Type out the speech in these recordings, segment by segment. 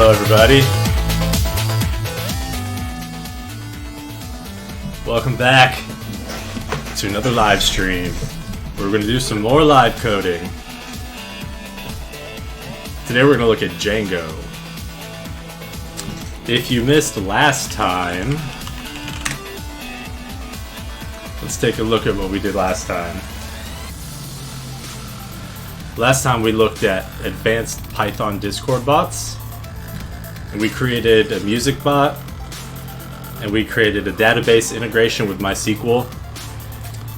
Hello everybody. Welcome back to another live stream. We're going to do some more live coding. Today we're going to look at Django. If you missed last time, let's take a look at what we did last time. Last time we looked at advanced Python Discord bots, and we created a music bot, and we created a database integration with MySQL,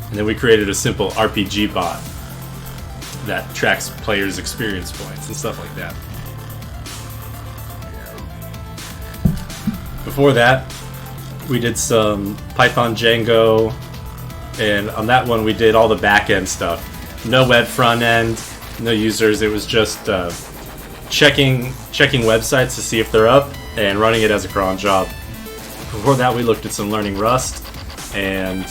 and then we created a simple RPG bot that tracks players' experience points and stuff like that. Before that, we did some Python Django, and on that one we did all the back-end stuff. No web front end, no users, it was just checking websites to see if they're up and running it as a cron job. Before that we looked at some learning Rust and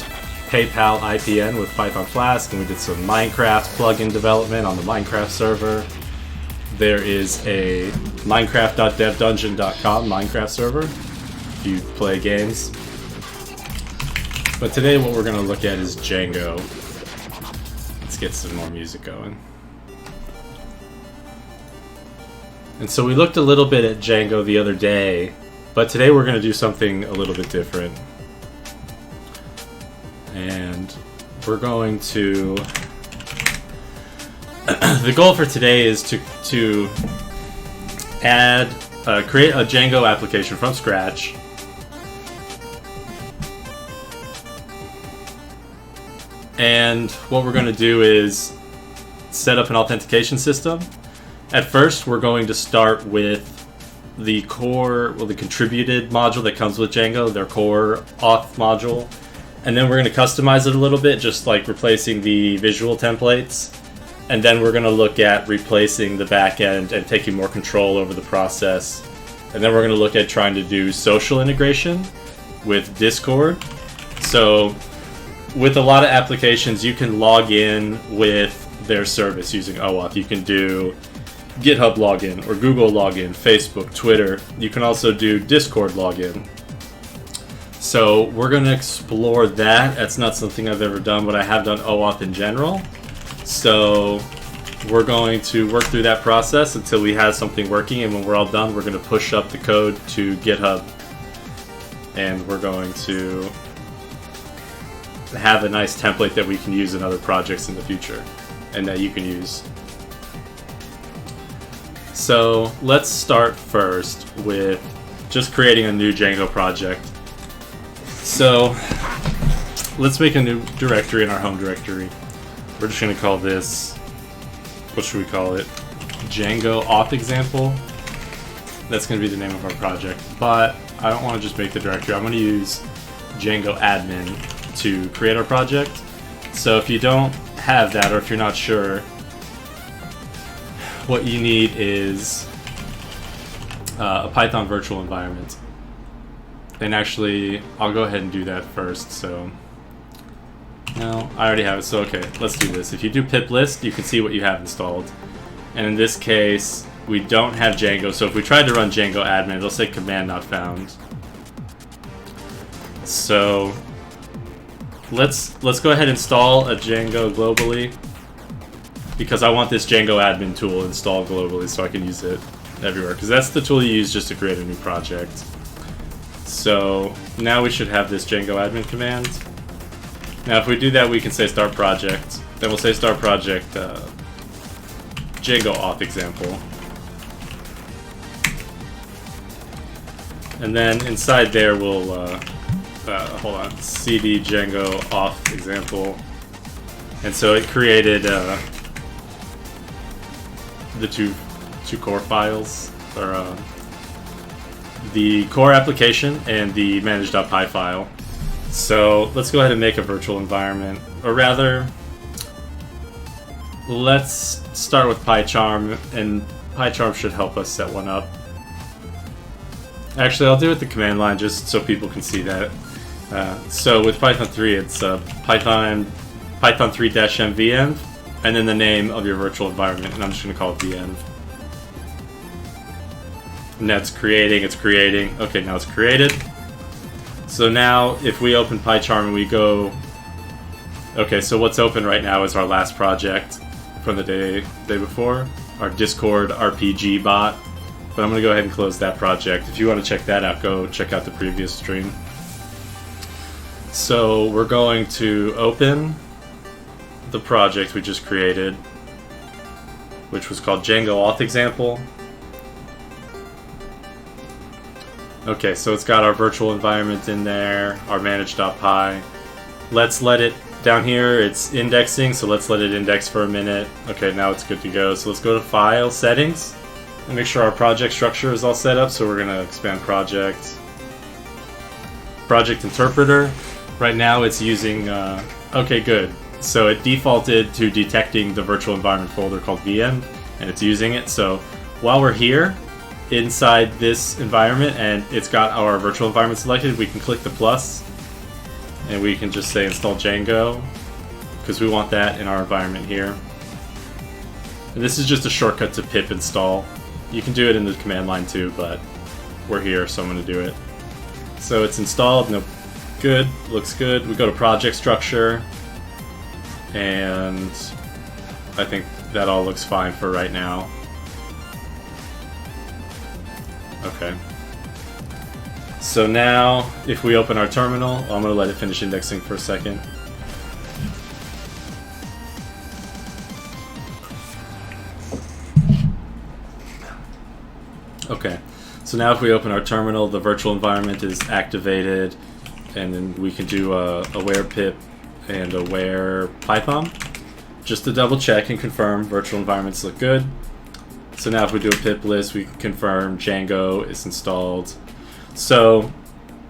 PayPal IPN with Python Flask, and we did some Minecraft plugin development on the Minecraft server. There is a minecraft.devdungeon.com Minecraft server if you play games. But today what we're going to look at is Django. Let's get some more music going. And so we looked a little bit at Django the other day, but today we're going to do something a little bit different. And we're going to... the goal for today is to create a Django application from scratch. And what we're going to do is set up an authentication system. At first, we're going to start with the core, the contributed module that comes with Django, their core auth module. And then we're going to customize it a little bit, just like replacing the visual templates. And then we're going to look at replacing the backend and taking more control over the process. And then we're going to look at trying to do social integration with Discord. So with a lot of applications, you can log in with their service using OAuth. You can do GitHub login or Google login, Facebook, Twitter. You can also do Discord login. So we're going to explore that. That's not something I've ever done, but I have done OAuth in general. So we're going to work through that process until we have something working, and when we're all done, we're going to push up the code to GitHub, and we're going to have a nice template that we can use in other projects in the future and that you can use. So let's start first with just creating a new Django project. So let's make a new directory in our home directory. We're just going to call this, what should we call it? Django auth example. That's going to be the name of our project. But I don't want to just make the directory. I'm going to use Django admin to create our project. So if you don't have that, or if you're not sure, what you need is a Python virtual environment. And actually, I'll go ahead and do that first. So, no, I already have it. So, okay, let's do this. If you do pip list, you can see what you have installed. And in this case, we don't have Django. So if we tried to run Django admin, it'll say command not found. So let's go ahead and install a Django globally, because I want this Django admin tool installed globally so I can use it everywhere, because that's the tool you use just to create a new project. So now we should have this Django admin command. Now if we do that, we can say start project. Then we'll say start project Django auth example. And then inside there we'll hold on, cd Django auth example. And so it created the two core files, or the core application and the manage.py file. So let's go ahead and make a virtual environment, or rather, let's start with PyCharm, and PyCharm should help us set one up. Actually, I'll do it with the command line just so people can see that. So with Python 3, it's Python 3-mvenv, and then the name of your virtual environment, and I'm just going to call it venv. And that's creating, it's creating. Okay, now it's created. So now if we open PyCharm and we go... Okay, so what's open right now is our last project from the day before. Our Discord RPG bot. But I'm going to go ahead and close that project. If you want to check that out, go check out the previous stream. So we're going to open the project we just created, which was called Django Auth Example. Okay, so it's got our virtual environment in there, our manage.py. Let's let it, down here it's indexing, so let's let it index for a minute. Okay, now it's good to go. So let's go to File, Settings, and make sure our project structure is all set up. So we're going to expand Project. Project Interpreter. Right now it's using, okay, good. So it defaulted to detecting the virtual environment folder called VM, and it's using it. So while we're here, inside this environment and it's got our virtual environment selected, we can click the plus and we can just say install Django because we want that in our environment here. And this is just a shortcut to pip install. You can do it in the command line too, but we're here, so I'm going to do it. So it's installed. No, good, looks good. We go to project structure, and I think that all looks fine for right now. Okay. So now, if we open our terminal, I'm going to let it finish indexing for a second. Okay. So now if we open our terminal, the virtual environment is activated, and then we can do aware pip and aware python, just to double check and confirm virtual environments look good. So now if we do a pip list, we can confirm Django is installed. So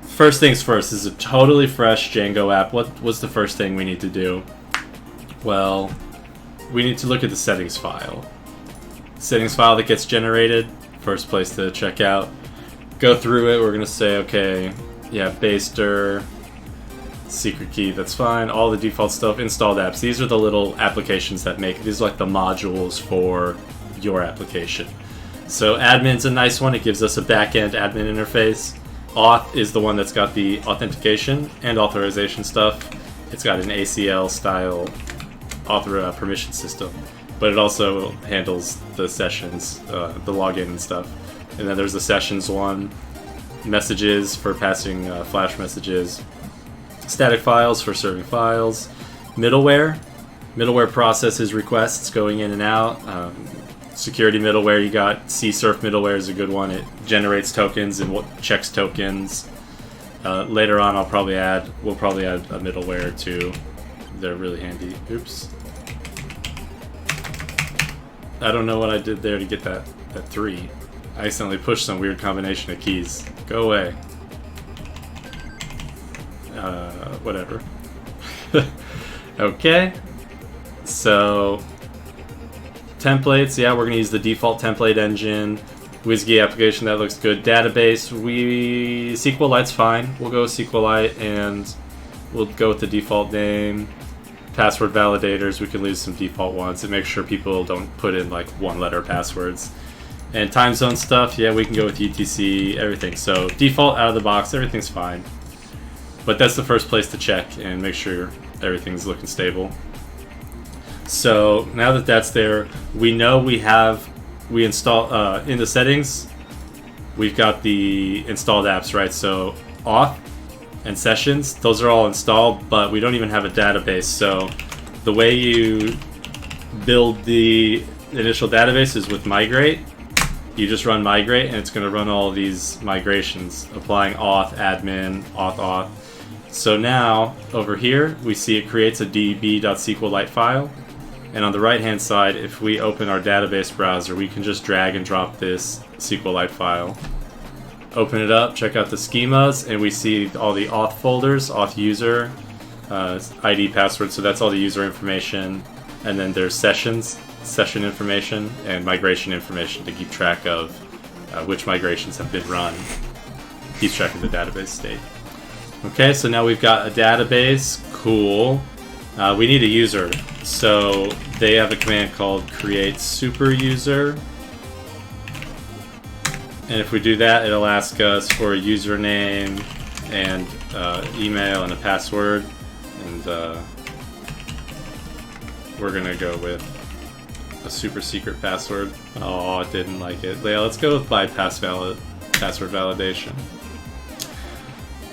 first things first, this is a totally fresh Django app. What was the first thing we need to do? Well, we need to look at the settings file. Settings file that gets generated, first place to check out. Go through it, we're going to say, okay, yeah, baster, secret key, that's fine. All the default stuff, installed apps. These are the little applications that make, these are like the modules for your application. So admin's a nice one. It gives us a back-end admin interface. Auth is the one that's got the authentication and authorization stuff. It's got an ACL style permission system, but it also handles the sessions, the login and stuff. And then there's the sessions one, messages for passing flash messages, static files for serving files, middleware processes requests going in and out. Security middleware, you got CSurf middleware is a good one. It generates tokens and checks tokens. Later on, we'll probably add a middleware too. They're really handy. Oops. I don't know what I did there to get that 3. I accidentally pushed some weird combination of keys. Go away. Whatever. Okay. So templates, yeah, we're going to use the default template engine. WSGI application, that looks good. Database, SQLite's fine. We'll go with SQLite and we'll go with the default name. Password validators, we can leave some default ones and make sure people don't put in like one-letter passwords. And time zone stuff, yeah, we can go with UTC, everything. So default out of the box, everything's fine. But that's the first place to check and make sure everything's looking stable. So now that that's there, we know we install in the settings, we've got the installed apps, right? So auth and sessions, those are all installed, but we don't even have a database. So the way you build the initial database is with migrate. You just run migrate and it's going to run all of these migrations, applying auth, admin, auth. So now over here, we see it creates a db.sqlite file. And on the right hand side, if we open our database browser, we can just drag and drop this SQLite file. Open it up, check out the schemas, and we see all the auth folders, auth user, ID, password, so that's all the user information. And then there's sessions, session information, and migration information to keep track of which migrations have been run. Keeps track of the database state. Okay, so now we've got a database, cool. We need a user, so they have a command called create super user. And if we do that, it'll ask us for a username and email and a password. And we're gonna go with a super secret password. Oh, it didn't like it. Yeah, let's go with password validation.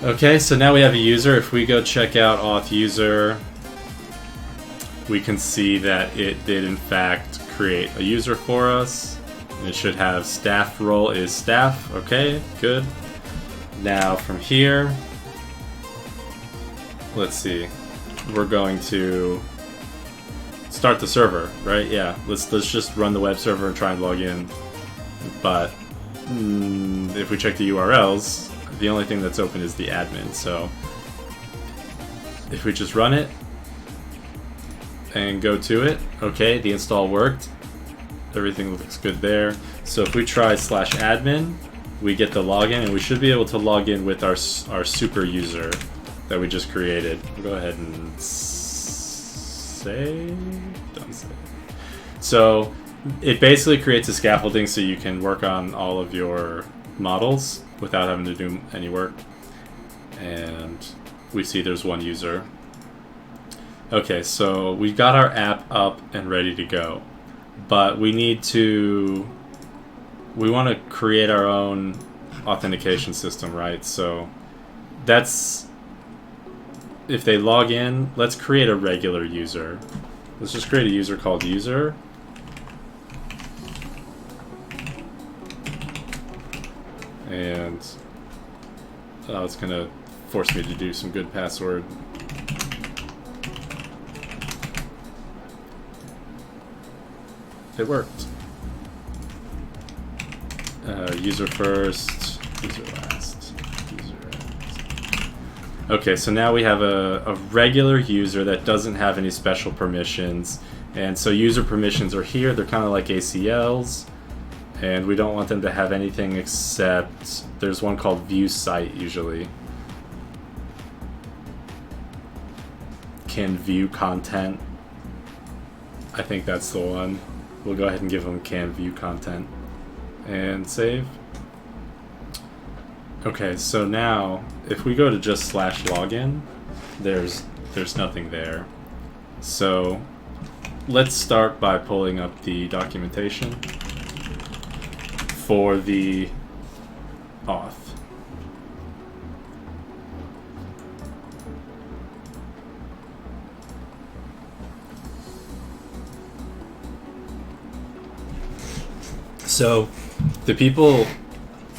Okay, so now we have a user. If we go check out auth user, we can see that it did in fact create a user for us. And it should have staff role is staff. Okay, good. Now from here, let's see. We're going to start the server, right? Yeah, let's just run the web server and try and log in. But if we check the URLs, the only thing that's open is the admin. So if we just run it and go to it, okay, the install worked. Everything looks good there. So if we try /admin, we get the login, and we should be able to log in with our super user that we just created. We'll go ahead and save. Don't save. So it basically creates a scaffolding so you can work on all of your models without having to do any work. And we see there's one user. Okay, so we got our app up and ready to go. But we want to create our own authentication system, right? So that's, if they log in, let's create a regular user. Let's just create a user called user. And it's going to force me to do some good password. It worked. User first, user last, user last. Okay, so now we have a regular user that doesn't have any special permissions. And so user permissions are here. They're kind of like ACLs. And we don't want them to have anything except, there's one called view site usually. Can view content. I think that's the one. We'll go ahead and give them can view content and save. Okay, so now if we go to just /login, there's nothing there. So let's start by pulling up the documentation for the auth. So the people,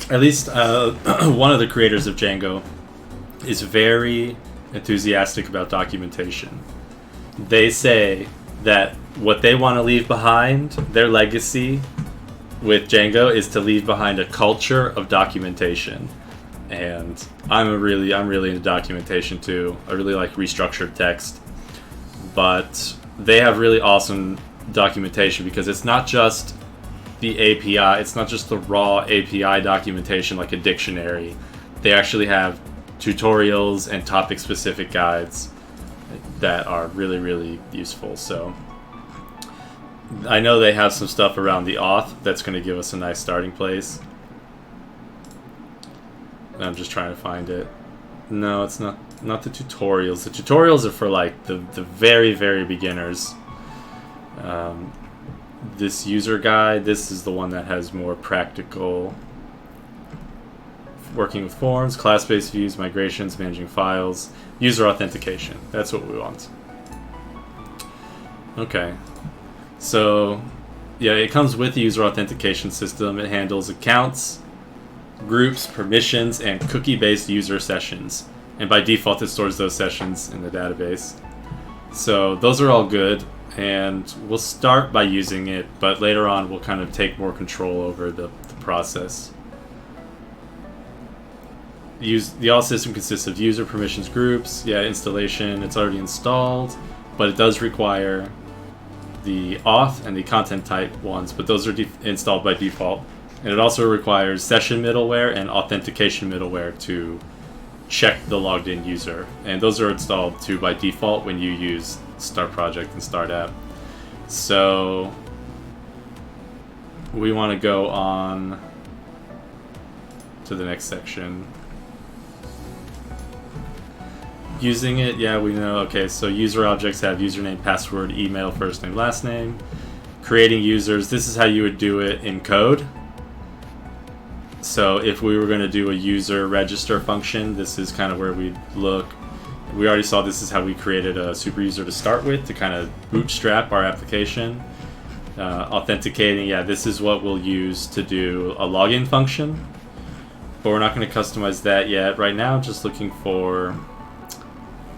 at least one of the creators of Django, is very enthusiastic about documentation. They say that what they want to leave behind, their legacy with Django, is to leave behind a culture of documentation. And I'm really into documentation too. I really like restructured text. But they have really awesome documentation because it's not just the API, it's not just the raw API documentation like a dictionary. They actually have tutorials and topic specific guides that are really useful. So I know they have some stuff around the auth that's going to give us a nice starting place. And I'm just trying to find it. No, it's not the tutorials. The tutorials are for like the very beginners. This user guide, this is the one that has more practical working with forms, class-based views, migrations, managing files, user authentication. That's what we want. Okay. So, yeah, it comes with the user authentication system. It handles accounts, groups, permissions, and cookie-based user sessions. And by default, it stores those sessions in the database. So those are all good. And we'll start by using it, but later on we'll kind of take more control over the process. The auth system consists of user permissions groups. Yeah, installation, it's already installed, but it does require the auth and the content type ones, but those are installed by default. And it also requires session middleware and authentication middleware to check the logged in user. And those are installed too by default when you use Start Project and Start App. So we want to go on to the next section. Using it, yeah, we know. Okay, so user objects have username, password, email, first name, last name. Creating users, this is how you would do it in code. So if we were going to do a user register function, this is kind of where we'd look. We already saw this is how we created a super user to start with to kind of bootstrap our application. Authenticating, yeah, this is what we'll use to do a login function. But we're not going to customize that yet. Right now, just looking for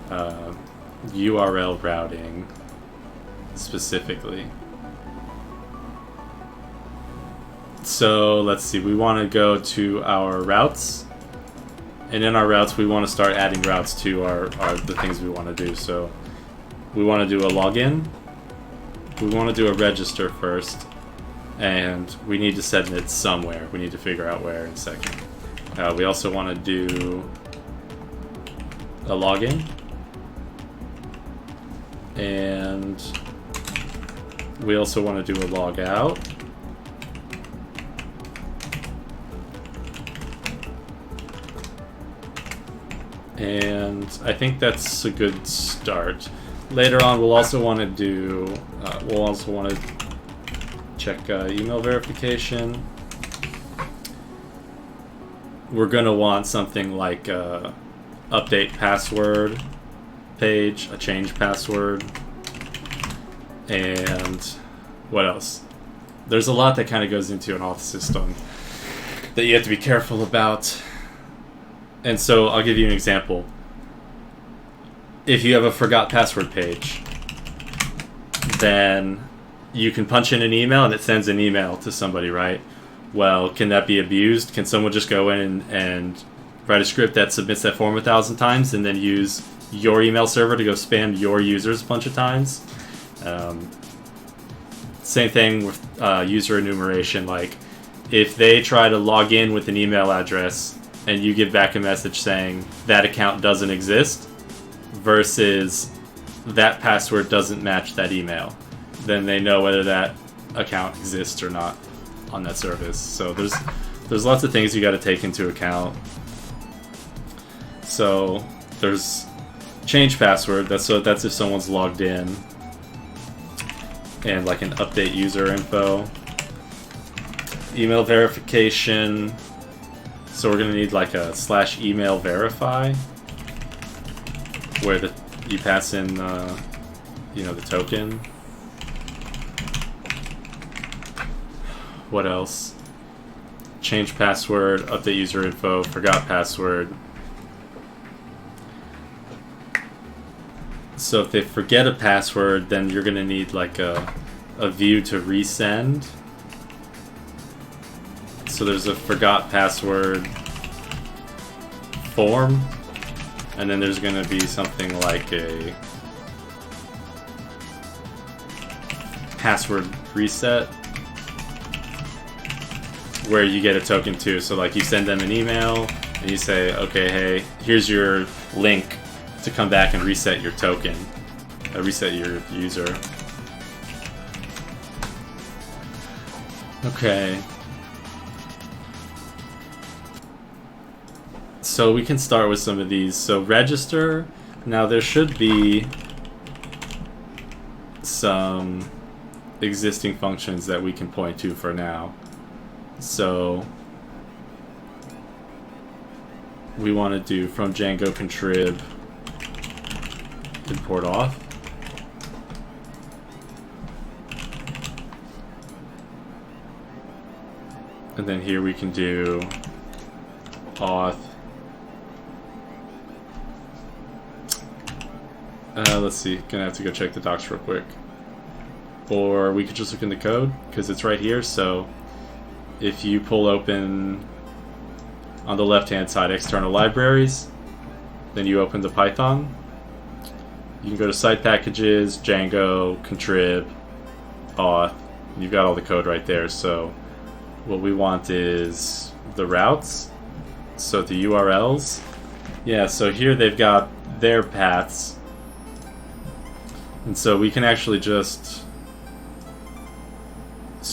URL routing specifically. So let's see, we want to go to our routes, and in our routes we want to start adding routes to the things we want to do. So we want to do a login, we want to do a register first, and we need to set it somewhere. We need to figure out where in a second. We also want to do a login, and we also want to do a log out. And I think that's a good start. Later on, we'll also want to do. We'll also want to check email verification. We're gonna want something like update password page, a change password, and what else? There's a lot that kind of goes into an auth system that you have to be careful about. And so I'll give you an example. If you have a forgot password page, then you can punch in an email and it sends an email to somebody, right? Well, can that be abused? Can someone just go in and write a script that submits that form 1,000 times and then use your email server to go spam your users a bunch of times? Same thing with user enumeration. Like, if they try to log in with an email address and you give back a message saying that account doesn't exist versus that password doesn't match that email, then they know whether that account exists or not on that service. So there's lots of things you got to take into account. So there's change password. That's if someone's logged in, and like an update user info. Email verification. So we're gonna need like a /email verify, where you pass in the token. What else? Change password, update user info, forgot password. So if they forget a password, then you're gonna need like a view to resend. So there's a forgot password form, and then there's going to be something like a password reset where you get a token too. So like you send them an email and you say, okay, hey, here's your link to come back and reset your token, reset your user. Okay. So we can start with some of these. So register. Now there should be some existing functions that we can point to for now. So we want to do from Django contrib import auth. And then here we can do auth. Let's see, gonna have to go check the docs real quick. Or we could just look in the code, because it's right here. So if you pull open on the left hand side external libraries, then you open the Python, you can go to site packages, Django, contrib, auth, and you've got all the code right there. So what we want is the routes, so the URLs. Yeah, so here they've got their paths. And so we can actually just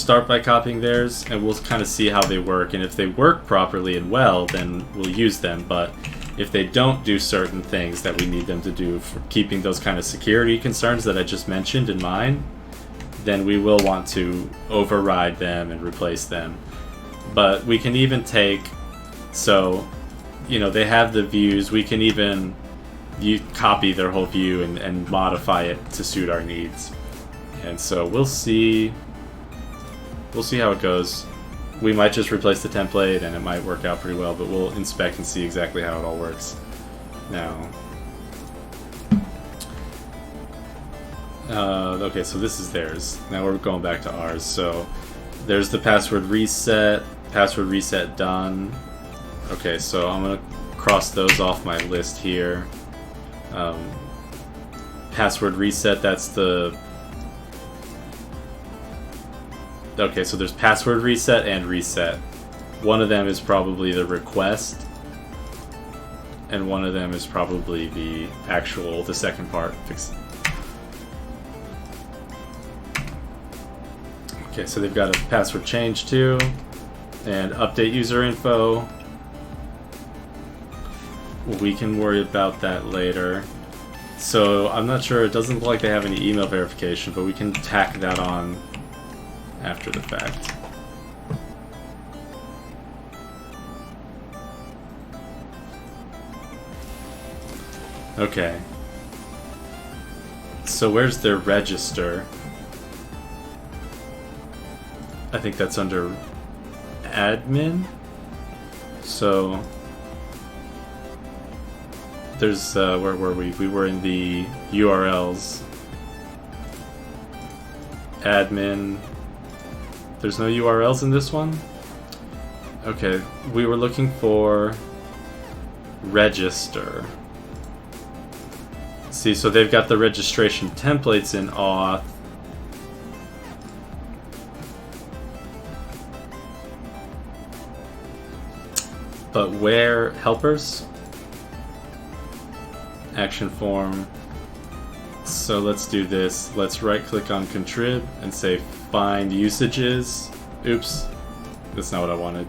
start by copying theirs, and we'll kind of see how they work. And if they work properly and well, then we'll use them. But if they don't do certain things that we need them to do for keeping those kind of security concerns that I just mentioned in mind, then we will want to override them and replace them. But we can even take, so, you know, they have the views, we can even copy their whole view and modify it to suit our needs. And so we'll see how it goes. We might just replace the template and it might work out pretty well, but we'll inspect and see exactly how it all works. Now, okay, so this is theirs. Now we're going back to ours. So there's the password reset done. Okay, so I'm gonna cross those off my list here. Password reset, that's the... Okay, so there's password reset and reset. One of them is probably the request, and one of them is probably the second part. Okay, so they've got a password change too, and update user info. We can worry about that later. So I'm not sure, it doesn't look like they have any email verification, but we can tack that on after the fact. Okay. So where's their register? I think that's under admin. So there's where were we? We were in the URLs. Admin. There's no URLs in this one? Okay, we were looking for register. See, so they've got the registration templates in auth. But where helpers? Action form. So let's do this. Let's right click on contrib and say find usages. Oops, that's not what I wanted.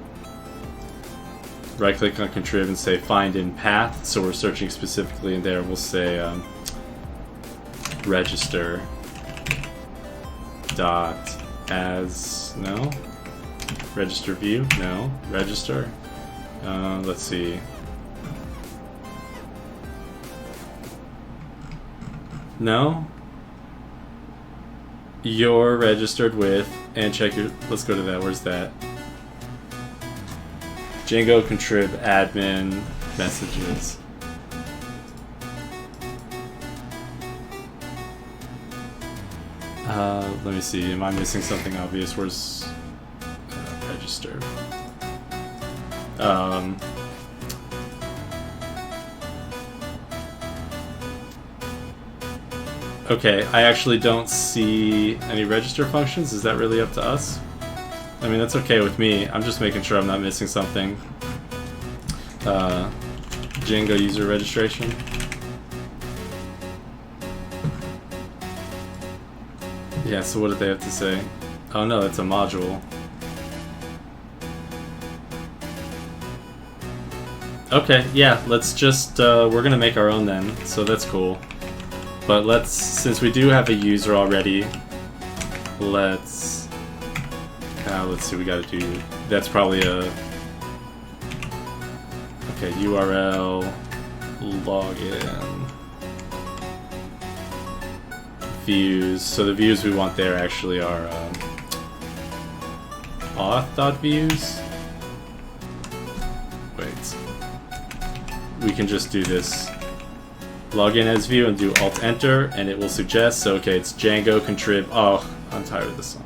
Right click on contrib and say find in path. So we're searching specifically in there. We'll say register dot as no register view no register. Let's see. No? You're registered with, and check your, let's go to that, where's that? Django contrib admin messages. Let me see, am I missing something obvious? Where's register? Okay, I actually don't see any register functions. Is that really up to us? I mean, that's okay with me. I'm just making sure I'm not missing something. Django user registration. Yeah, so what did they have to say? Oh no, that's a module. Okay, yeah, let's just, we're gonna make our own then, so that's cool. But let's, since we do have a user already, let's see, we gotta do, that's probably a, okay, URL, login, views. So the views we want there actually are auth.views. Wait. We can just do this. Login as view and do Alt-Enter, and it will suggest, so okay, it's Django contrib, oh, I'm tired of this one.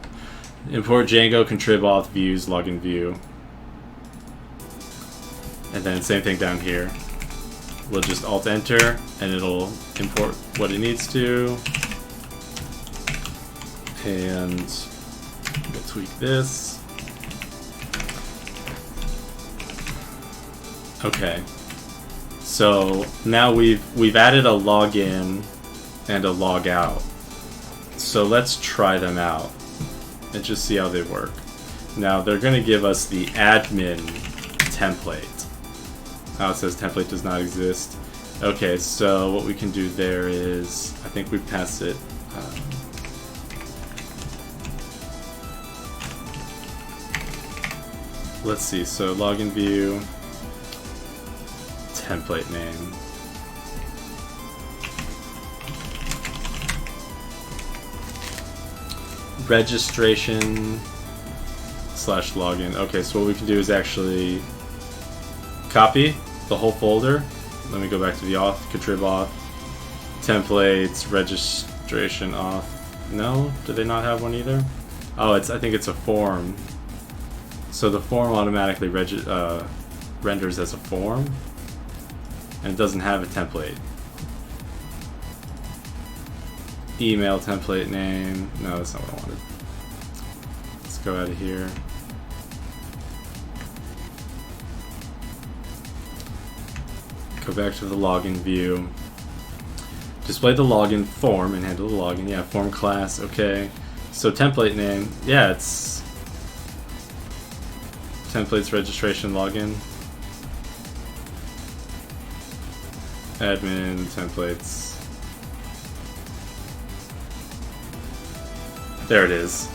Import Django contrib auth views login view. And then same thing down here. We'll just Alt-Enter, and it'll import what it needs to. And we'll tweak this. Okay. So now we've added a login and a log out. So let's try them out. and just see how they work. Now they're going to give us the admin template. Oh, it says template does not exist. Okay, so what we can do there is, I think we passed it. Let's see, so login view, template name. Registration / login. Okay, so what we can do is actually copy the whole folder. Let me go back to the auth, contrib auth, templates, registration auth. No, do they not have one either? Oh, I think it's a form. So the form automatically renders as a form, and it doesn't have a template. Email template name. No, that's not what I wanted. Let's go out of here. Go back to the login view. Display the login form and handle the login. Yeah, form class. Okay. So template name. Yeah, it's templates registration login. Admin templates. There it is.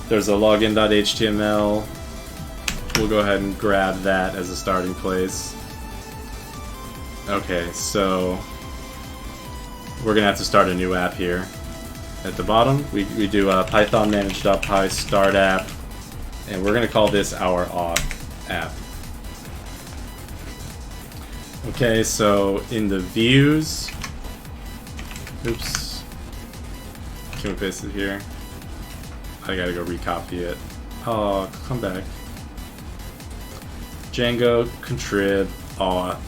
There's a login.html. We'll go ahead and grab that as a starting place. Okay, so we're gonna have to start a new app here. At the bottom, we do python manage.py start app, and we're gonna call this our auth app. Okay, so in the views, oops, can we paste it here? I gotta go recopy it. Oh, come back. Django, contrib, auth.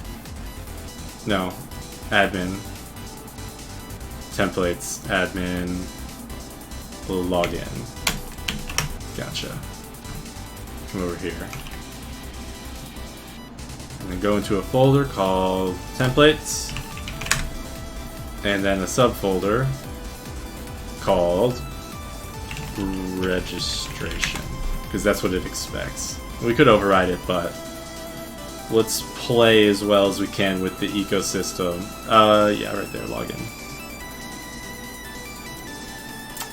No, admin, templates, admin, login. Gotcha. Come over here. And then go into a folder called templates, and then a subfolder called registration, because that's what it expects. We could override it, but let's play as well as we can with the ecosystem. Yeah, right there, login.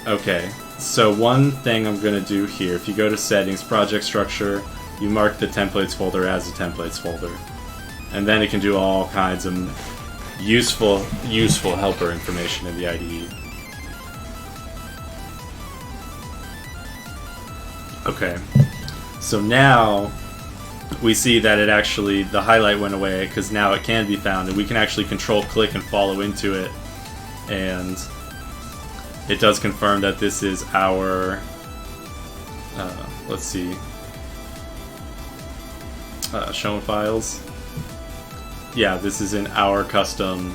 Okay, so one thing I'm gonna do here, if you go to settings, project structure, you mark the templates folder as a templates folder. And then it can do all kinds of useful helper information in the IDE. Okay, so now we see that it actually, the highlight went away because now it can be found, and we can actually control click and follow into it, and it does confirm that this is our, let's see, shown files. Yeah, this is in our custom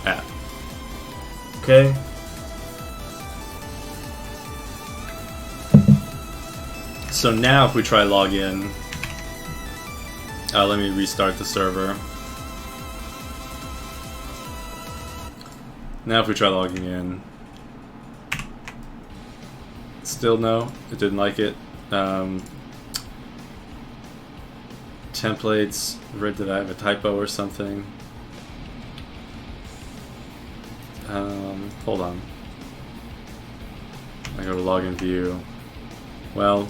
app. Okay. So now if we try login, let me restart the server. Now if we try logging in, still no, it didn't like it. Templates, did I have a typo or something? Hold on. I go to login view. Well,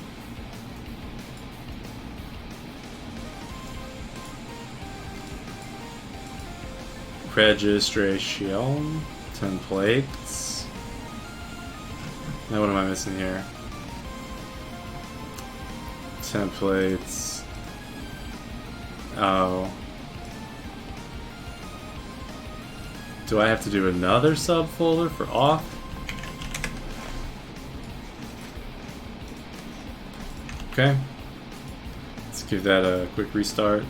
registration templates. Now what am I missing here? Templates. Oh. Do I have to do another subfolder for auth? Okay. Let's give that a quick restart.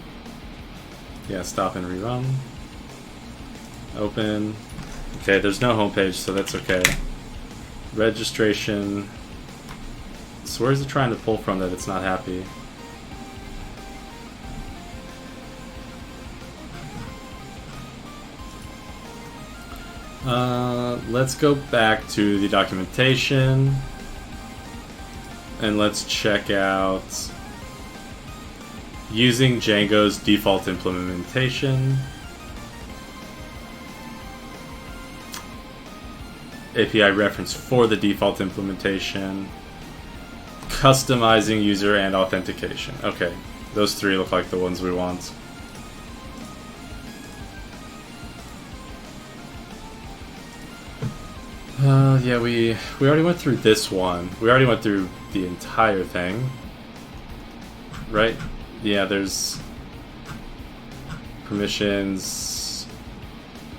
Yeah, stop and rerun. Open. Okay, there's no home page, so that's okay. Registration. So where is it trying to pull from that it's not happy? Let's go back to the documentation and let's check out using Django's default implementation. API reference for the default implementation. Customizing user and authentication. Okay, those three look like the ones we want. Yeah, we already went through this one. We already went through the entire thing. Right? Yeah, there's permissions,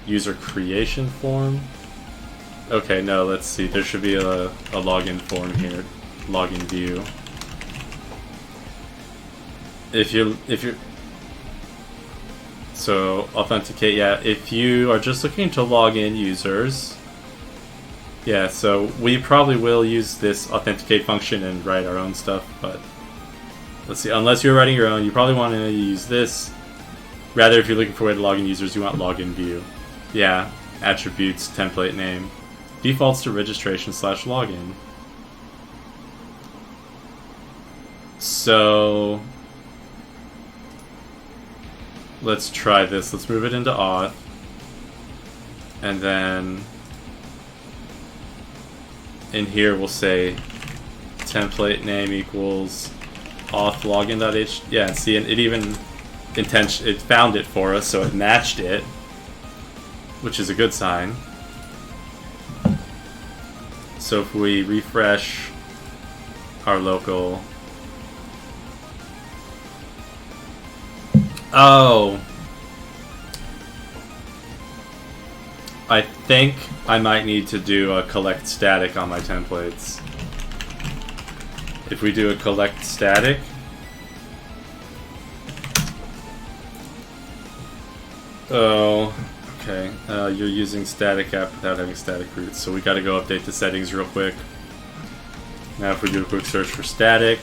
user creation form. Okay, no, let's see. There should be a login form here. Login view. If you're so authenticate, yeah, if you are just looking to log in users, yeah, so we probably will use this authenticate function and write our own stuff, but let's see, unless you're writing your own, you probably want to use this. Rather, if you're looking for a way to log in users, you want login view. Yeah, attributes, template name. Defaults to registration/login. So let's try this. Let's move it into auth. And then in here we'll say template name equals auth login.h. Yeah, and see, and it even it found it for us, so it matched it, which is a good sign. So if we refresh our local... Oh! I think I might need to do a collect static on my templates. If we do a collect static... Oh, okay. You're using static app without having static roots, so we gotta go update the settings real quick. Now if we do a quick search for static...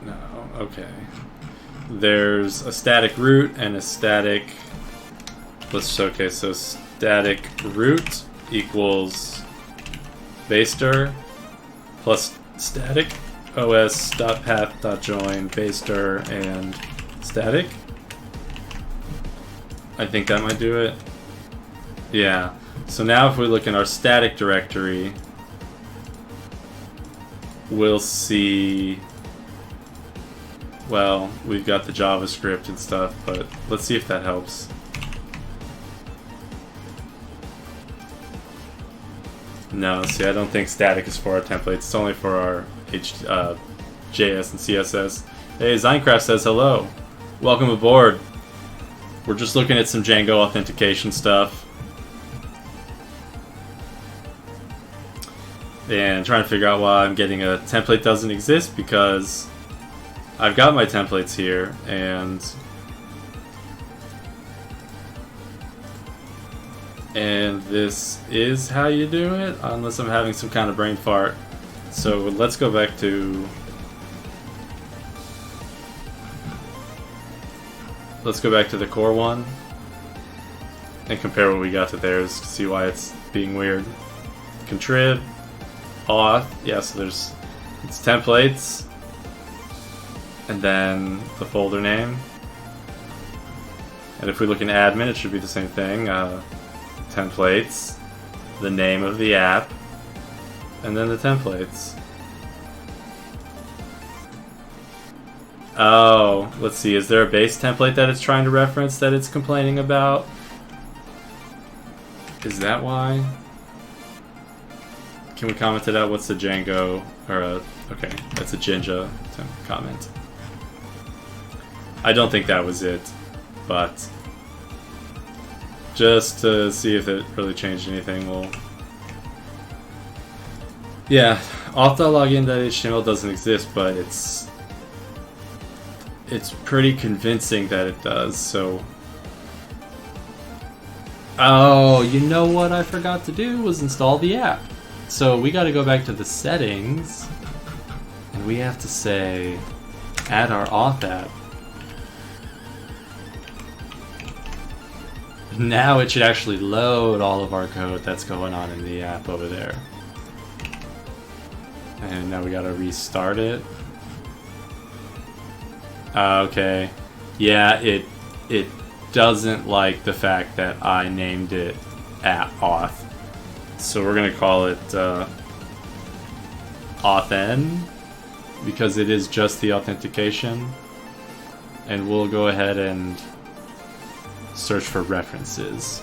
No, okay. There's a static root and a static... Okay, so static root equals baster plus static os.path.join baster and static. I think that might do it. Yeah. So now if we look in our static directory, we'll see... Well, we've got the JavaScript and stuff, but let's see if that helps. No, see, I don't think static is for our templates. It's only for our JS and CSS. Hey, Zinecraft says hello. Welcome aboard. We're just looking at some Django authentication stuff. And trying to figure out why I'm getting a template doesn't exist, because I've got my templates here, and this is how you do it, unless I'm having some kind of brain fart. So let's go back to... Let's go back to the core one and compare what we got to theirs to see why it's being weird. Contrib, auth, yeah, so it's templates, and then the folder name. And if we look in admin, it should be the same thing. Templates, the name of the app, and then the templates. Oh, let's see, is there a base template that it's trying to reference that it's complaining about? Is that why? Can we comment it out? What's the Django, or okay, that's a Jinja comment. I don't think that was it, but just to see if it really changed anything, we'll... Yeah, auth.login.html doesn't exist, but it's pretty convincing that it does, so... Oh, you know what I forgot to do was install the app. So we gotta go back to the settings, and we have to say, add our auth app. now it should actually load all of our code that's going on in the app over there. And now we gotta restart it. Okay. Yeah, it doesn't like the fact that I named it @auth. So we're gonna call it authn, because it is just the authentication. And we'll go ahead and search for references.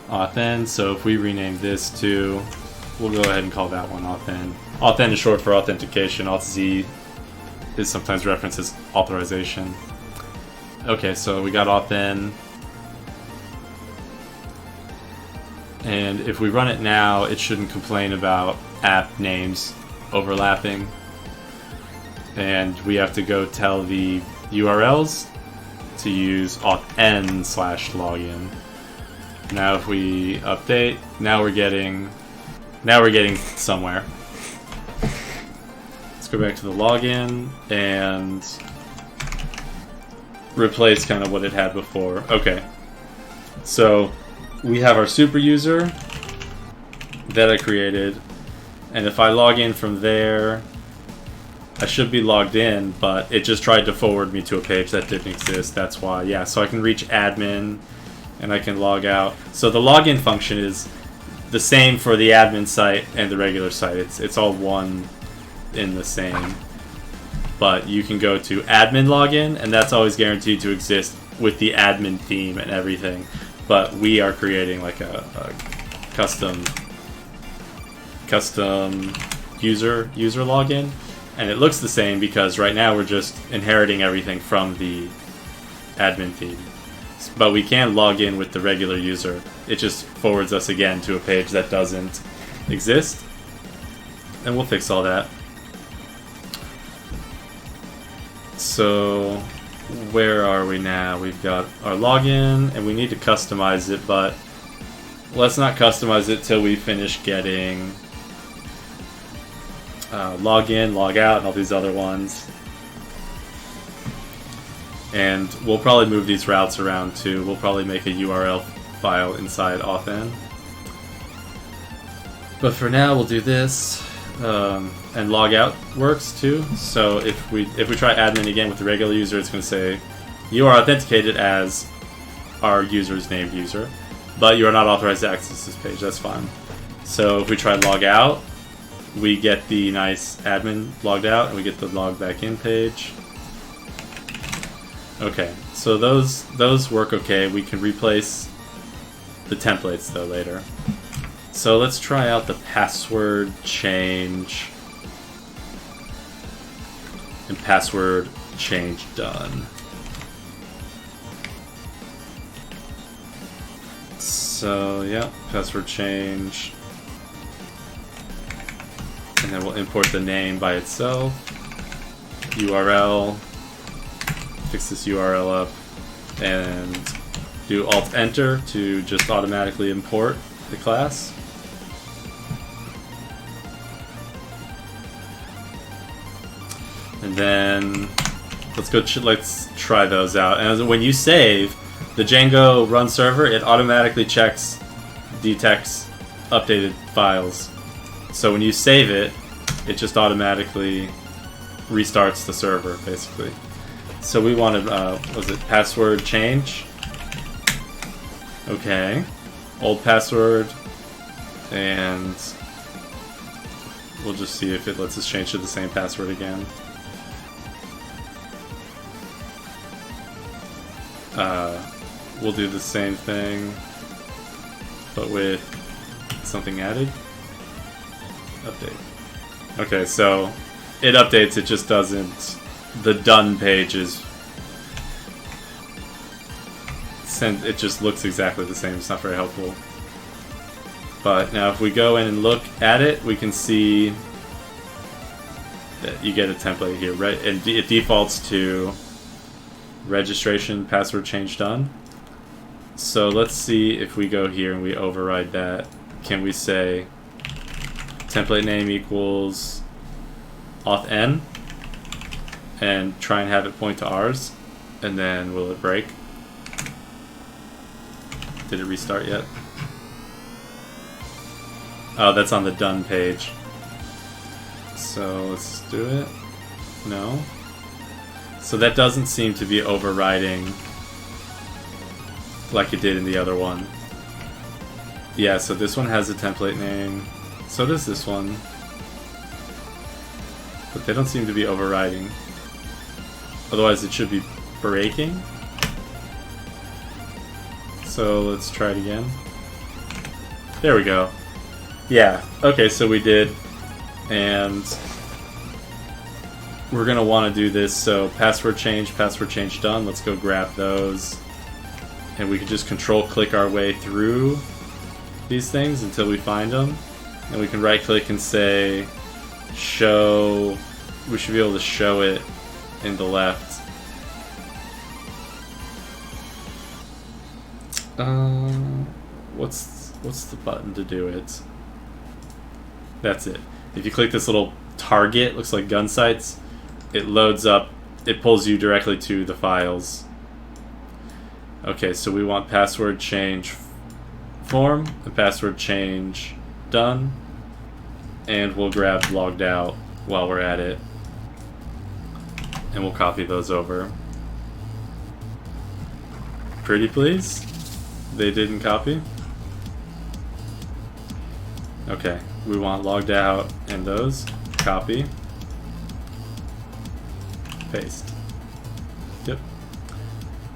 Authn, so if we rename this to, we'll go ahead and call that one authn. Authn is short for authentication. Auth-z is sometimes referenced as authorization. Okay, so we got authn. And if we run it now, it shouldn't complain about app names overlapping. And we have to go tell the URLs to use authn/login. Now if we update, now we're getting somewhere. Let's go back to the login and replace kind of what it had before. Okay. So we have our super user that I created, and if I log in from there, I should be logged in, but it just tried to forward me to a page that didn't exist. That's why. Yeah, so I can reach admin and I can log out. So the login function is the same for the admin site and the regular site. It's all one in the same. But you can go to admin login, and that's always guaranteed to exist with the admin theme and everything. But we are creating like a custom user login, and it looks the same because right now we're just inheriting everything from the admin theme. But we can log in with the regular user. It just forwards us again to a page that doesn't exist, and we'll fix all that. So where are we now? We've got our login, and we need to customize it, but let's not customize it till we finish getting login, log out, and all these other ones. And we'll probably move these routes around too. We'll probably make a URL file inside authn. But for now, we'll do this. And log out works too. So if we try admin again with the regular user, it's going to say you are authenticated as our user's named user, but you are not authorized to access this page. That's fine. So if we try log out, we get the nice admin logged out, and we get the log back in page. Okay, so those work okay. We can replace the templates though later. So let's try out the password change and password change done. So yeah, password change, and then we'll import the name by itself. URL, fix this URL up, and do Alt-Enter to just automatically import the class. And then let's try those out. And when you save the Django run server, it automatically detects updated files. So when you save it, it just automatically restarts the server, basically. So we wanted, was it password change? Okay. Old password, and we'll just see if it lets us change to the same password again. We'll do the same thing, but with something added. Update. Okay, so it updates, it just doesn't. The done page is sent. It just looks exactly the same. It's not very helpful. But now if we go in and look at it, we can see that you get a template here, right? And it defaults to registration password change done. So let's see if we go here and we override that. Can we say template name equals authn and try and have it point to ours, and then will it break? Did it restart yet? Oh, that's on the done page. So let's do it. No. So that doesn't seem to be overriding like it did in the other one. Yeah, so this one has a template name. So does this one. But they don't seem to be overriding. Otherwise it should be breaking. So let's try it again. There we go. Yeah, okay, so we did. And we're gonna want to do this, so password change done. Let's go grab those. And we can just control click our way through these things until we find them. And we can right click and say show. We should be able to show it in the left. What's the button to do it? That's it. If you click this little target, looks like gun sights, it loads up, it pulls you directly to the files. Okay, so we want password change form and password change done, and we'll grab logged out while we're at it, and we'll copy those over. Pretty please? They didn't copy? Okay, we want logged out and those. Copy. Paste. Yep.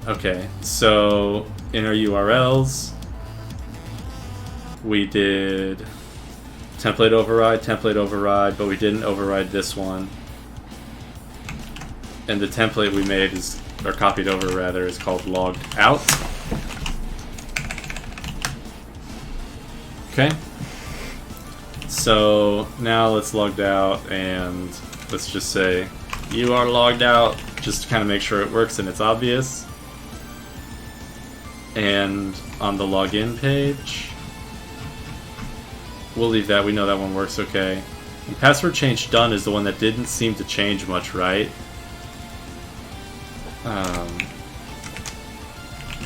Okay, so in our URLs, we did template override, but we didn't override this one. And the template we made is, or copied over rather, is called logged out. Okay. So now let's logged out, and let's just say you are logged out, just to kind of make sure it works and it's obvious. And on the login page, we'll leave that. We know that one works okay. And password change done is the one that didn't seem to change much, right?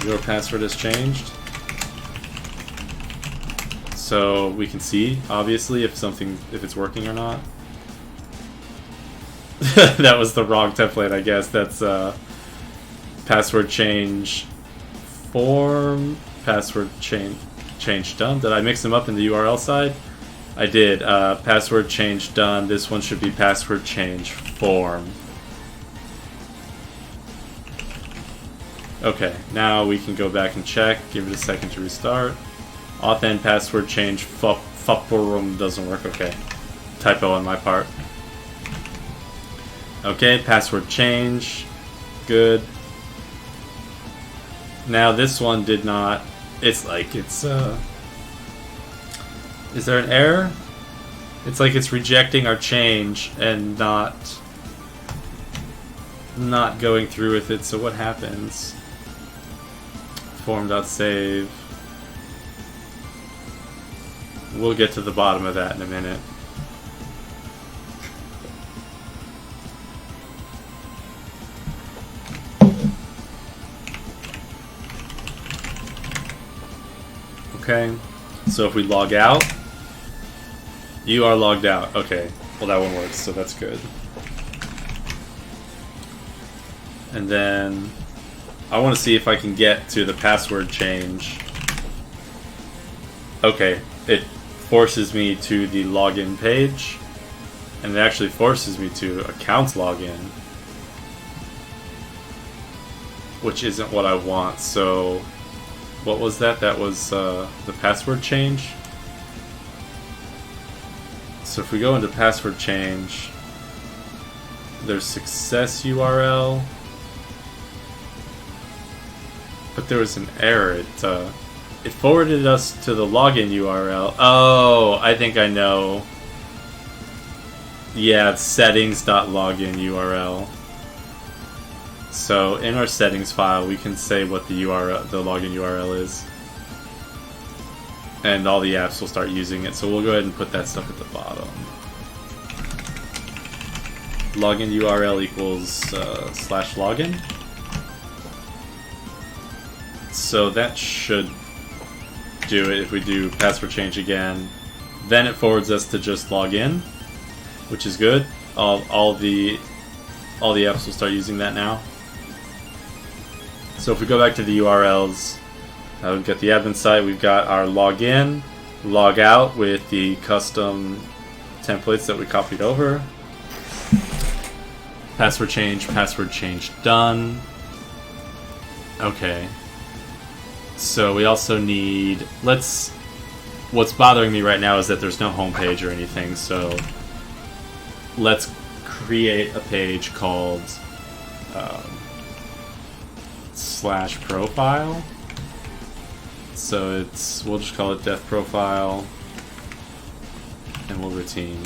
Your password has changed. So we can see, obviously, if it's working or not. That was the wrong template, I guess. That's password change form, password change done. Did I mix them up in the URL side? I did. Password change done. This one should be password change form. Okay, now we can go back and check. Give it a second to restart. Auth and password change forum doesn't work. Okay, typo on my part. Okay, password change. Good. Now this one did not. It's like it's is there an error? It's like it's rejecting our change and not going through with it. So what happens? Form.save. We'll get to the bottom of that in a minute. Okay, so if we log out, you are logged out. Okay, well that one works, so that's good. And then I want to see if I can get to the password change. Okay, it forces me to the login page, and it actually forces me to accounts login, which isn't what I want. So what was that? That was the password change. So if we go into password change, there's success URL, but there was an error. It forwarded us to the login URL. Oh, I think I know. Yeah, it's settings.login URL. So in our settings file, we can say what the login URL is, and all the apps will start using it. So we'll go ahead and put that stuff at the bottom. Login URL equals /login. So that should do it. If we do password change again, then it forwards us to just log in, which is good. All the apps will start using that now. So if we go back to the URLs, we've got the admin site, we've got our login, log out with the custom templates that we copied over. Password change done. Okay. So we also need, what's bothering me right now is that there's no home page or anything, so let's create a page called /profile. So we'll just call it dev profile, and we'll return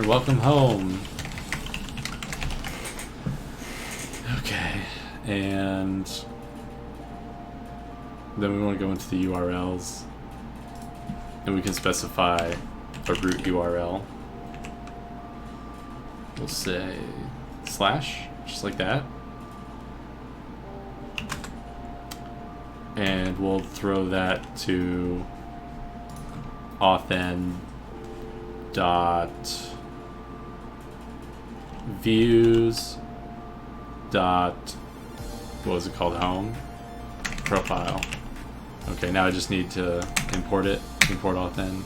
welcome home. Okay, and then we want to go into the URLs, and we can specify a root URL. We'll say / just like that. And we'll throw that to authn.views. What was it called? Home profile. Okay, now I just need to import it. Import authn.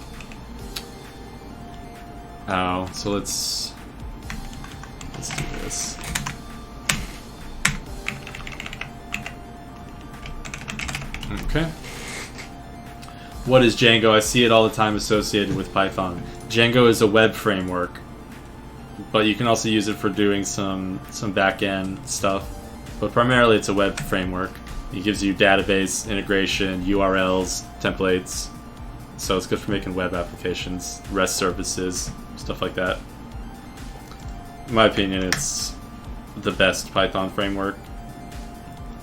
Oh, so let's do this. Okay. What is Django? I see it all the time associated with Python. Django is a web framework, but you can also use it for doing some back-end stuff. But primarily it's a web framework. It gives you database integration, URLs, templates. So it's good for making web applications, REST services, stuff like that. In my opinion, it's the best Python framework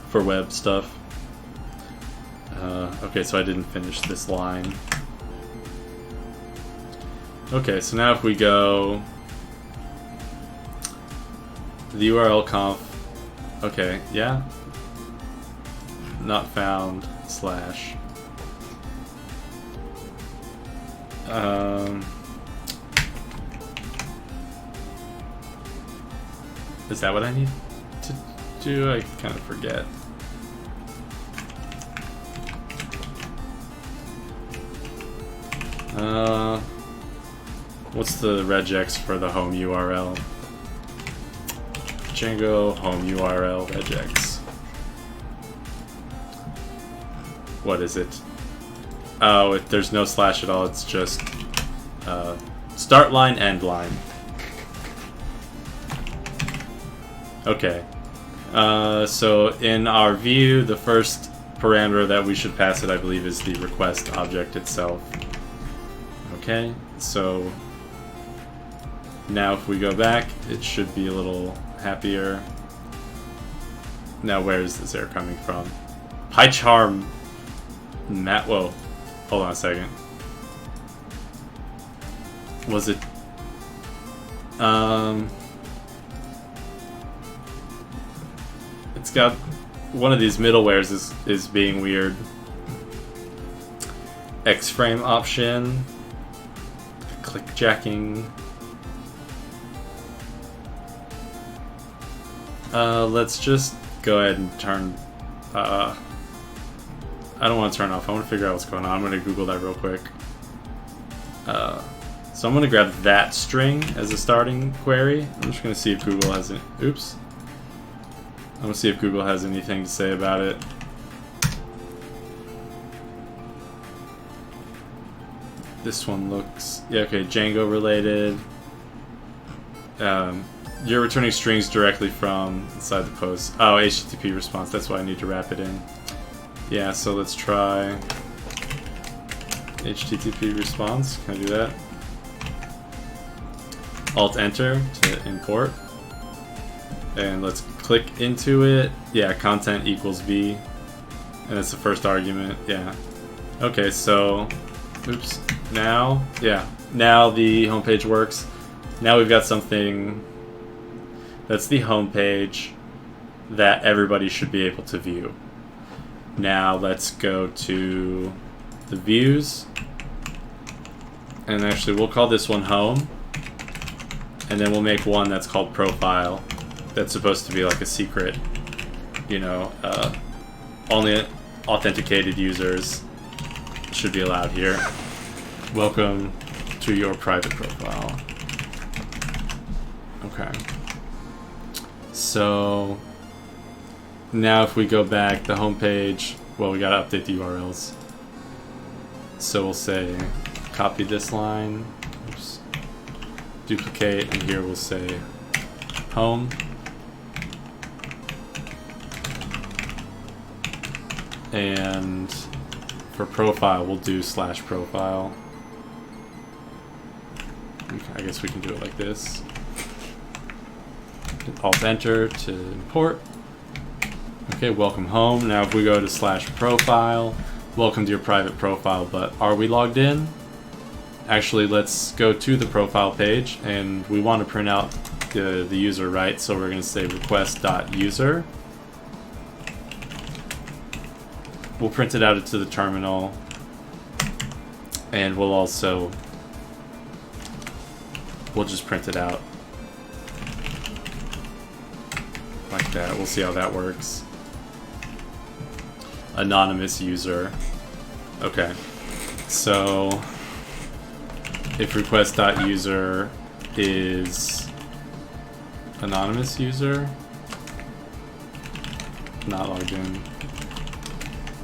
for web stuff. Okay, so I didn't finish this line. Okay, so now if we go the URL conf, okay, yeah, not found / is that what I need to do? I kind of forget. What's the regex for the home URL? Django home URL regex. What is it? Oh, there's no / at all. It's just start line, end line. Okay. So in our view, the first parameter that we should pass it, I believe, is the request object itself. Okay, so now if we go back, it should be a little happier. Now where is this error coming from? PyCharm whoa, hold on a second. Was it it's got one of these middlewares is being weird. X-frame option, click jacking. Let's just go ahead and turn. I don't want to turn off. I want to figure out what's going on. I'm going to Google that real quick. So I'm going to grab that string as a starting query. I'm just going to see if Google has it. Oops. I'm going to see if Google has anything to say about it. This one looks... yeah, okay, Django related. You're returning strings directly from inside the post. Oh, HTTP response. That's why I need to wrap it in. Yeah, so let's try HTTP response. Can I do that? Alt-enter to import. And let's click into it. Yeah, content equals v. And it's the first argument. Yeah. Okay, so... oops. Now, yeah. Now the homepage works. Now we've got something that's the homepage that everybody should be able to view. Now let's go to the views, and actually we'll call this one home, and then we'll make one that's called profile. That's supposed to be like a secret, you know, only authenticated users should be allowed here. Welcome to your private profile. Okay. So now if we go back, the home page, well, we gotta update the URLs. So we'll say copy this line, oops, duplicate, and here we'll say home. And for profile, we'll do /profile. Okay, I guess we can do it like this. Alt enter to import. Okay, welcome home. Now if we go to /profile, welcome to your private profile, but are we logged in? Actually, let's go to the profile page, and we want to print out the user, right? So we're going to say request.user. We'll print it out into the terminal, and we'll just print it out like that. We'll see how that works. Anonymous user. Okay, so if request.user is anonymous user, not logged in.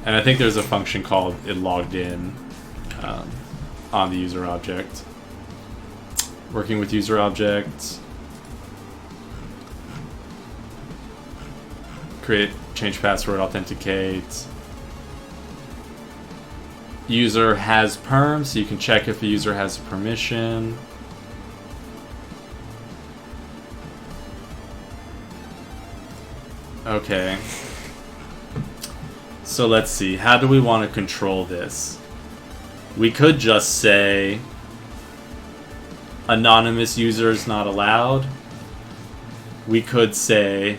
And I think there's a function called it logged in on the user object. Working with user object. Create, change password, authenticate. User has perm, so you can check if the user has permission. Okay. So let's see, how do we want to control this? We could just say anonymous users not allowed. We could say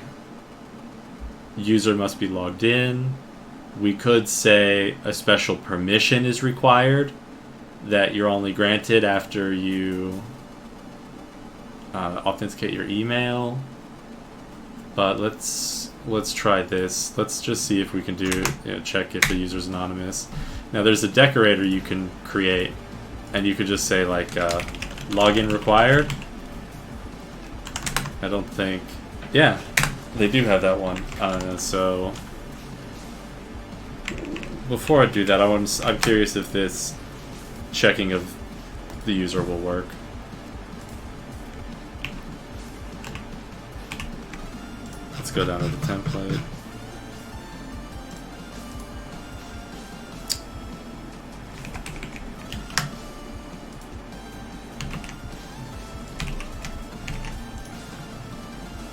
user must be logged in. We could say a special permission is required that you're only granted after you authenticate your email. But let's try this. Let's just see if we can do, check if the user's anonymous. Now there's a decorator you can create, and you could just say like login required. I don't think, yeah, they do have that one. So before I do that, I'm curious if this checking of the user will work. Let's go down to the template.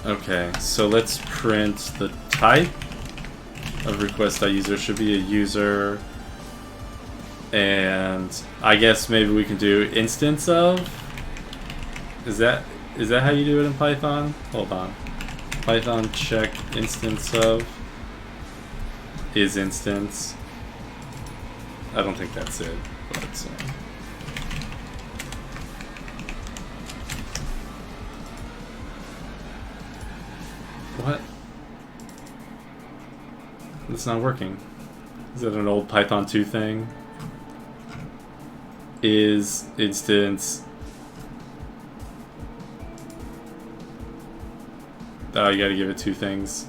Okay, so let's print the type of request.user. Should be a user, and I guess maybe we can do instance of. Is that how you do it in Python? Hold on. Python check instance of is instance. I don't think that's it, but what? It's not working. Is that an old Python 2 thing? Is instance. Oh, you gotta give it two things.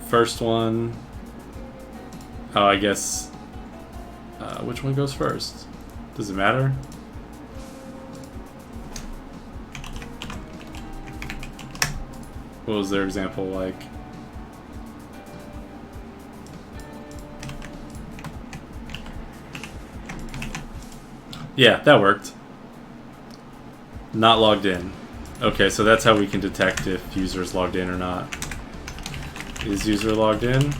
First one. Oh, I guess. Which one goes first? Does it matter? What was their example like? Yeah, that worked. Not logged in. Okay, so that's how we can detect if user is logged in or not. Is user logged in?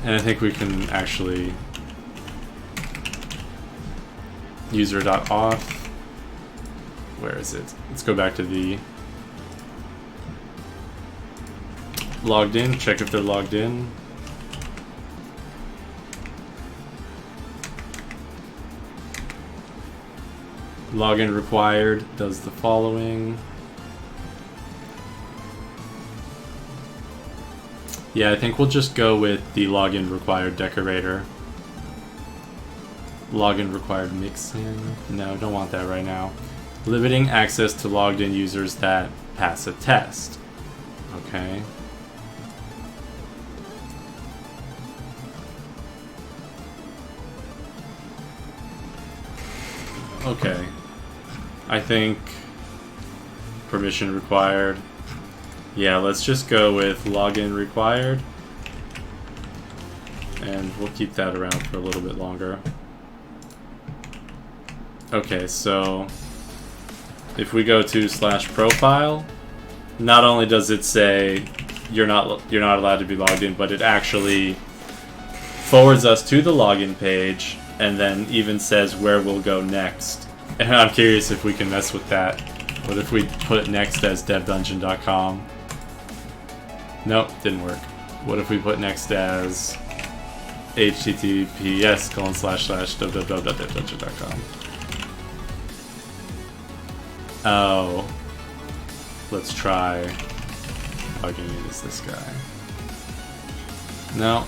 And I think we can actually user.auth where is it? Let's go back to the logged in, check if they're logged in. Login required does the following. Yeah, I think we'll just go with the login required decorator. Login required mixin. No, don't want that right now. Limiting access to logged in users that pass a test. Okay. Okay. I think permission required. Yeah, let's just go with login required. And we'll keep that around for a little bit longer. Okay, so if we go to /profile, not only does it say you're not allowed to be logged in, but it actually forwards us to the login page and then even says where we'll go next. And I'm curious if we can mess with that. What if we put next as devdungeon.com? Nope, didn't work. What if we put next as https://www.devdungeon.com? Oh. Let's try logging in as this guy. No.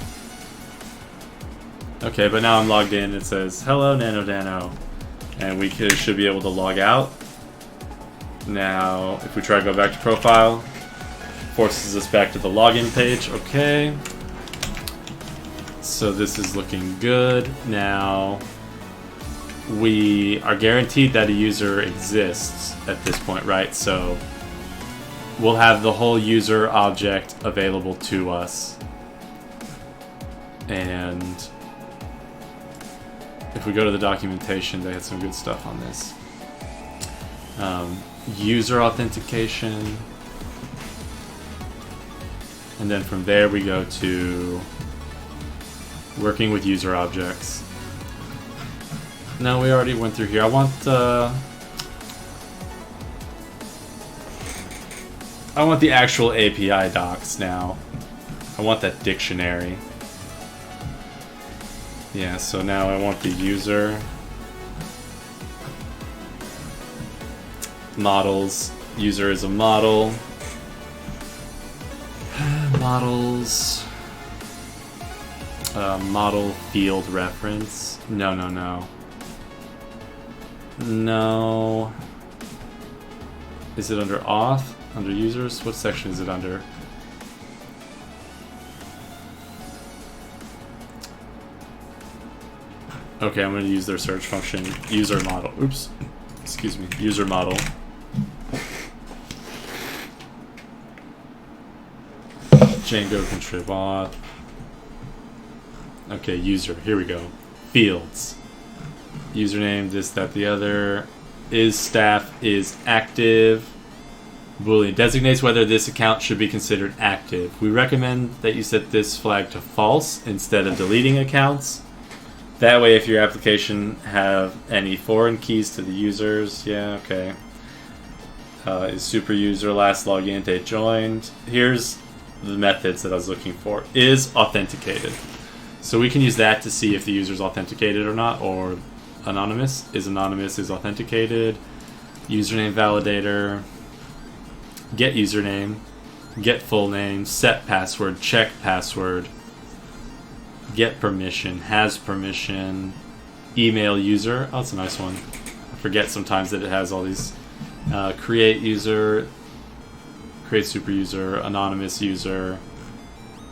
Okay, but now I'm logged in. It says, hello, NanoDano. And we should be able to log out. Now, if we try to go back to profile, forces us back to the login page. Okay. So this is looking good. Now, we are guaranteed that a user exists at this point, right? So we'll have the whole user object available to us. And if we go to the documentation, they had some good stuff on this. User authentication. And then from there we go to working with user objects. No, we already went through here. I want the actual API docs now. I want that dictionary. Yeah, so now I want the user models. User is a model. Models. Model field reference. No. No. Is it under auth? Under users? What section is it under? Okay, I'm going to use their search function. User model. Oops. Excuse me. User model. Django contrib auth. Okay, user. Here we go. Fields. Username, this, that, the other. Is staff is active. Boolean designates whether this account should be considered active. We recommend that you set this flag to false instead of deleting accounts. That way, if your application have any foreign keys to the users, yeah, okay. Is super user last login date joined. Here's the methods that I was looking for. Is authenticated. So we can use that to see if the user's authenticated or not, or anonymous. Is anonymous is authenticated. Username validator. Get username. Get full name. Set password. Check password. Get permission, has permission, email user. Oh, that's a nice one. I forget sometimes that it has all these. Create user, create super user, anonymous user,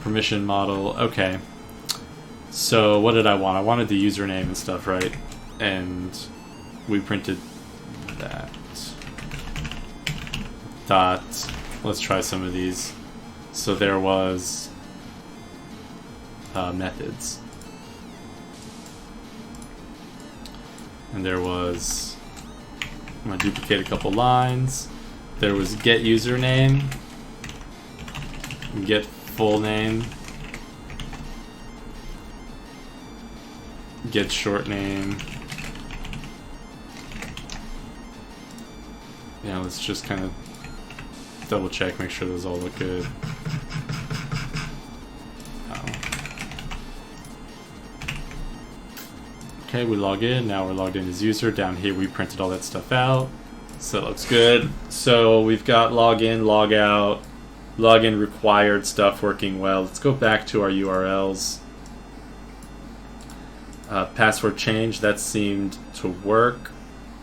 permission model. Okay. So what did I want? I wanted the username and stuff, right? And we printed that. Dot. Let's try some of these. So there was methods. And there was, I'm going to duplicate a couple lines. There was get username, get full name, get short name, Yeah, let's just kind of double check, make sure those all look good. Okay, we log in. Now we're logged in as user. Down here we printed all that stuff out. So it looks good. So we've got login, log out, login required stuff working well. Let's go back to our URLs. Password change, that seemed to work,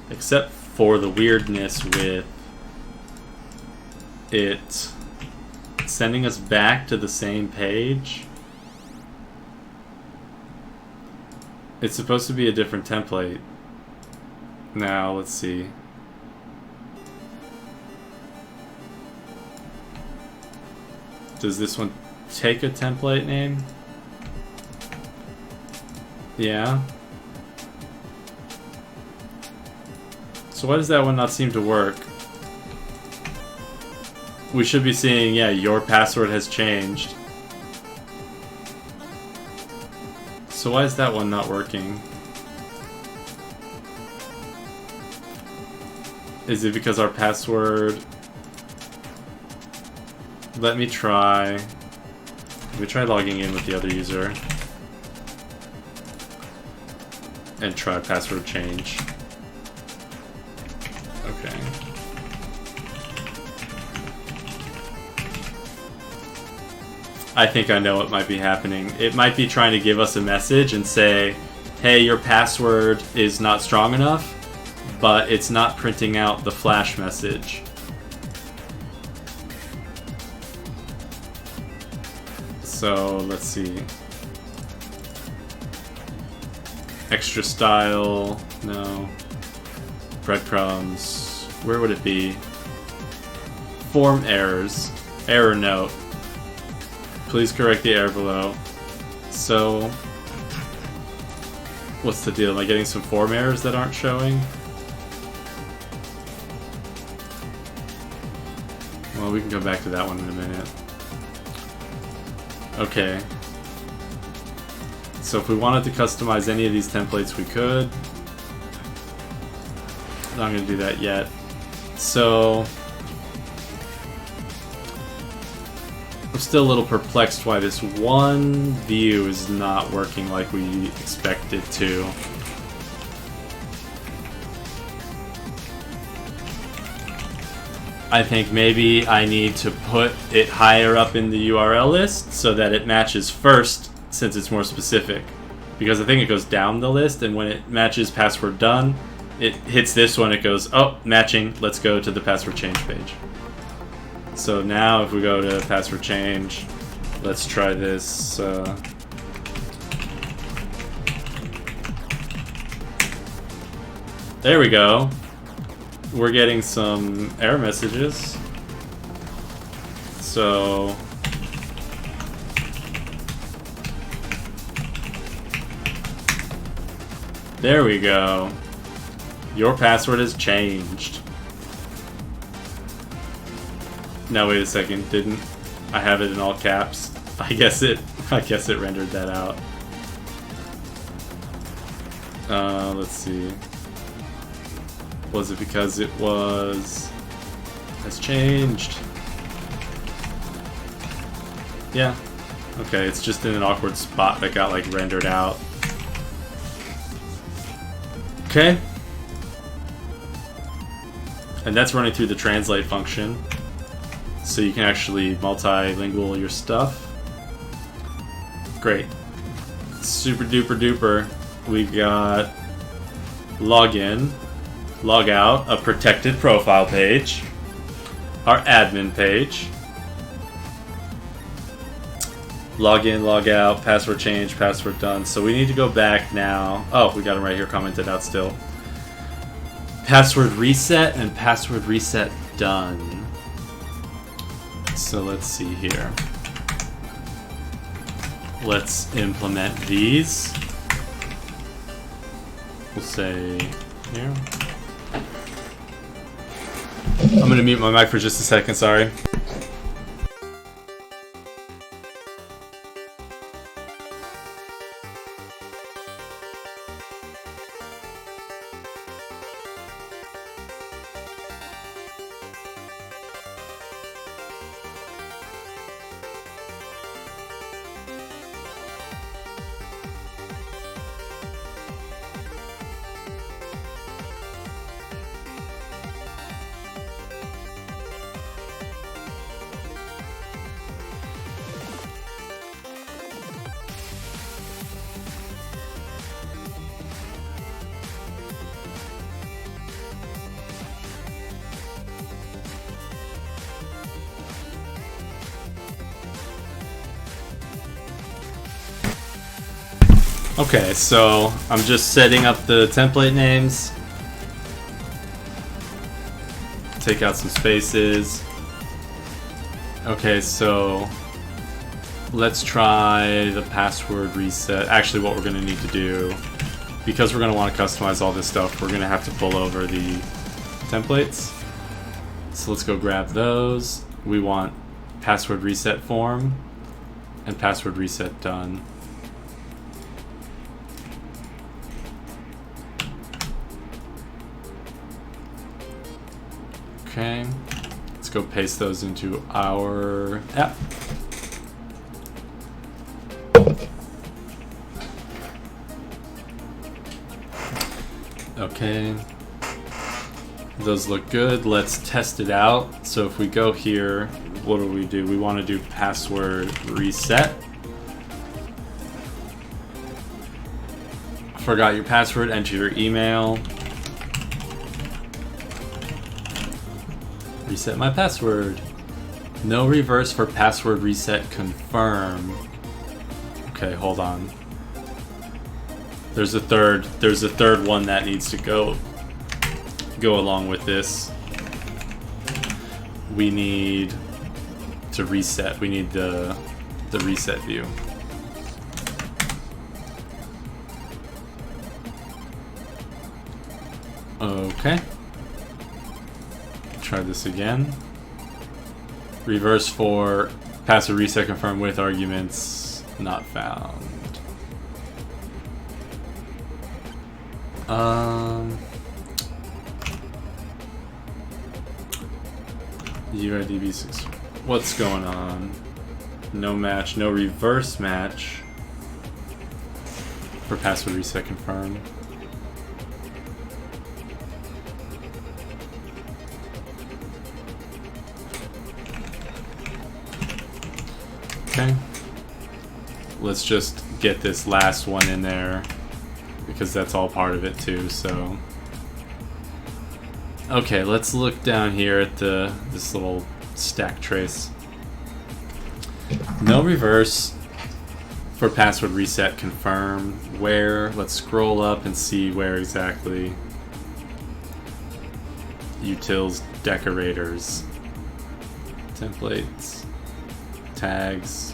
except for the weirdness with it sending us back to the same page. It's supposed to be a different template. Now, let's see. Does this one take a template name? Yeah. So why does that one not seem to work? We should be seeing, yeah, your password has changed. So why is that one not working? Is it because our password... Let me try logging in with the other user. And try password change. Okay. I think I know what might be happening. It might be trying to give us a message and say, hey, your password is not strong enough, but it's not printing out the flash message. So, let's see. Extra style, no. Breadcrumbs, where would it be? Form errors, error note. Please correct the error below. So, what's the deal? Am I getting some form errors that aren't showing? Well, we can go back to that one in a minute. Okay. So if we wanted to customize any of these templates, we could. I'm not going to do that yet. So I'm still a little perplexed why this one view is not working like we expect it to. I think maybe I need to put it higher up in the URL list so that it matches first, since it's more specific. Because I think it goes down the list, and when it matches password done, it hits this one, it goes, oh, matching, let's go to the password change page. So now if we go to password change, let's try this. There we go. We're getting some error messages. So there we go. Your password has changed. Now wait a second, didn't I have it in all caps? I guess it rendered that out. Let's see. Was it because it has changed? Yeah. Okay, it's just in an awkward spot that got like rendered out. Okay. And that's running through the translate function. So you can actually multilingual your stuff. Great. Super duper duper. We've got login, log out, a protected profile page, our admin page, log in, log out, password change, password done. So we need to go back now. Oh, we got them right here commented out still. Password reset and password reset done. So let's see here. Let's implement these. We'll say here. I'm gonna mute my mic for just a second, sorry. Okay, so I'm just setting up the template names. Take out some spaces. Okay, so let's try the password reset. Actually, what we're going to need to do, because we're going to want to customize all this stuff, we're going to have to pull over the templates. So let's go grab those. We want password reset form and password reset done. Okay, let's go paste those into our app. Okay, those look good. Let's test it out. So if we go here, what do? We want to do password reset. Forgot your password, enter your email. Reset my password. No reverse for password reset confirm. Okay, hold on. There's a third one that needs to go along with this. We need to reset. We need the reset view. Okay. Try this again. Reverse for password reset confirm with arguments not found. UIDB6. What's going on? No match, no reverse match for password reset confirm. Okay. Let's just get this last one in there because that's all part of it too, so. Okay, let's look down here at this little stack trace. No reverse for password reset confirm. Where? Let's scroll up and see where exactly. Utils, decorators, templates, tags.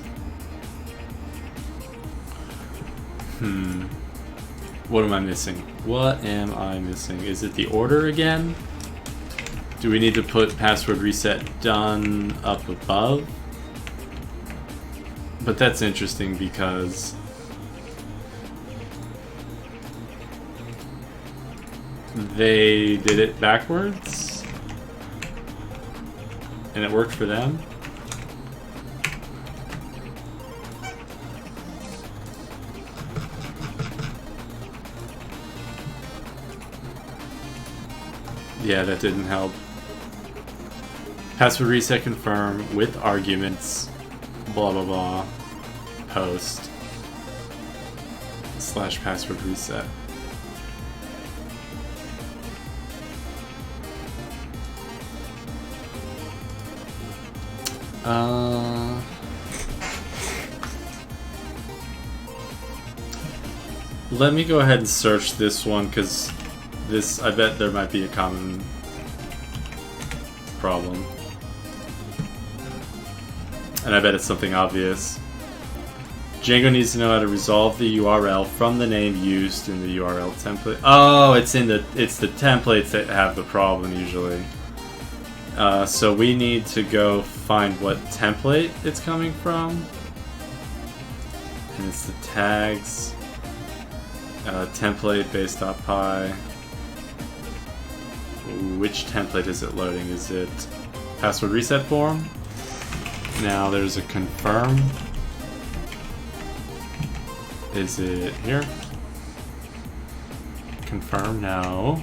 What am I missing? What am I missing? Is it the order again? Do we need to put password reset done up above? But that's interesting because they did it backwards and it worked for them. Yeah, that didn't help. Password reset confirm with arguments, blah blah blah, post, / password reset. Let me go ahead and search this one because this, I bet there might be a common problem. And I bet it's something obvious. Django needs to know how to resolve the URL from the name used in the URL template. Oh, it's the templates that have the problem usually. So we need to go find what template it's coming from. And it's the tags. Template base.py. Which template is it loading? Is it password reset form? Now there's a confirm. Is it here? Confirm now.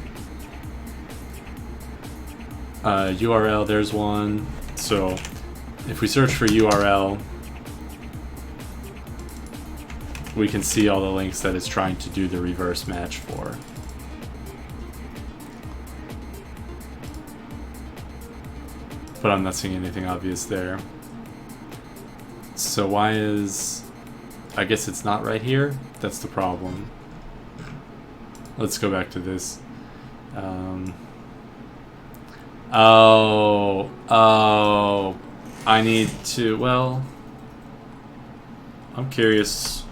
URL, there's one. So if we search for URL, we can see all the links that it's trying to do the reverse match for. But I'm not seeing anything obvious there. So why is... I guess it's not right here? That's the problem. Let's go back to this. Oh, I need to, well, I'm curious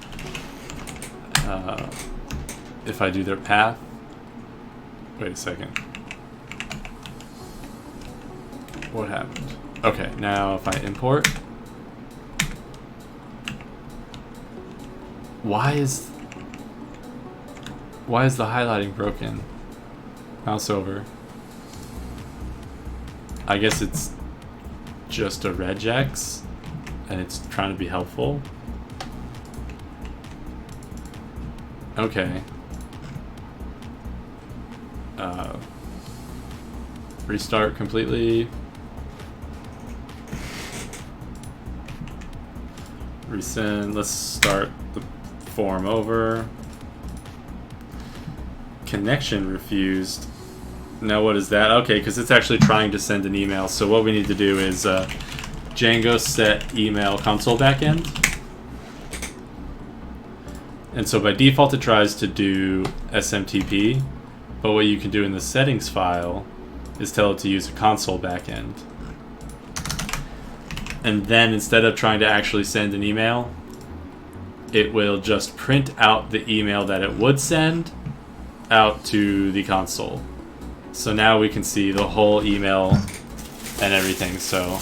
if I do their path. Wait a second. What happened? Okay, now if I import. Why is the highlighting broken? Mouse over. I guess it's just a regex and it's trying to be helpful. Okay. Restart completely. Resend. Let's start the form over. Connection refused. Now what is that? Okay, because it's actually trying to send an email. So what we need to do is Django set email console backend. And so by default it tries to do SMTP. But what you can do in the settings file is tell it to use a console backend. And then instead of trying to actually send an email, it will just print out the email that it would send out to the console. So now we can see the whole email and everything. So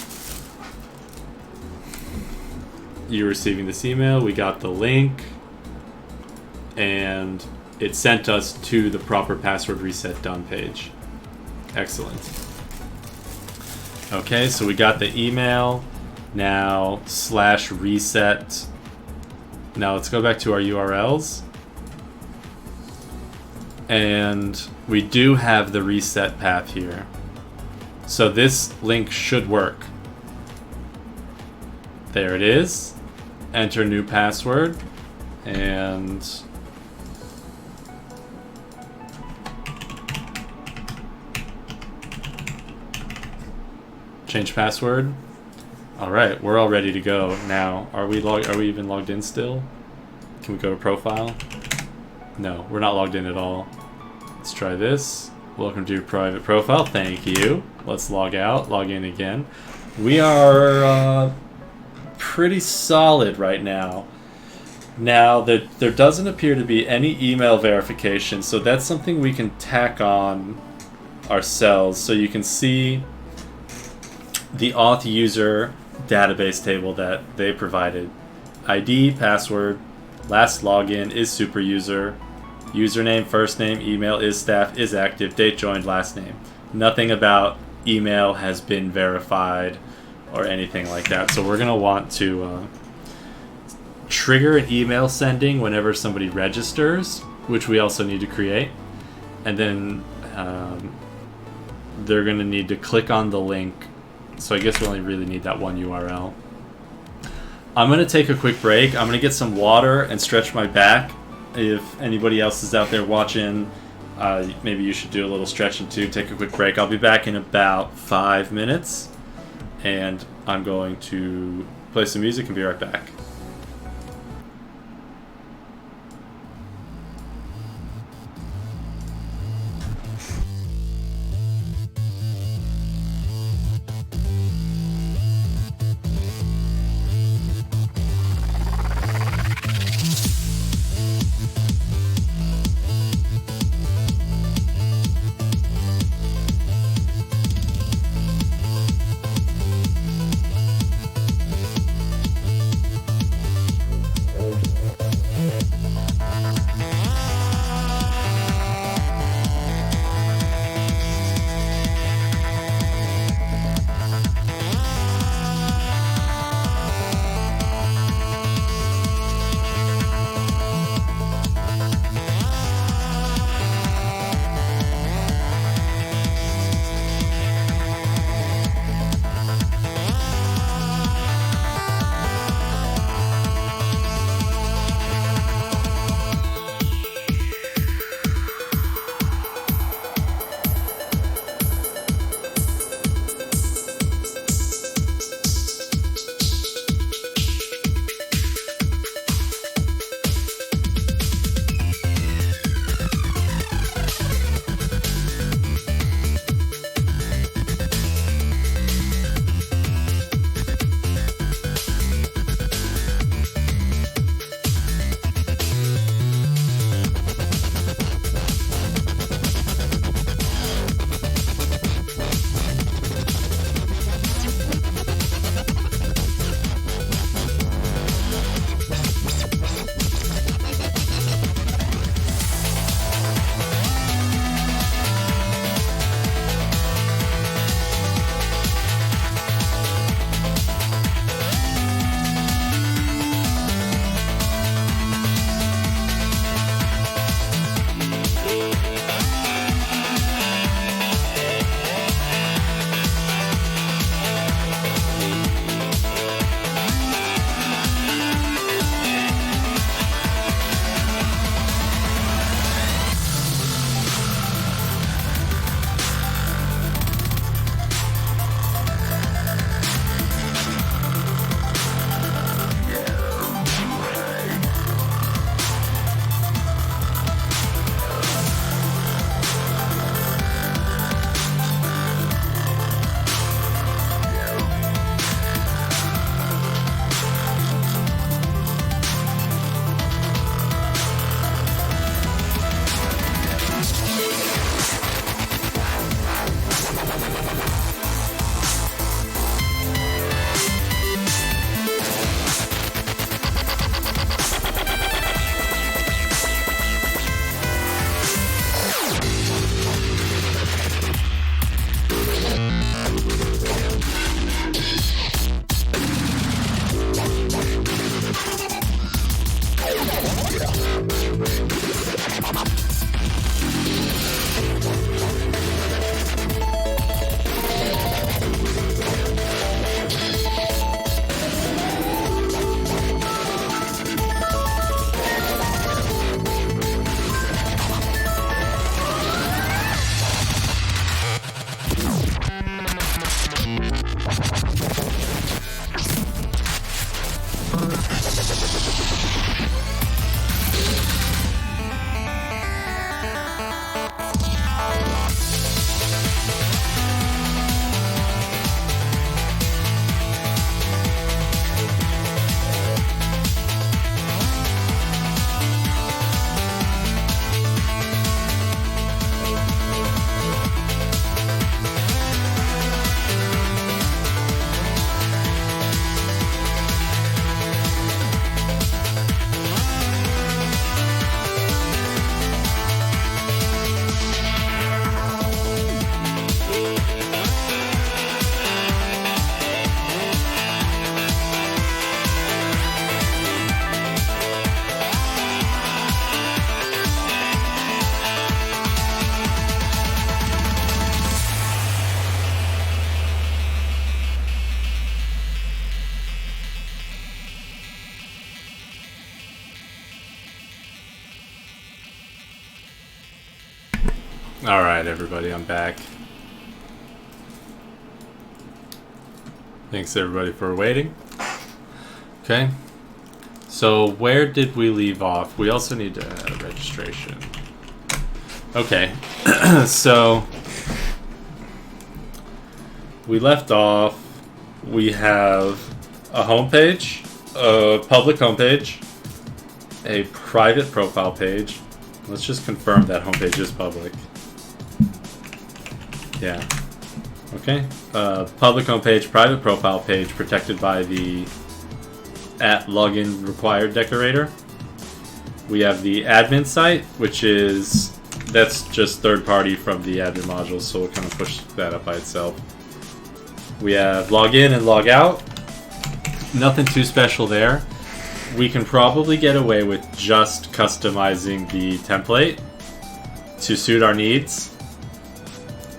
you're receiving this email, we got the link, and it sent us to the proper password reset done page. Excellent. Okay, so we got the email. Now /reset. Now let's go back to our URLs. And we do have the reset path here. So this link should work. There it is. Enter new password. And change password. All right, we're all ready to go. Now, are we even logged in still? Can we go to profile? No, we're not logged in at all. Let's try this. Welcome to your private profile. Thank you. Let's log out, log in again. We are pretty solid right now. Now, there doesn't appear to be any email verification, so that's something we can tack on ourselves. So you can see the auth user database table that they provided. ID, password, last login is super user, username, first name, email is staff, is active, date joined, last name. Nothing about email has been verified or anything like that. So we're going to want to trigger an email sending whenever somebody registers, which we also need to create. And then they're going to need to click on the link. So I guess we only really need that one URL. I'm going to take a quick break. I'm going to get some water and stretch my back. If anybody else is out there watching, maybe you should do a little stretching too. Take a quick break. I'll be back in about 5 minutes. And I'm going to play some music and be right back. Alright, everybody, I'm back. Thanks, everybody, for waiting. Okay. So, where did we leave off? We also need to add registration. Okay. So, we left off. We have a homepage, a public homepage, a private profile page. Let's just confirm that homepage is public. Yeah. Okay. Public homepage, private profile page, protected by the @login required decorator. We have the admin site, which is that's just third party from the admin module, so we'll kind of push that up by itself. We have login and log out. Nothing too special there. We can probably get away with just customizing the template to suit our needs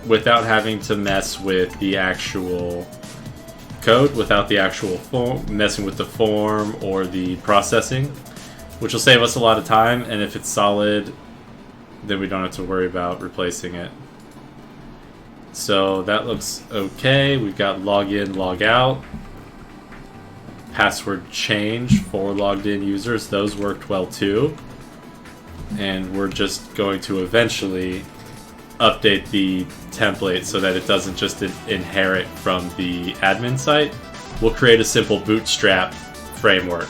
without having to mess with the actual code, without the actual form, messing with the form or the processing, which will save us a lot of time, and if it's solid, then we don't have to worry about replacing it. So that looks okay. We've got login, log out, password change for logged in users. Those worked well too. And we're just going to eventually update the template so that it doesn't just inherit from the admin site. We'll create a simple bootstrap framework.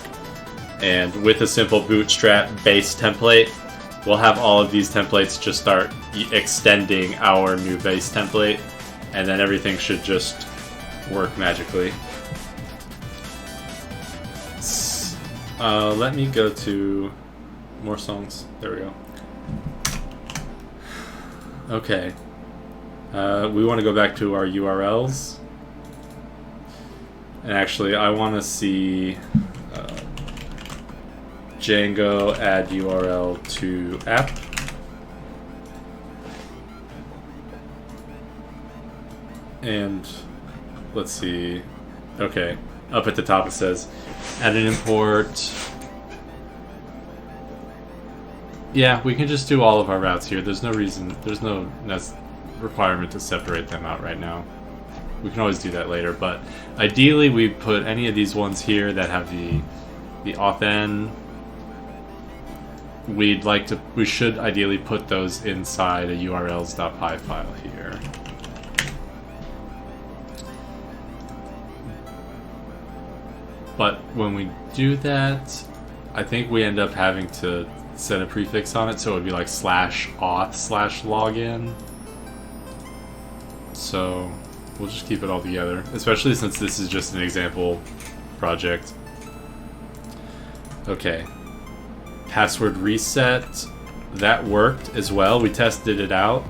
And with a simple bootstrap base template, we'll have all of these templates just start extending our new base template, and then everything should just work magically. Let me go to more songs. There we go. Okay. We want to go back to our URLs. And actually, I want to see Django add URL to app. And let's see. Okay. Up at the top it says add an import. Yeah, we can just do all of our routes here. There's no reason, there's no requirement to separate them out right now. We can always do that later, but ideally we put any of these ones here that have the authn. We should ideally put those inside a urls.py file here. But when we do that, I think we end up having to set a prefix on it, so it would be like /auth/login. So we'll just keep it all together, especially since this is just an example project. Okay. Password reset. That worked as well. We tested it out,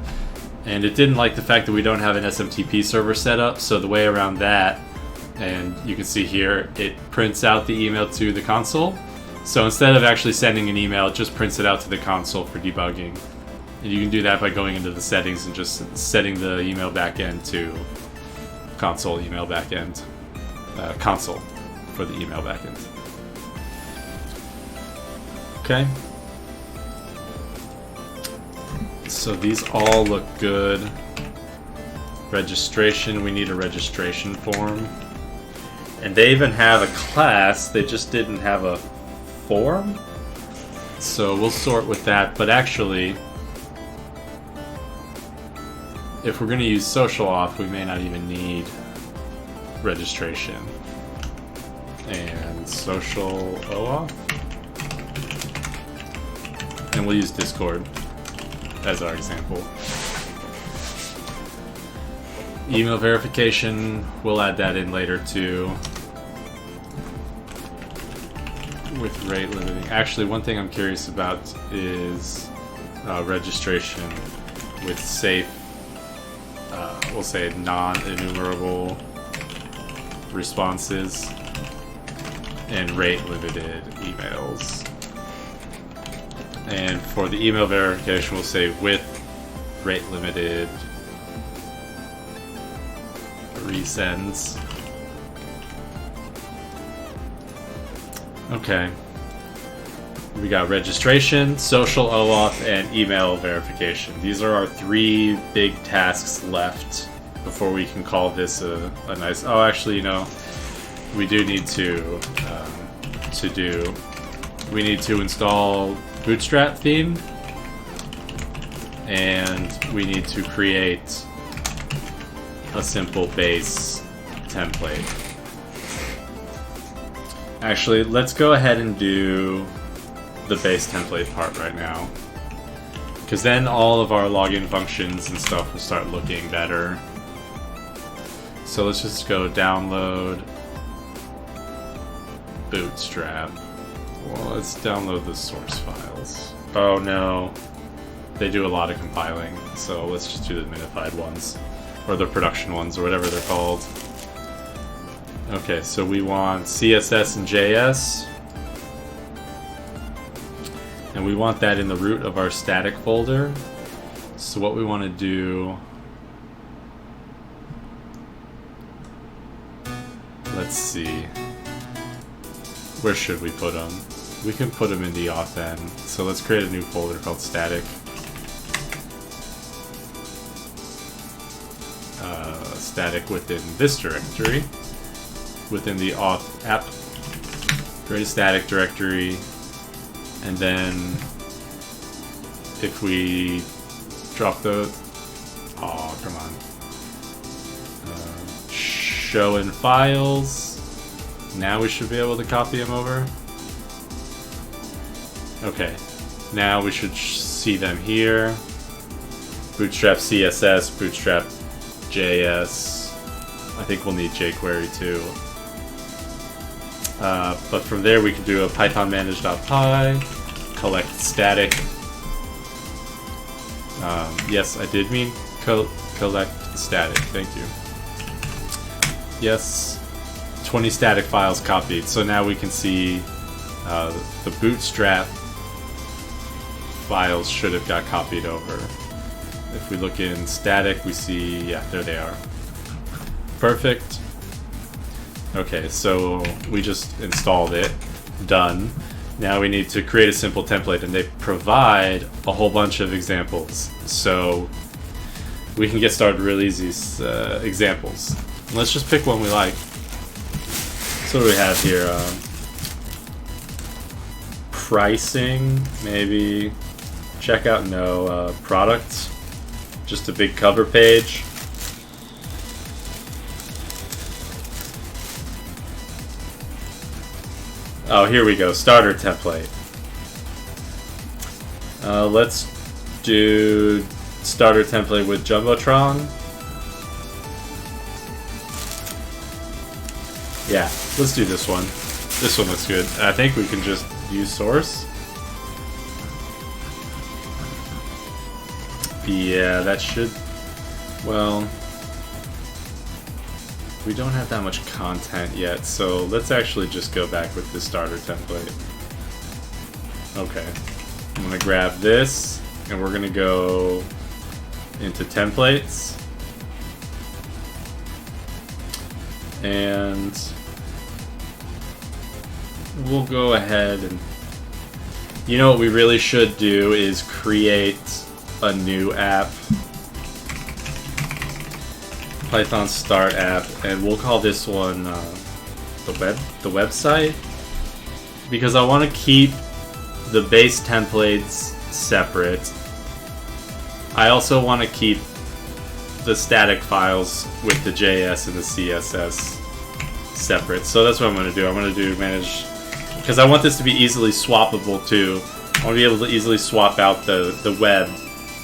and it didn't like the fact that we don't have an SMTP server set up, so the way around that, and you can see here, it prints out the email to the console. So instead of actually sending an email, it just prints it out to the console for debugging. And you can do that by going into the settings and just setting the email backend to console email backend. Console for the email backend. Okay. So these all look good. Registration, we need a registration form. And they even have a class, they just didn't have a form. So we'll sort with that, but actually, if we're going to use social auth, we may not even need registration. And social OAuth. And we'll use Discord as our example. Email verification, we'll add that in later too. With rate limiting. Actually, one thing I'm curious about is registration with safe, we'll say non-enumerable responses and rate limited emails. And for the email verification, we'll say with rate limited resends. Okay. We got registration, social OAuth, and email verification. These are our 3 big tasks left before we can call this a nice... Oh, actually, you know, we do need to we need to install Bootstrap theme, and we need to create a simple base template. Actually, let's go ahead and do the base template part right now, because then all of our login functions and stuff will start looking better. So let's just go download Bootstrap. Well, let's download the source files. Oh no, they do a lot of compiling, so let's just do the minified ones, or the production ones, or whatever they're called. Okay, so we want CSS and JS, and we want that in the root of our static folder. So what we want to do, let's see, where should we put them? We can put them in the auth. So let's create a new folder called static. Static within this directory, within the auth app. Create a static directory, and then if we drop the, oh come on, show in files, now we should be able to copy them over. Okay, now we should see them here. Bootstrap CSS, Bootstrap JS. I think we'll need jQuery too. But from there we can do a python manage.py, collect static. Yes, I did mean collect static, thank you. Yes, 20 static files copied. So now we can see the Bootstrap files should have got copied over. If we look in static, we see, yeah, there they are. Perfect. Okay, so we just installed it. Done. Now we need to create a simple template, and they provide a whole bunch of examples. So we can get started real easy. Examples. Let's just pick one we like. So what do we have here? Pricing, maybe. Checkout, no. Product. Just a big cover page. Oh, here we go. Starter template. Let's do starter template with Jumbotron. Yeah, let's do this one. This one looks good. I think we can just use source. Yeah, that should... Well... We don't have that much content yet, so let's actually just go back with the starter template. Okay. I'm gonna grab this, and we're gonna go into templates. And we'll go ahead and... You know what we really should do is create a new app. Python start app, and we'll call this one the website, because I want to keep the base templates separate. I also want to keep the static files with the JS and the CSS separate. So that's what I'm going to do. I'm going to do manage, because I want this to be easily swappable too. I want to be able to easily swap out the web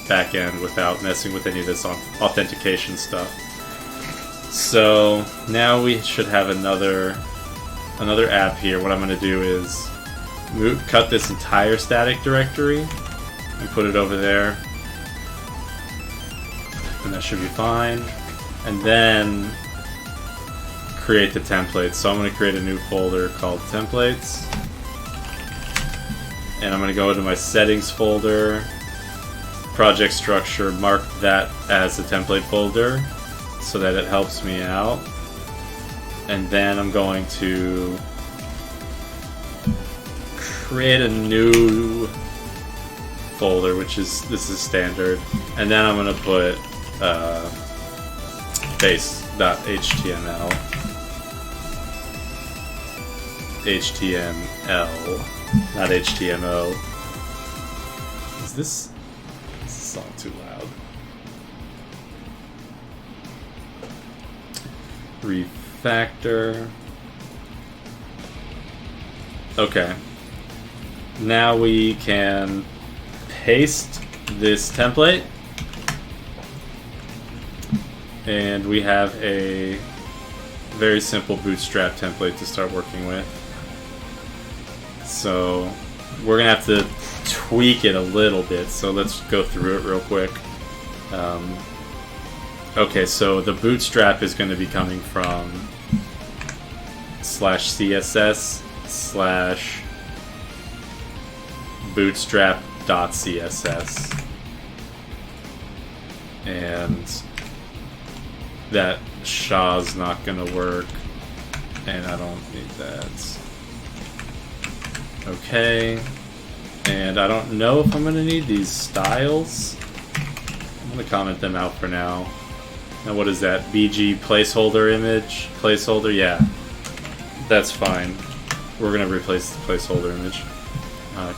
backend without messing with any of this authentication stuff. So now we should have another app here. What I'm going to do is cut this entire static directory and put it over there, and that should be fine. And then create the templates. So I'm going to create a new folder called templates, and I'm going to go into my settings folder, project structure, mark that as a template folder, so that it helps me out. And then I'm going to create a new folder, which is, this is standard, and then I'm gonna put base.html, HTML, not HTMO. Is this song too loud? Refactor. Okay. Now we can paste this template, and we have a very simple bootstrap template to start working with. So we're gonna have to tweak it a little bit, so let's go through it real quick. Okay, so the bootstrap is going to be coming from /css / bootstrap.css, and that SHA's not going to work, and I don't need that. Okay, and I don't know if I'm going to need these styles. I'm going to comment them out for now. Now what is that? BG placeholder image? Placeholder? Yeah. That's fine. We're going to replace the placeholder image.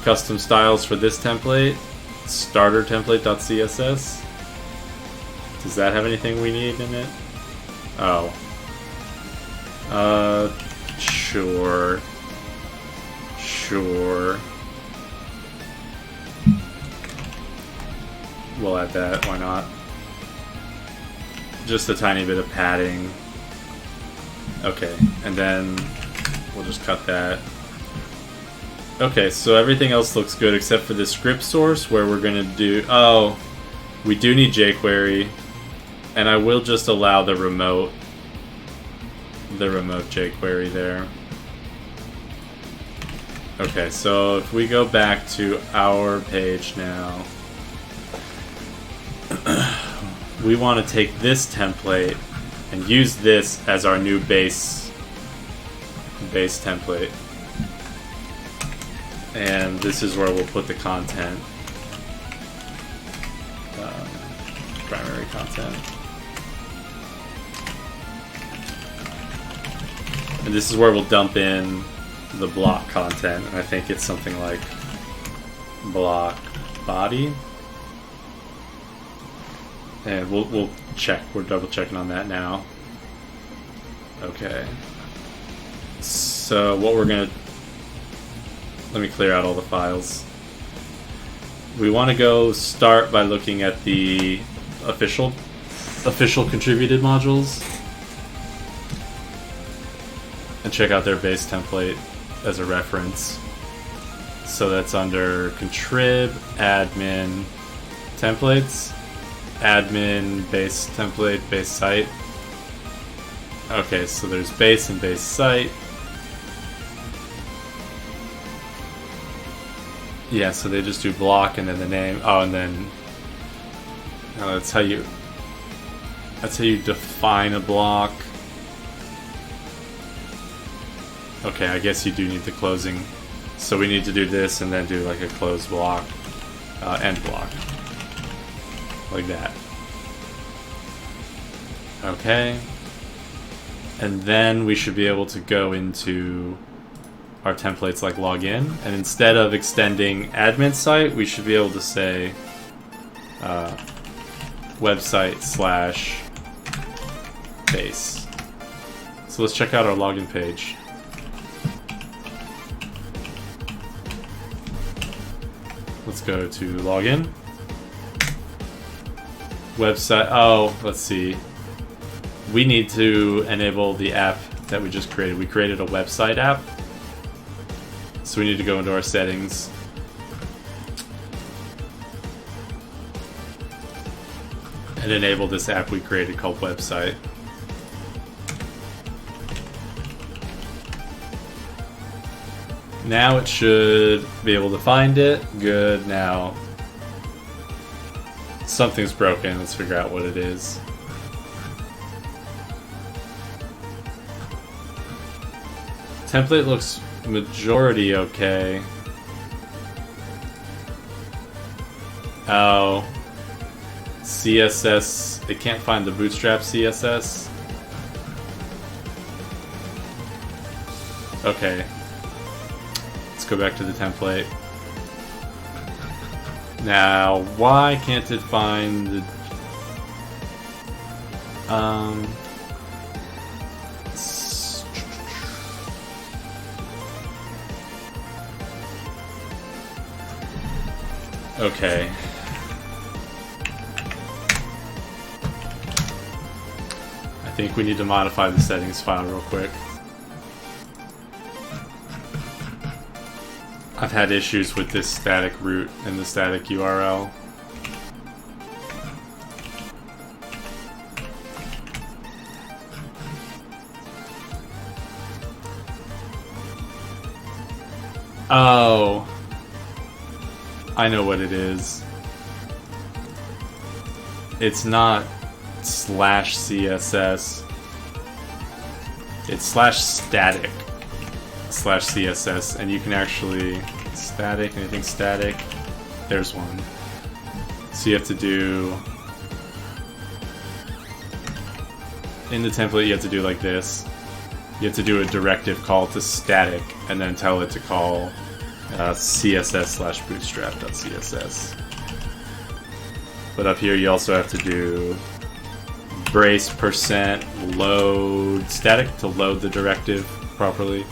Custom styles for this template. Starter template.css. Does that have anything we need in it? Oh. Sure. Sure. We'll add that, why not? Just a tiny bit of padding. Okay, and then we'll just cut that. Okay, so everything else looks good except for the script source where we're gonna do... Oh, we do need jQuery, and I will just allow the remote jQuery there. Okay, so if we go back to our page now, we want to take this template and use this as our new base template. And this is where we'll put the content, primary content. And this is where we'll dump in the block content. And I think it's something like block body. And we'll check. We're double checking on that now. Okay. So what we're gonna... Let me clear out all the files. We want to go start by looking at the official contributed modules and check out their base template as a reference. So that's under contrib, admin, templates, admin, base template, base site. Okay, so there's base and base site. Yeah, so they just do block and then the name. Oh, and then that's how you define a block. Okay, I guess you do need the closing. So we need to do this and then do like a close block, end block, like that. Okay, and then we should be able to go into our templates like login, and instead of extending admin site, we should be able to say website / base. So let's check out our login page. Let's go to login. Website, oh, let's see. We need to enable the app that we just created. We created a website app. So we need to go into our settings. And enable this app we created called website. Now it should be able to find it. Good. Now something's broken. Let's figure out what it is. Template looks majority okay. Oh. CSS. It can't find the Bootstrap CSS. Okay. Let's go back to the template. Now, why can't it find the... Okay. I think we need to modify the settings file real quick. I've had issues with this static root and the static URL. Oh. I know what it is. It's not /CSS. It's /static /CSS, and you can actually static, anything static. There's one. So you have to do in the template. You have to do like this. You have to do a directive call to static, and then tell it to call css/bootstrap.css. But up here you also have to do brace %load static to load the directive properly.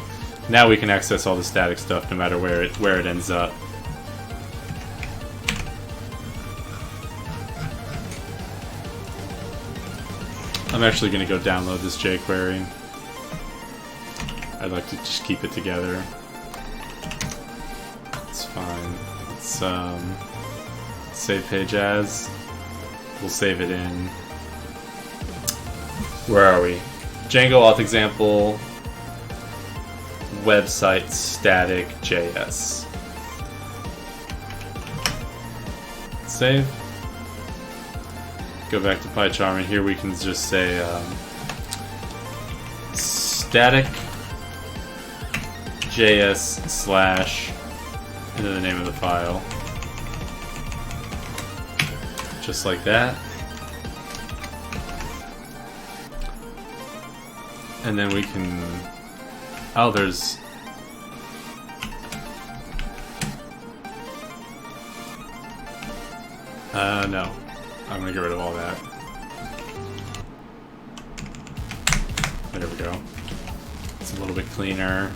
Now we can access all the static stuff no matter where it ends up. I'm actually going to go download this jQuery. I'd like to just keep it together. It's fine. Let's save page as. We'll save it in. Where are we? Django auth example website static JS. Save. Go back to PyCharm, and here we can just say static JS / and then the name of the file. Just like that. And then we can... Oh, there's... no. I'm gonna get rid of all that. There we go. It's a little bit cleaner.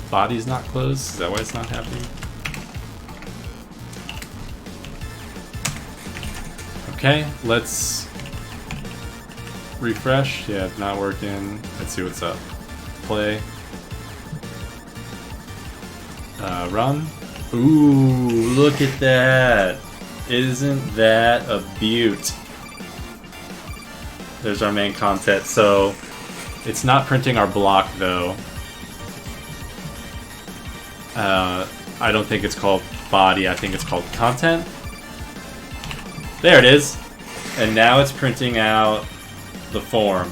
Body's not closed. Is that why it's not happening? Okay, let's refresh. Yeah, not working. Let's see what's up. Play. Run. Ooh, look at that. Isn't that a beaut? There's our main content. So it's not printing our block though. I don't think it's called body. I think it's called content. There it is. And now it's printing out the form,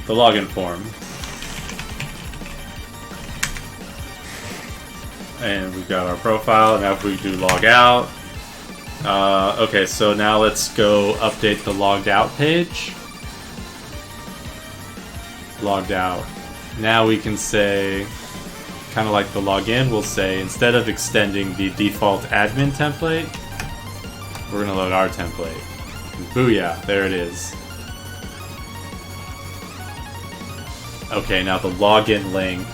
the login form. And we've got our profile. Now if we do log out. Okay, so now let's go update the logged out page. Logged out. Now we can say, kind of like the login, we'll say instead of extending the default admin template, we're going to load our template. And booyah, there it is. Okay, now the login link.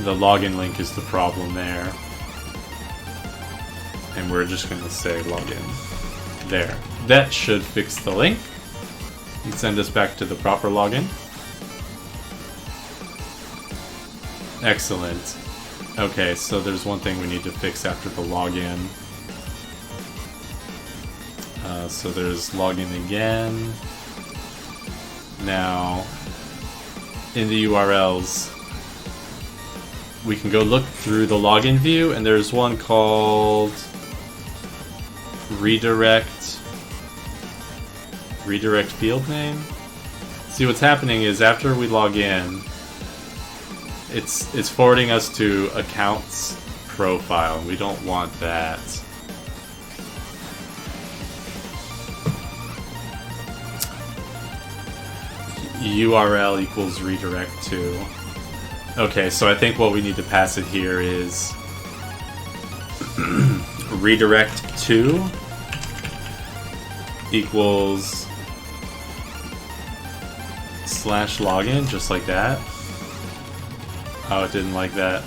The login link is the problem there. And we're just going to say login. There. That should fix the link and send us back to the proper login. Excellent. Okay, so there's one thing we need to fix after the login. So there's login again. Now, in the URLs, we can go look through the login view, and there's one called redirect field name. See, what's happening is after we log in, it's forwarding us to accounts profile, and we don't want that. URL equals redirect to. Okay, so I think what we need to pass it here is redirect to equals /login, just like that. Oh, it didn't like that.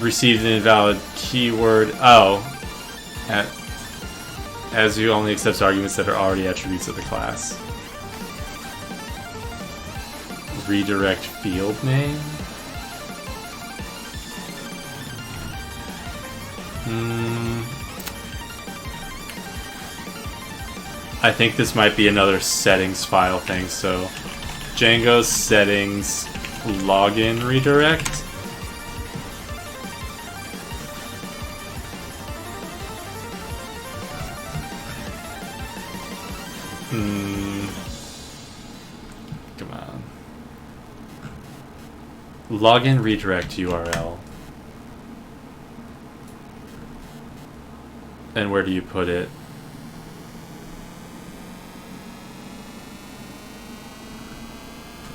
Received an invalid keyword. Oh. As you only accepts arguments that are already attributes of the class. Redirect field name. I think this might be another settings file thing, so Django settings login redirect. Come on. Login redirect URL. And where do you put it?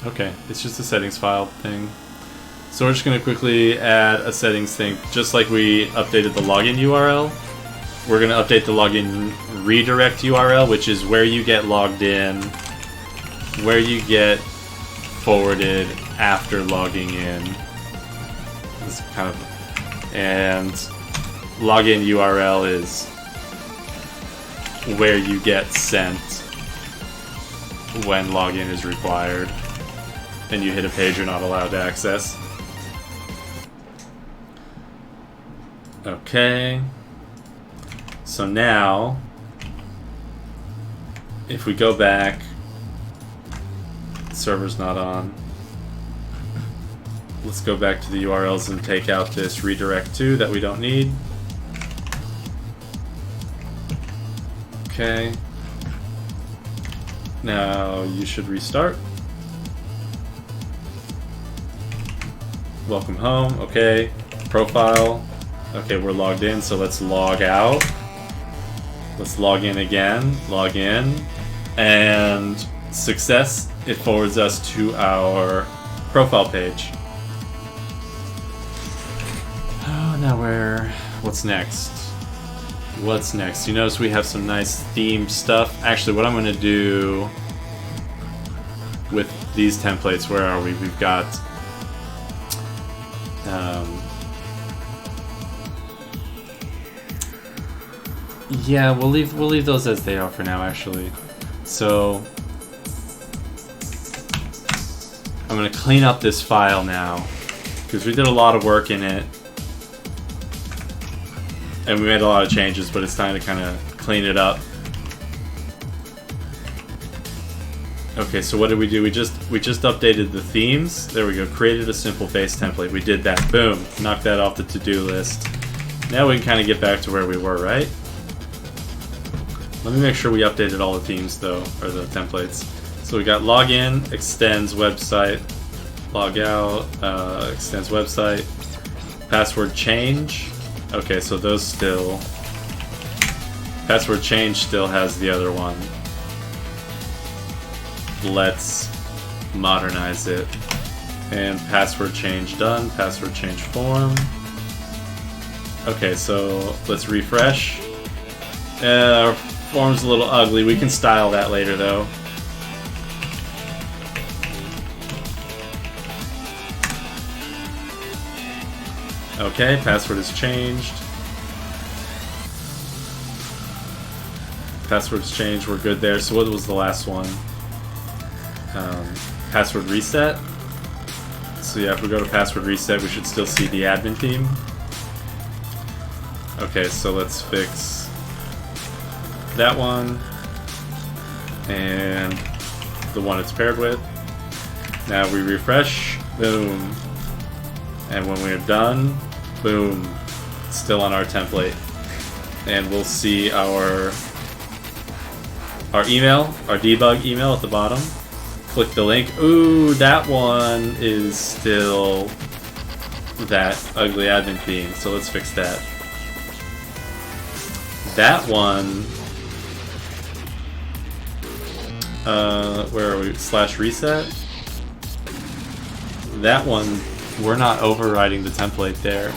Okay, it's just a settings file thing. So we're just going to quickly add a settings thing, just like we updated the login URL. We're going to update the login redirect URL, which is where you get logged in, where you get forwarded after logging in. This kind of, and login URL is where you get sent when login is required and you hit a page you're not allowed to access. Okay. So now, if we go back, the server's not on. Let's go back to the URLs and take out this redirect to that we don't need. Okay. Now you should restart. Welcome home. Okay. Profile. Okay, we're logged in, so let's log out. Let's log in again. Log in. And success. It forwards us to our profile page. Oh, now what's next? What's next? You notice we have some nice theme stuff. Actually, what I'm going to do with these templates, where are we? We've got yeah, we'll leave those as they are for now, actually. So I'm going to clean up this file now, because we did a lot of work in it. And we made a lot of changes, but it's time to kind of clean it up. Okay, so what did we do? We just updated the themes. There we go. Created a simple base template. We did that. Boom. Knocked that off the to-do list. Now we can kind of get back to where we were, right? Let me make sure we updated all the themes, though, or the templates. So we got login, extends website, log out, extends website, password change. Okay, so those still... Password change still has the other one. Let's modernize it. And password change done. Password change form. Okay, so let's refresh. Our form's a little ugly. We can style that later, though. Okay, password is changed. Password's changed, we're good there. So what was the last one? Password reset. So yeah, if we go to password reset, we should still see the admin theme. Okay, so let's fix that one and the one it's paired with. Now we refresh, boom. And when we're done, boom, it's still on our template. And we'll see our email, our debug email at the bottom. Click the link. Ooh, that one is still that ugly admin theme, so let's fix that. That one, where are we? /reset. That one, we're not overriding the template there.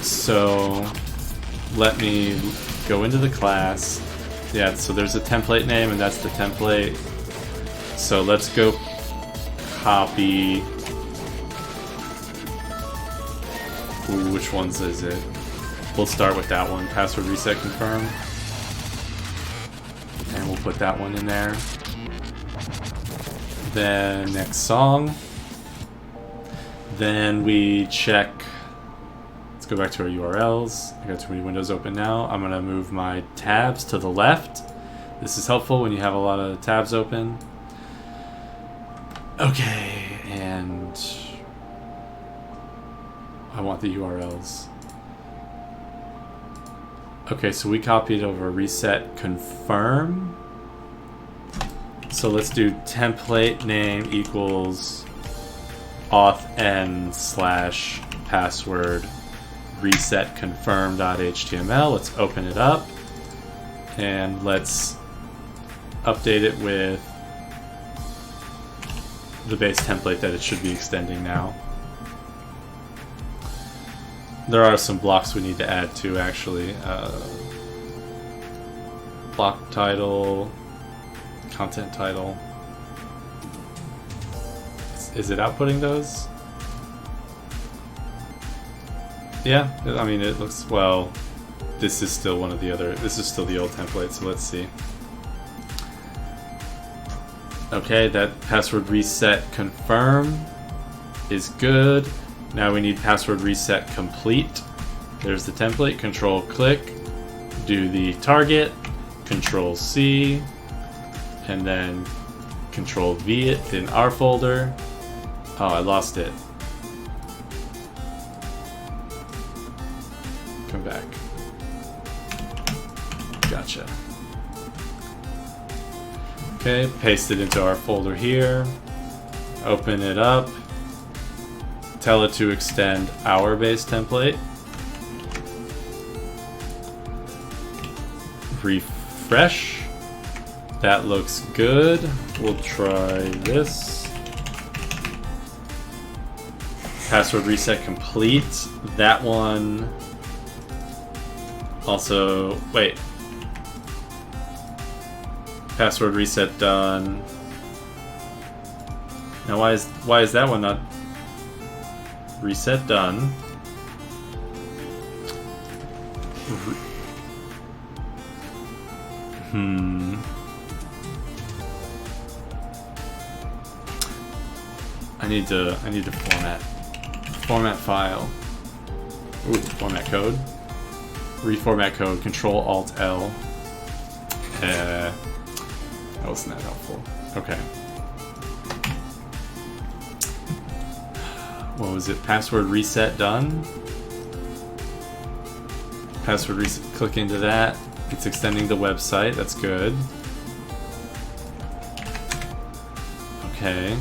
So let me go into the class. Yeah, so there's a template name, and that's the template. So let's go copy. Ooh, which ones is it? We'll start with that one, password reset confirm. And we'll put that one in there. Then next song. Then we check. Let's go back to our URLs. I got too many windows open now. I'm gonna move my tabs to the left. This is helpful when you have a lot of tabs open. Okay, and I want the URLs. Okay, so we copied over reset confirm. So let's do template name equals authn/password reset confirm.html. Let's open it up and let's update it with the base template that it should be extending now. There are some blocks we need to add to, actually. Block title, content title. Is it outputting those? Yeah, I mean, it looks, well, this is still one of the other, this is still the old template, so let's see. Okay, that password reset confirm is good. Now we need password reset complete. There's the template. Control click, do the target, Control C, and then Control V it in our folder. Oh, I lost it. Come back. Gotcha. Okay, paste it into our folder here. Open it up. Tell it to extend our base template. Refresh. That looks good. We'll try this. Password reset complete. That one also, wait. Password reset done. Now why is that one not reset done? I need to format file. Ooh, format code. Reformat code. Control Alt L. That wasn't that helpful. Okay. What was it? Password reset done. Password reset. Click into that. It's extending the website. That's good. Okay.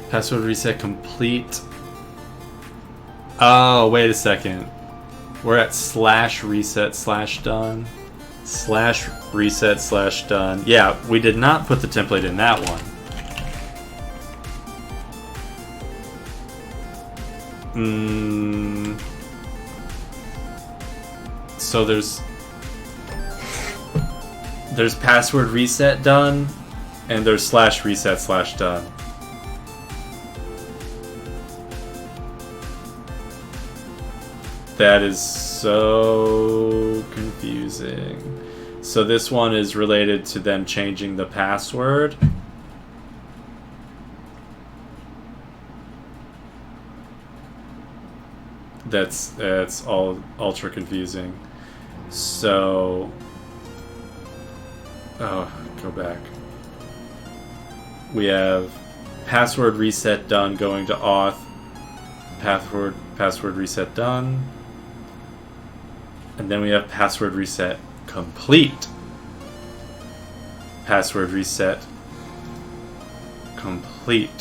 Password reset complete. Oh, wait a second. We're at /reset/done. /reset/done. Yeah, we did not put the template in that one. So there's password reset done, and there's /reset/done. That is so confusing. So this one is related to them changing the password. That's all ultra confusing. So Oh, go back. We have password reset done, going to auth. Password reset done. And then we have password reset complete. Password reset complete.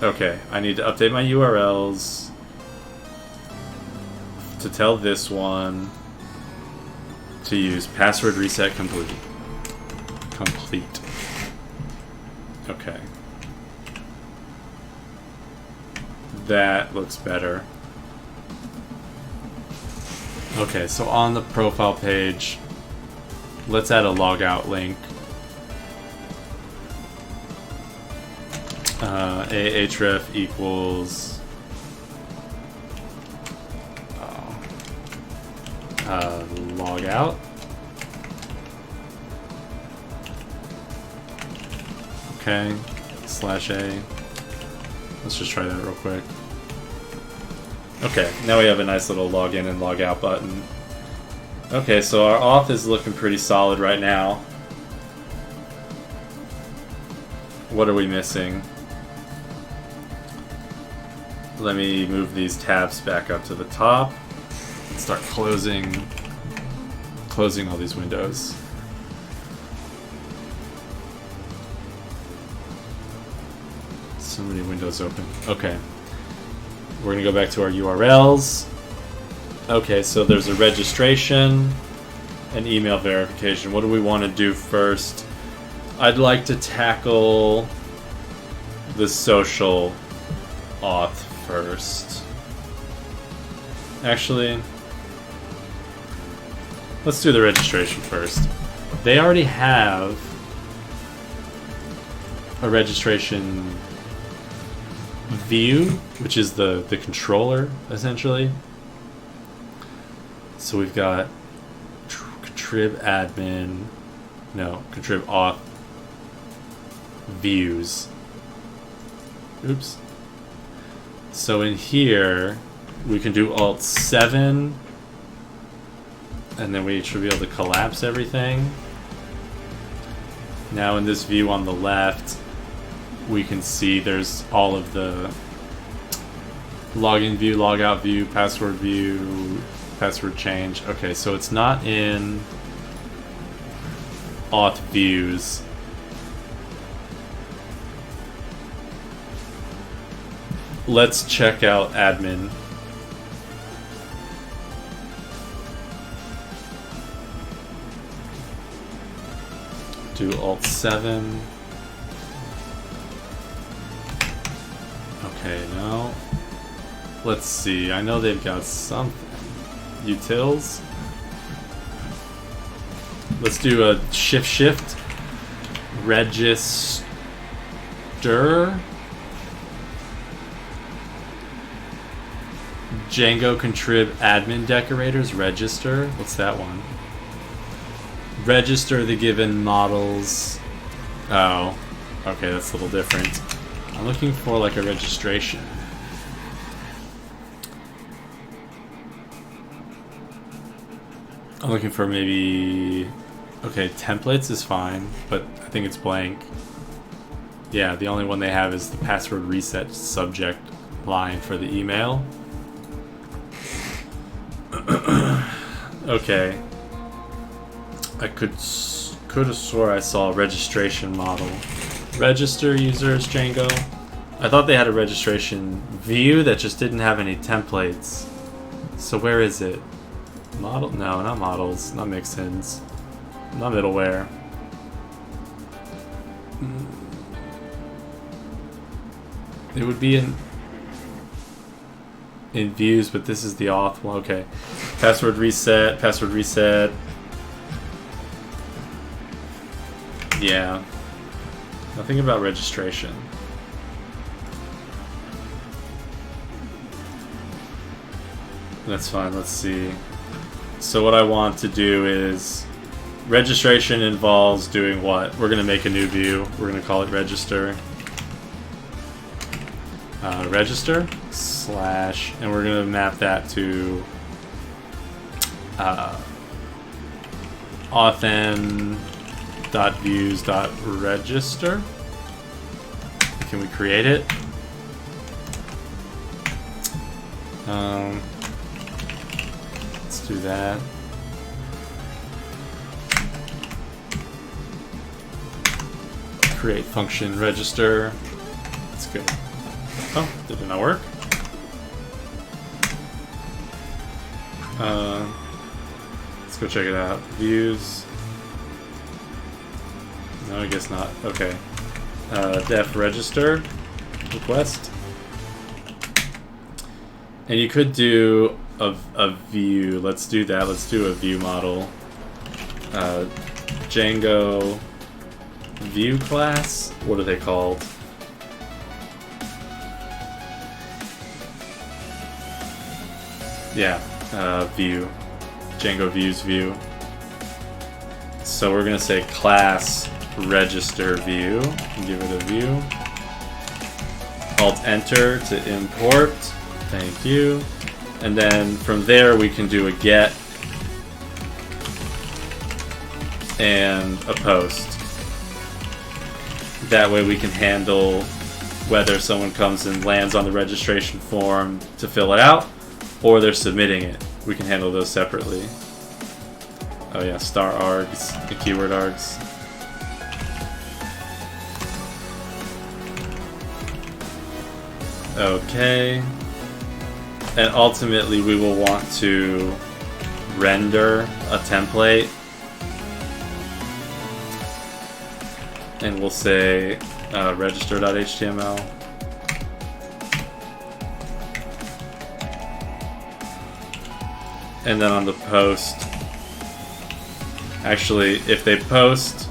Okay, I need to update my URLs to tell this one to use password reset complete. Complete. Okay. That looks better. Okay, so on the profile page, let's add a logout link. Ahref equals logout. Okay, /a. Let's just try that real quick. Okay, now we have a nice little login and logout button. Okay, so our auth is looking pretty solid right now. What are we missing? Let me move these tabs back up to the top and start closing all these windows. So many windows open. Okay. We're gonna go back to our URLs. Okay, so there's a registration and email verification. What do we want to do first? I'd like to tackle the social auth first. Actually, let's do the registration first. They already have a registration view, which is the controller, essentially. So we've got contrib admin, no, contrib auth views. Oops. So in here, we can do Alt-7, and then we should be able to collapse everything. Now in this view on the left, we can see there's all of the login view, logout view, password change. Okay, so it's not in auth views. Let's check out admin. Do Alt-7. Okay, now let's see. I know they've got something. Utils. Let's do a shift register. Django contrib admin decorators register. What's that one? Register the given models. Oh, okay, that's a little different. I'm looking for like a registration. I'm looking for maybe... Okay, templates is fine, but I think it's blank. Yeah, the only one they have is the password reset subject line for the email. Okay. I could have swore I saw a registration model. Register users, Django. I thought they had a registration view that just didn't have any templates. So where is it? Model? No, not models, not mixins, not middleware. It would be in views, but this is the auth one. Okay. Password reset, password reset. Yeah. Nothing about registration. That's fine, let's see. So what I want to do is... Registration involves doing what? We're going to make a new view. We're going to call it register. register slash, and we're going to map that to authn.views.register. Can we create it? Let's do that. Create function register. Let's go. Oh, did it not work? Let's go check it out. Views. No, I guess not. Okay. Def register request. And you could do a view. Let's do that. Let's do a view model. Django view class. What are they called? Yeah, view. Django views view. So we're gonna say class register view. Give it a view. Alt enter to import. Thank you. And then from there we can do a get and a post. That way we can handle whether someone comes and lands on the registration form to fill it out or they're submitting it. We can handle those separately. Oh yeah, star args, the keyword args. Okay. And ultimately we will want to render a template. And we'll say register.html. And then on the post, actually, if they post,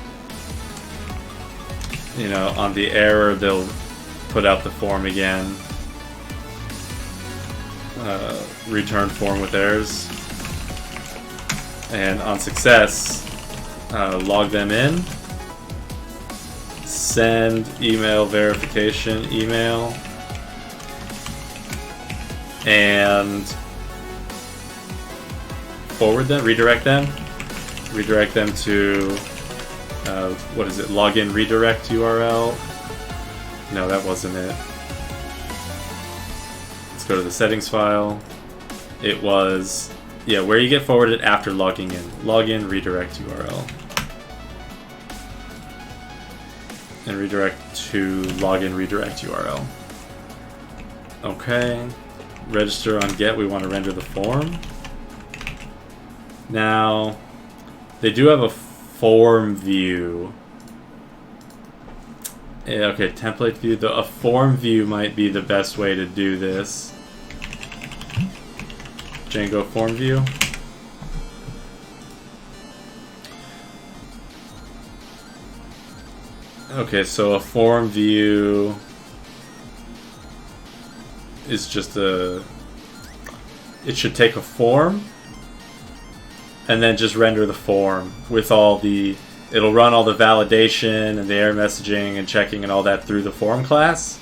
you know, on the error, they'll put out the form again. Return form with errors. And on success, log them in. Send email verification email. And forward them, redirect them to, what is it, login redirect URL? No, that wasn't it. Let's go to the settings file. It was, yeah, where you get forwarded after logging in. Login redirect URL. And redirect to login redirect URL. Okay. Register on get, we want to render the form. Now, they do have a form view. Yeah, okay, template view. A form view might be the best way to do this. Django form view. Okay, so a form view is just it should take a form and then just render the form with all the, it'll run all the validation and the error messaging and checking and all that through the form class.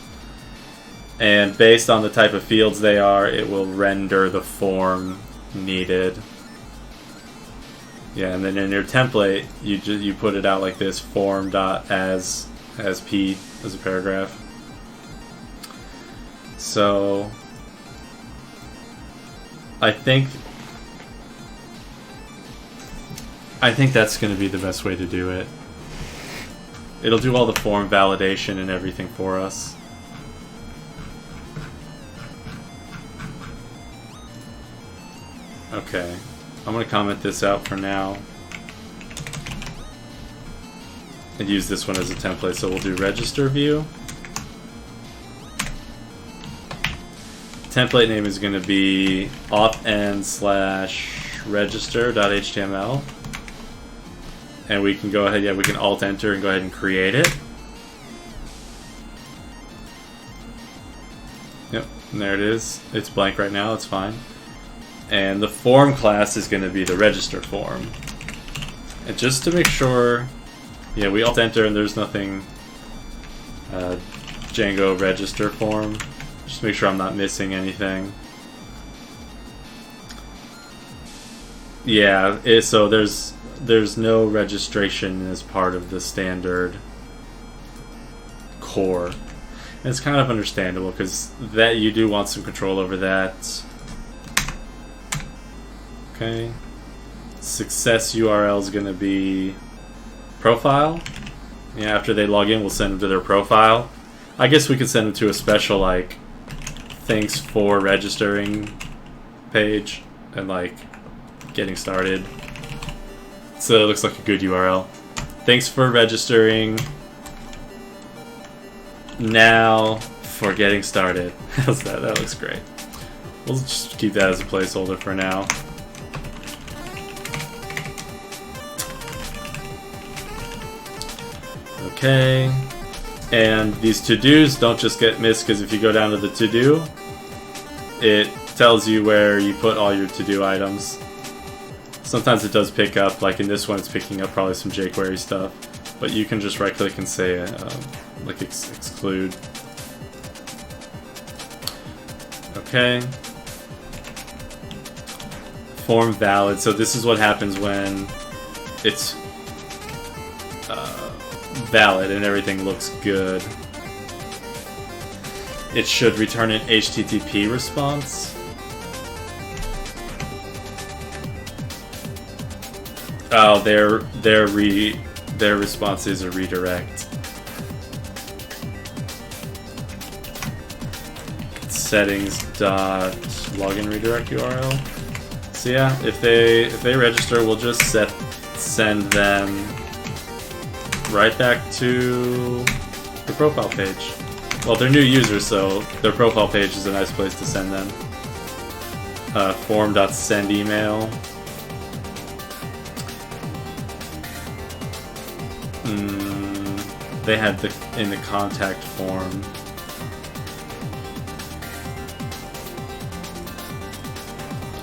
And based on the type of fields they are, it will render the form needed. Yeah, and then in your template, you put it out like this: form.as p as a paragraph. So I think that's going to be the best way to do it. It'll do all the form validation and everything for us. Okay, I'm going to comment this out for now and use this one as a template. So we'll do register view. Template name is going to be authn/register.html. And we can go ahead, yeah, we can alt enter and go ahead and create it. Yep, and there it is. It's blank right now, it's fine. And the form class is going to be the register form. And just to make sure, yeah, we alt enter and there's nothing Django register form. Just make sure I'm not missing anything. Yeah, so there's no registration as part of the standard core. And it's kind of understandable because that you do want some control over that. Okay. Success URL is going to be profile. Yeah, after they log in, we'll send them to their profile. I guess we could send them to a special, like, thanks for registering page and, like, getting started. So it looks like a good URL. Thanks for registering. Now for getting started. How's that? That looks great. We'll just keep that as a placeholder for now. Okay. And these to-dos don't just get missed because if you go down to the to-do, it tells you where you put all your to-do items. Sometimes it does pick up, like in this one it's picking up probably some jQuery stuff, but you can just right click and say like exclude. Okay. Form valid. So this is what happens when it's valid and everything looks good. It should return an HTTP response. Oh, their response is a redirect. Settings dot login redirect URL. So yeah, if they register, we'll just send them right back to the profile page. Well, they're new users, so their profile page is a nice place to send them. Form.send email. They had in the contact form.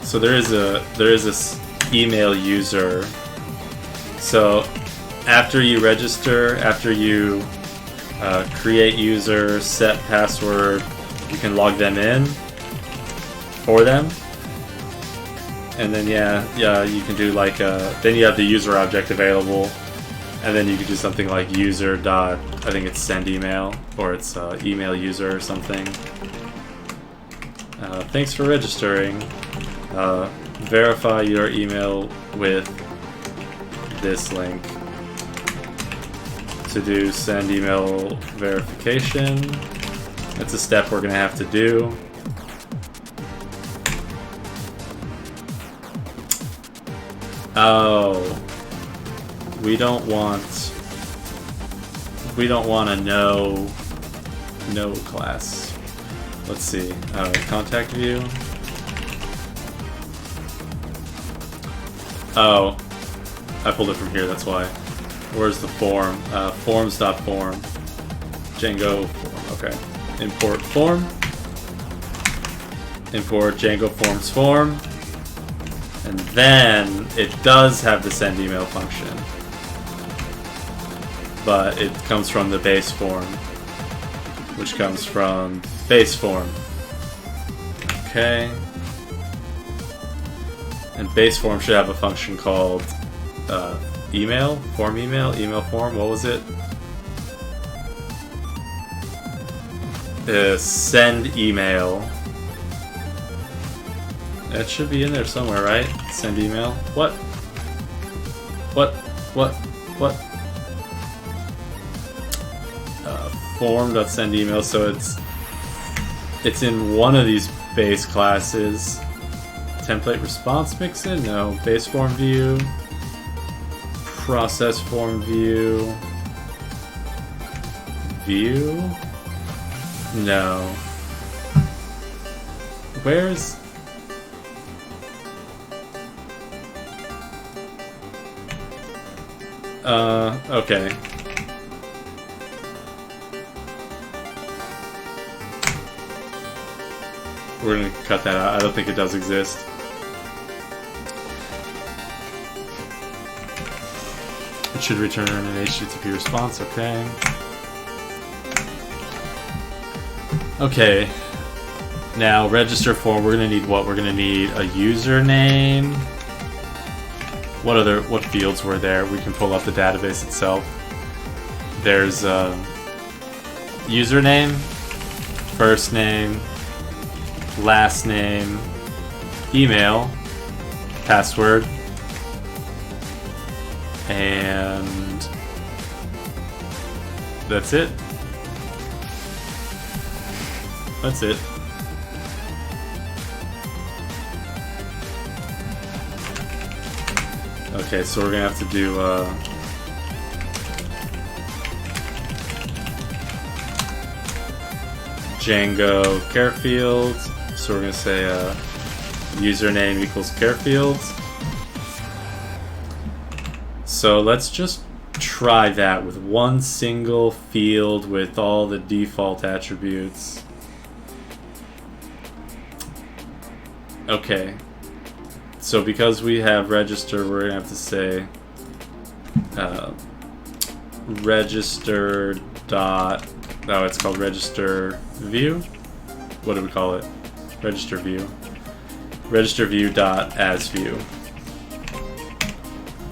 So there is this email user. So after you register, after you create user, set password, you can log them in for them. And then yeah, you can do like then you have the user object available. And then you could do something like user dot, I think it's send email, or it's email user or something. Thanks for registering. Verify your email with this link. To do send email verification. That's a step we're gonna have to do. Oh. We don't want a no class. Let's see. Contact view. Oh, I pulled it from here. That's why. Where's the form? Forms.form. Django form. Okay. Import form. Import Django forms form. And then it does have the send email function. But it comes from the base form, which comes from base form. Okay. And base form should have a function called email form. What was it? Send email. That should be in there somewhere, right? Send email. What? Form.send email, so it's in one of these base classes. Template response mixin? No. Base form view. Process form view. View? No. Where's... okay. We're gonna cut that out. I don't think it does exist. It should return an HTTP response, okay. Okay. Now, register form, we're going to need what? We're going to need a username. What fields were there? We can pull up the database itself. There's username, first name, last name, email, password, and that's it. That's it. Okay, so we're gonna have to do Django care fields. So we're gonna say username equals care fields. So let's just try that with one single field with all the default attributes. Okay. So because we have register, we're gonna have to say register dot. Oh, it's called register view. What do we call it? Register view. Register view dot as view.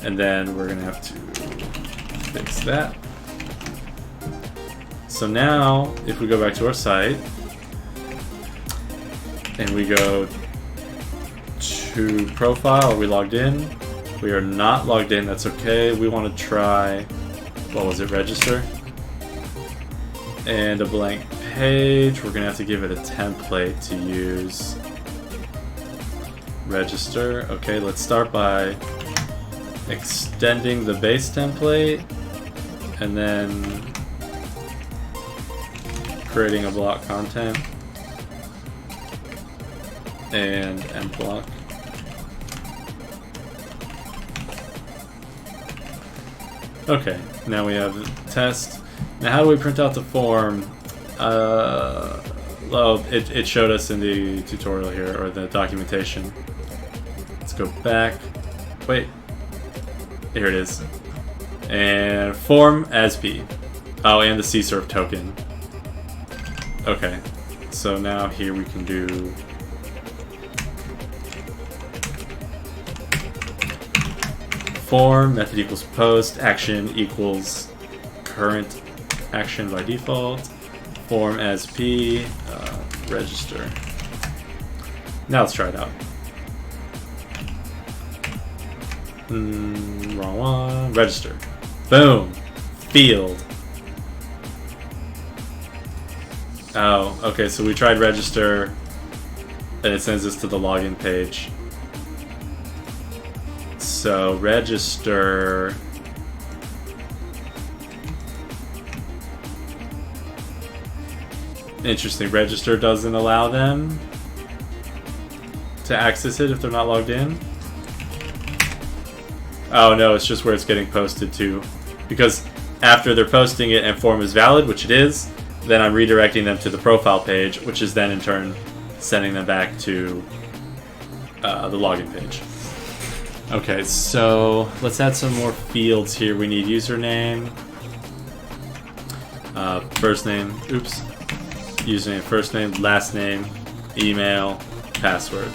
And then we're gonna have to fix that. So now, if we go back to our site and we go to profile, are we logged in? We are not logged in, that's okay. We want to try, what was it, register? And a blank page. We're gonna have to give it a template to use. Register. Okay, let's start by extending the base template and then creating a block content and end block. Okay, now we have test. Now how do we print out the form? Well, it showed us in the tutorial here, or the documentation. Let's go back. Wait. Here it is. And form as P. Oh, and the CSRF token. Okay. So now here we can do form, method equals post, action equals current action by default, form as P, register. Now let's try it out. Wrong one. Register. Boom. Field. Oh, okay, so we tried register and it sends us to the login page. So register. Interesting. Register doesn't allow them to access it if they're not logged in. Oh no, it's just where it's getting posted to. Because after they're posting it and form is valid, which it is, then I'm redirecting them to the profile page, which is then in turn sending them back to the login page. Okay, so let's add some more fields here. We need username, first name, username, first name, last name, email, password.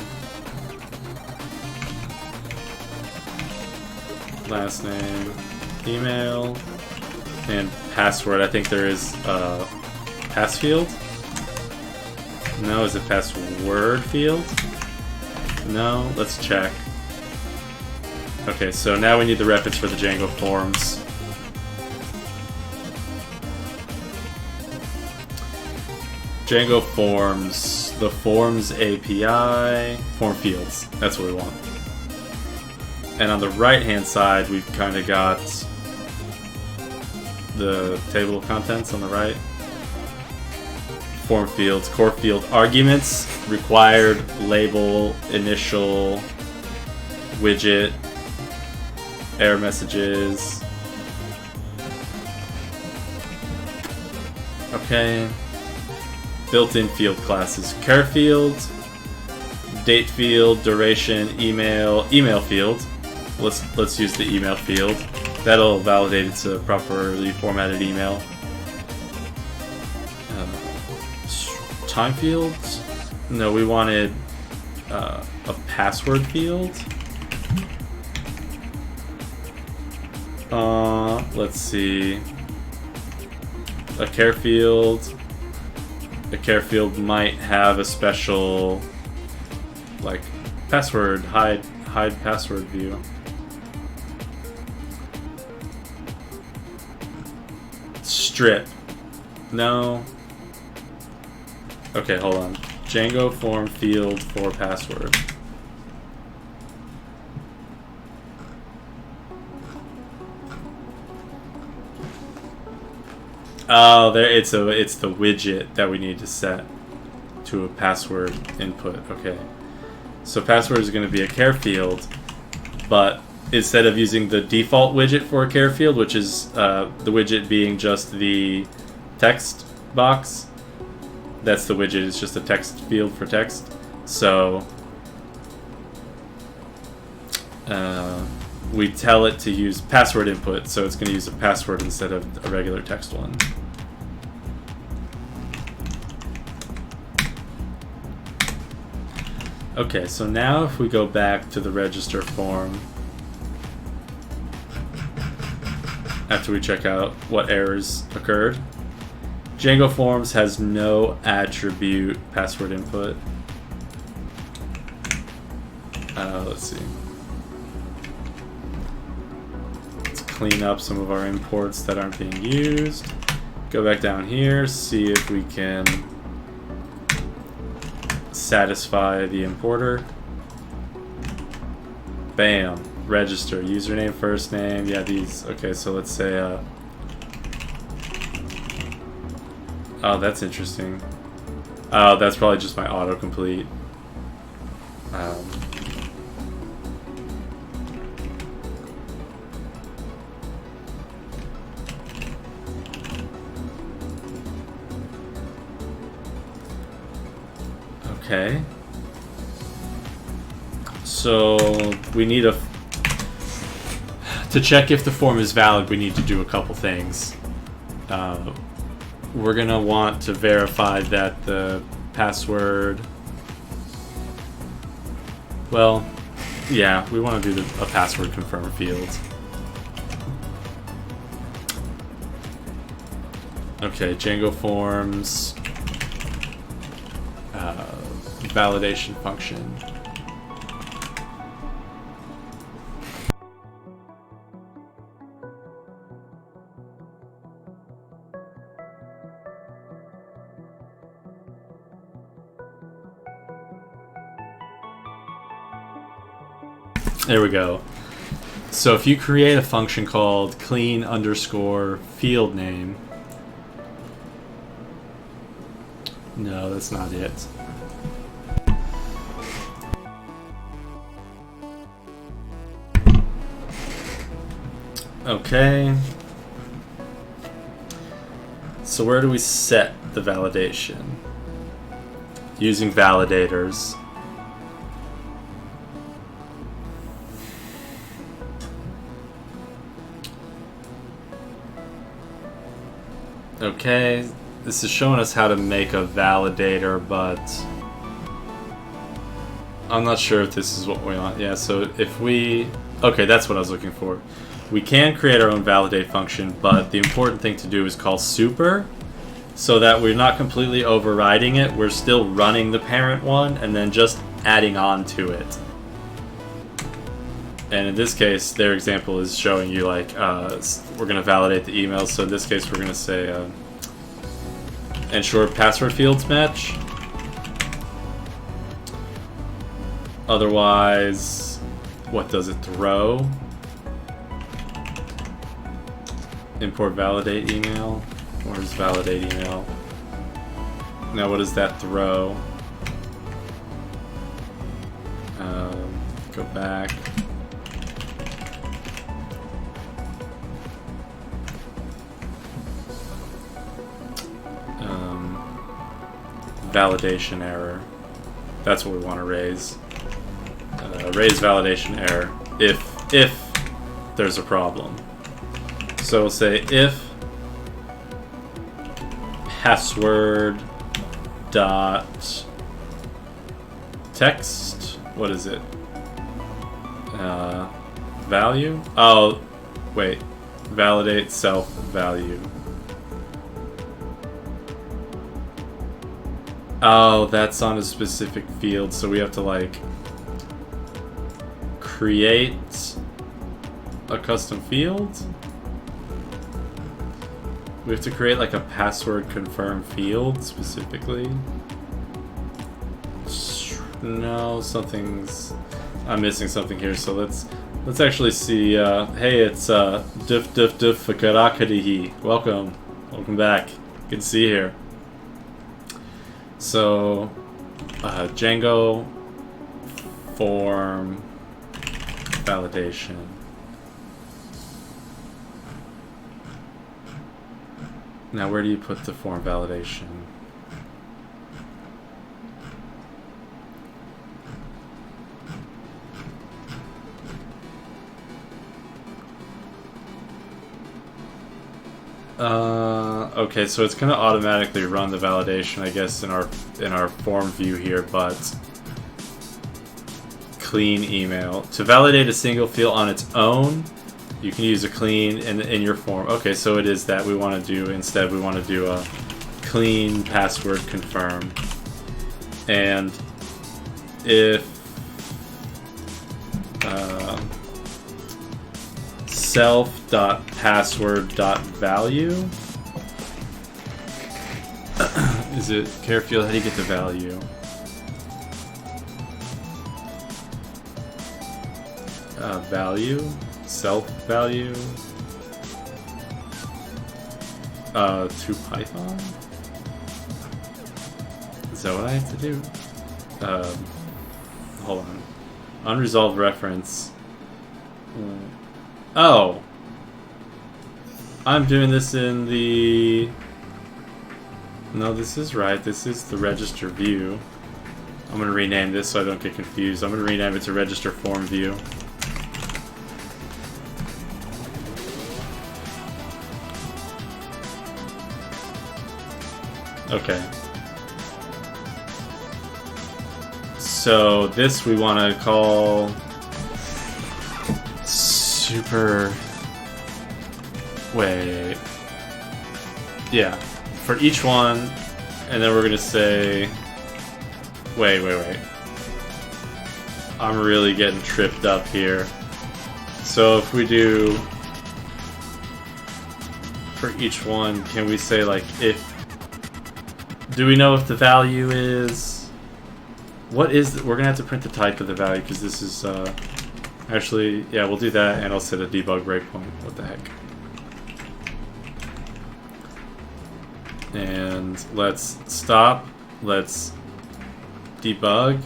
Last name, email, and password. I think there is a pass field. No, is it password field? No, let's check. Okay, so now we need the reference for the Django forms. Django forms, the forms API, form fields. That's what we want. And on the right-hand side, we've kind of got the table of contents on the right. Form fields, core field arguments, required, label, initial, widget, error messages. Okay. Built-in field classes, care field, date field, duration, email field. Let's use the email field. That'll validate it's a properly formatted email. Time fields, No, we wanted a password field. Let's see. A care field. A care field might have a special, like, password hide password view. Strip. No. Okay, hold on. Django form field for password. Oh, there it's the widget that we need to set to a password input. Okay. So password is going to be a care field, but instead of using the default widget for a care field, which is the widget being just the text box, that's the widget, it's just a text field for text. So we tell it to use password input, so it's going to use a password instead of a regular text one. Okay, so now if we go back to the register form, after we check out what errors occurred, Django Forms has no attribute password input. Let's see. Let's clean up some of our imports that aren't being used. Go back down here, see if we can satisfy the importer. Bam. Register. Username, first name. Yeah, these. Okay, so let's say... oh, that's interesting. Oh, that's probably just my autocomplete. Okay. So we need to check if the form is valid, we need to do a couple things. We're gonna want to verify that the password, well, yeah, we want to do a password confirm field. Okay, Django Forms validation function. There we go. So if you create a function called clean underscore field name, no, that's not it. Okay. So where do we set the validation? Using validators. Okay, this is showing us how to make a validator, but I'm not sure if this is what we want. Yeah, so if we... okay, that's what I was looking for. We can create our own validate function, but the important thing to do is call super, so that we're not completely overriding it. We're still running the parent one and then just adding on to it. And in this case, their example is showing you like, we're going to validate the emails. So in this case, we're going to say ensure password fields match. Otherwise, what does it throw? Import validate email. Where's validate email? Now what does that throw? Go back. Validation error. That's what we want to raise. Raise validation error if there's a problem. So we'll say if password dot text. What is it? Value? Oh, wait. Validate self value. Oh, that's on a specific field, so we have to like create a custom field. We have to create like a password confirm field specifically. No, I'm missing something here, so let's actually see. Hey, it's Duf Karakadihi. Welcome back. Good to see you here. So, Django form validation. Now, where do you put the form validation? Okay, so it's gonna automatically run the validation, I guess, in our form view here, but clean email. To validate a single field on its own, you can use a clean in your form. Okay, so it is that we want to do. Instead, we want to do a clean password confirm. And if self.password.value is it care field? How do you get the value? Value, self value, to Python. Is that what I have to do? Hold on. Unresolved reference. Oh, I'm doing this in the. No, this is right. This is the register view. I'm going to rename this so I don't get confused. I'm going to rename it to register form view. Okay. So this we want to call super. Wait. Yeah. For each one, and then we're gonna say. Wait. I'm really getting tripped up here. So if we do. For each one, can we say like if. Do we know if the value is. What is. We're gonna have to print the type of the value because this is. Actually, yeah, we'll do that and I'll set a debug breakpoint. What the heck? And let's stop. Let's debug.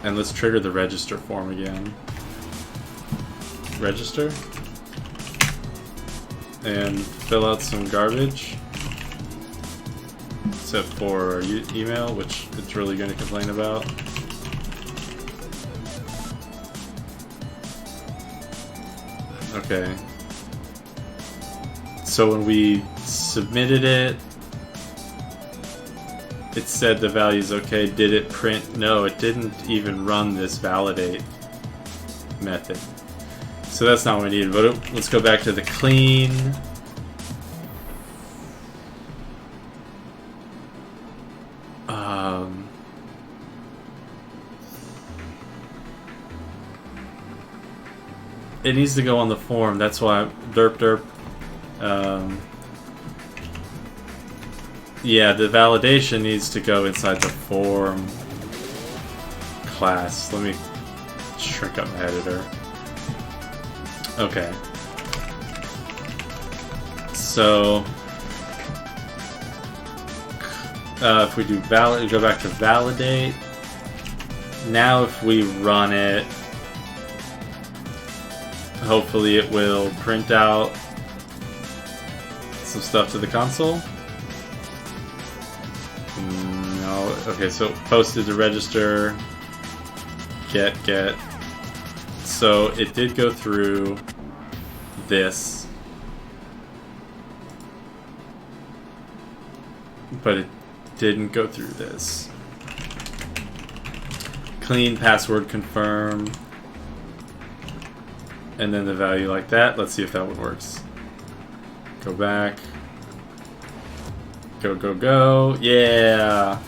And let's trigger the register form again. Register. And fill out some garbage. Except for email, which it's really going to complain about. Okay. So when we submitted it, it said the value's okay. Did it print? No, it didn't even run this validate method. So that's not what we needed. But let's go back to the clean. It needs to go on the form. That's why derp. Yeah, the validation needs to go inside the form class. Let me shrink up my editor. Okay. So if we do valid, go back to validate. Now if we run it, hopefully it will print out some stuff to the console. No. Okay, so posted to register. Get. So it did go through this. But it didn't go through this. clean password confirm, and then the value like that. Let's see if that one works. Go back. Go, go, go. Yeah.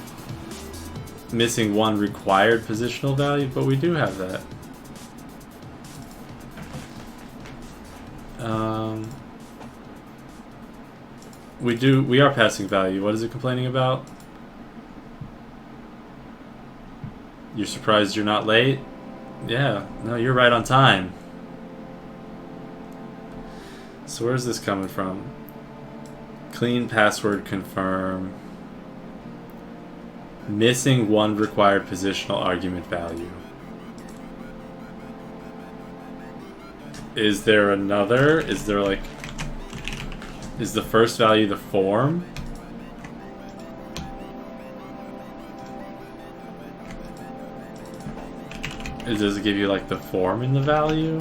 Missing one required positional value, but we do have that. We are passing value. What is it complaining about? You're surprised you're not late? Yeah, no, you're right on time. So where's this coming from? Clean password confirm. Missing one required positional argument value. Is there another? Is there like... Is the first value the form? Does it give you like the form in the value?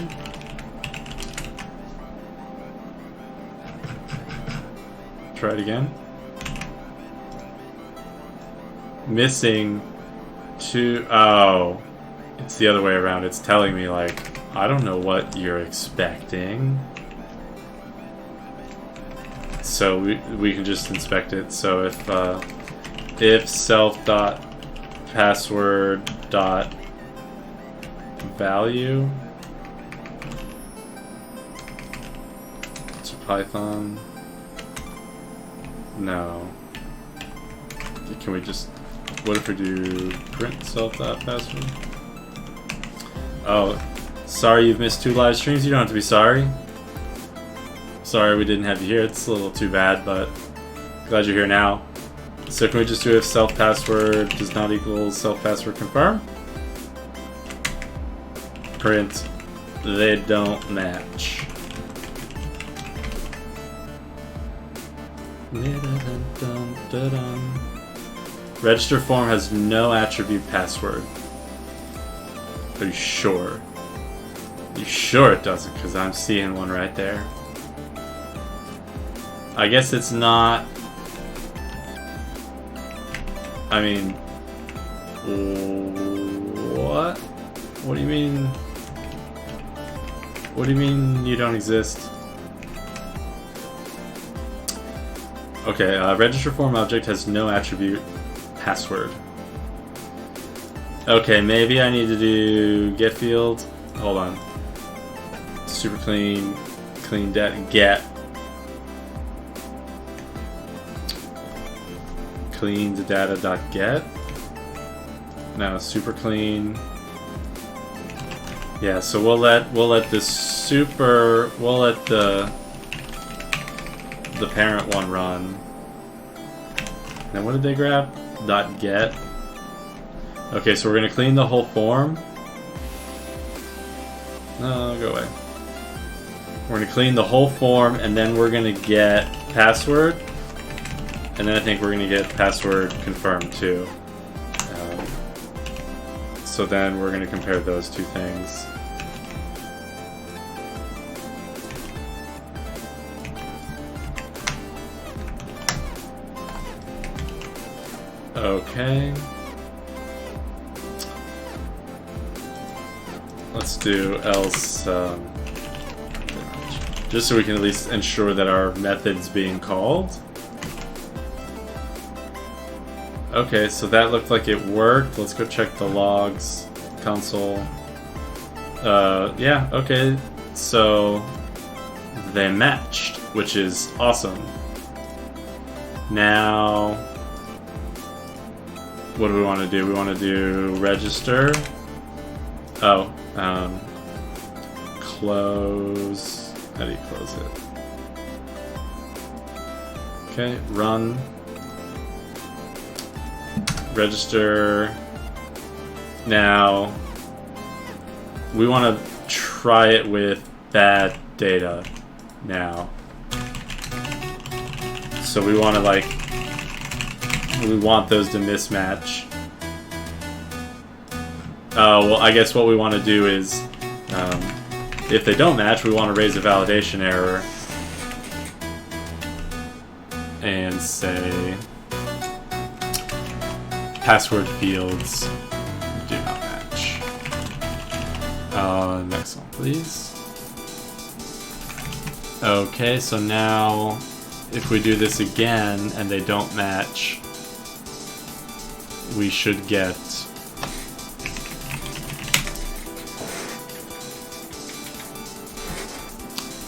Try it again. Missing two... Oh. It's the other way around. It's telling me like, I don't know what you're expecting. So we can just inspect it. So if self.password.value, it's a Python. No. Can we just... What if we do print self.password? Oh, sorry you've missed 2 live streams. You don't have to be sorry. Sorry we didn't have you here. It's a little too bad, but glad you're here now. So can we just do if self-password does not equal self-password confirm? Print, they don't match. Register form has no attribute password. Are you sure? You sure it doesn't? Because I'm seeing one right there. I guess it's not... I mean... What? What do you mean? What do you mean you don't exist? Okay, register form object has no attribute password. Okay, maybe I need to do get field. Hold on. Super clean data get. Clean the data.get. No, super clean. Yeah, so we'll let the parent one run. Now what did they grab? .get. Okay, so we're gonna clean the whole form. No, go away. We're gonna clean the whole form, and then we're gonna get password, and then I think we're gonna get password confirmed too. So then we're gonna compare those two things. Okay. Let's do else, just so we can at least ensure that our method's being called. Okay, so that looked like it worked. Let's go check the logs, console. Yeah, okay. So they matched, which is awesome. Now, what do we want to do? We want to do register. Oh, close. How do you close it? Okay, run. Register. Now, we want to try it with bad data now. So we want to we want those to mismatch. Well, I guess what we want to do is, if they don't match, we want to raise a validation error and say password fields do not match. Next one, please. Okay, so now if we do this again and they don't match, we should get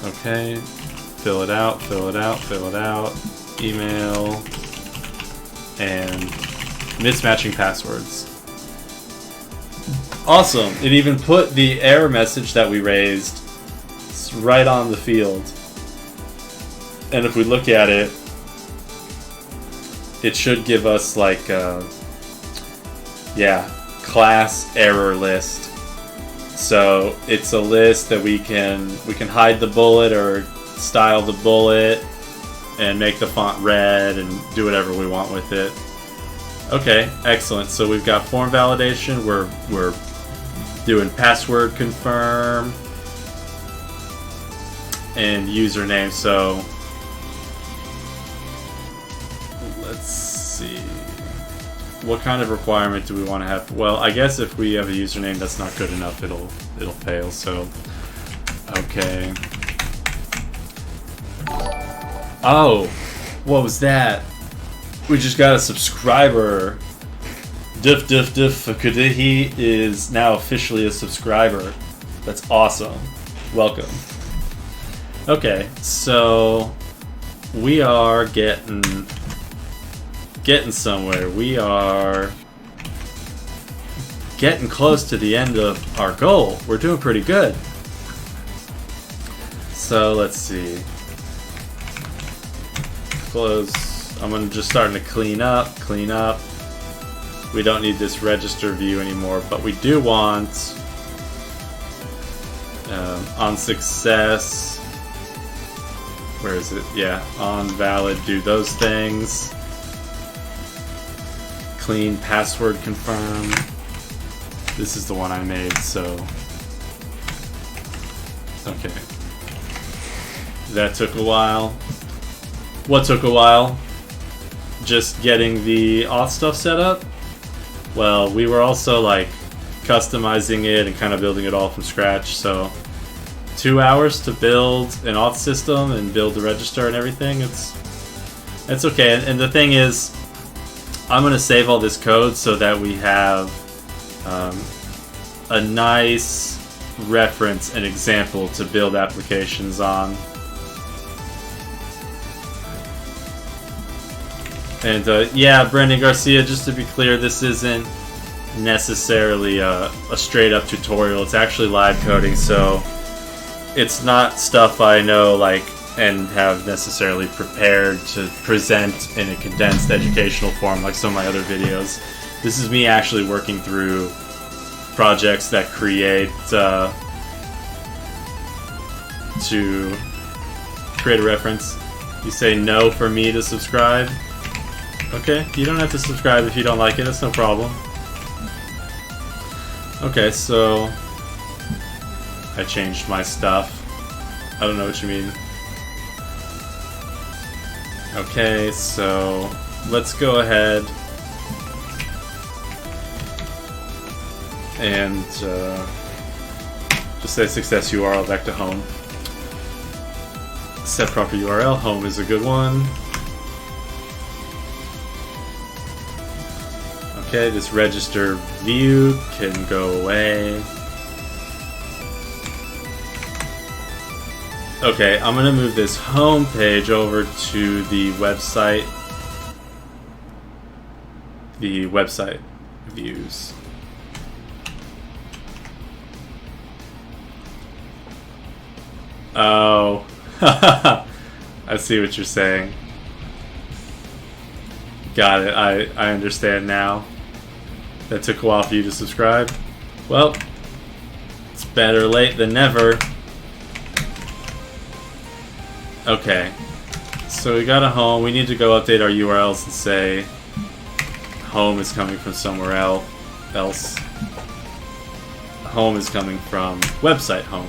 okay, fill it out, fill it out, fill it out, email, and mismatching passwords. Awesome! It even put the error message that we raised right on the field. And if we look at it, it should give us like class error list. So it's a list that we can hide the bullet or style the bullet and make the font red and do whatever we want with it. Okay, excellent. So we've got form validation. We're doing password confirm and username. So let's see. What kind of requirement do we want to have? Well, I guess if we have a username that's not good enough, it'll fail. So, okay. Oh, what was that? We just got a subscriber. Diff Kudihi is now officially a subscriber. That's awesome. Welcome. Okay, so we are getting somewhere. We are getting close to the end of our goal. We're doing pretty good. So let's see. Close. I'm just starting to clean up. We don't need this register view anymore, but we do want on success. Where is it? Yeah, on valid, do those things. Clean password confirm. This is the one I made, so okay. That took a while. What took a while? Just getting the auth stuff set up? Well, we were also like customizing it and kind of building it all from scratch, so 2 hours to build an auth system and build the register and everything. It's okay. And the thing is, I'm going to save all this code so that we have a nice reference and example to build applications on. And yeah, Brendan Garcia, just to be clear, this isn't necessarily a straight up tutorial. It's actually live coding, so it's not stuff I know like and have necessarily prepared to present in a condensed educational form like some of my other videos. This is me actually working through projects that create to create a reference. You say no for me to subscribe. Okay, you don't have to subscribe if you don't like it, that's no problem. Okay, so I changed my stuff. I don't know what you mean. Okay, so let's go ahead and just say success URL back to home. Set proper URL, home is a good one. Okay, this register view can go away. Okay, I'm gonna move this home page over to the website. The website views. Oh, I see what you're saying. Got it. I understand now. That took a while for you to subscribe. Well, it's better late than never. Okay, so we got a home. We need to go update our URLs and say home is coming from somewhere else. Home is coming from website home.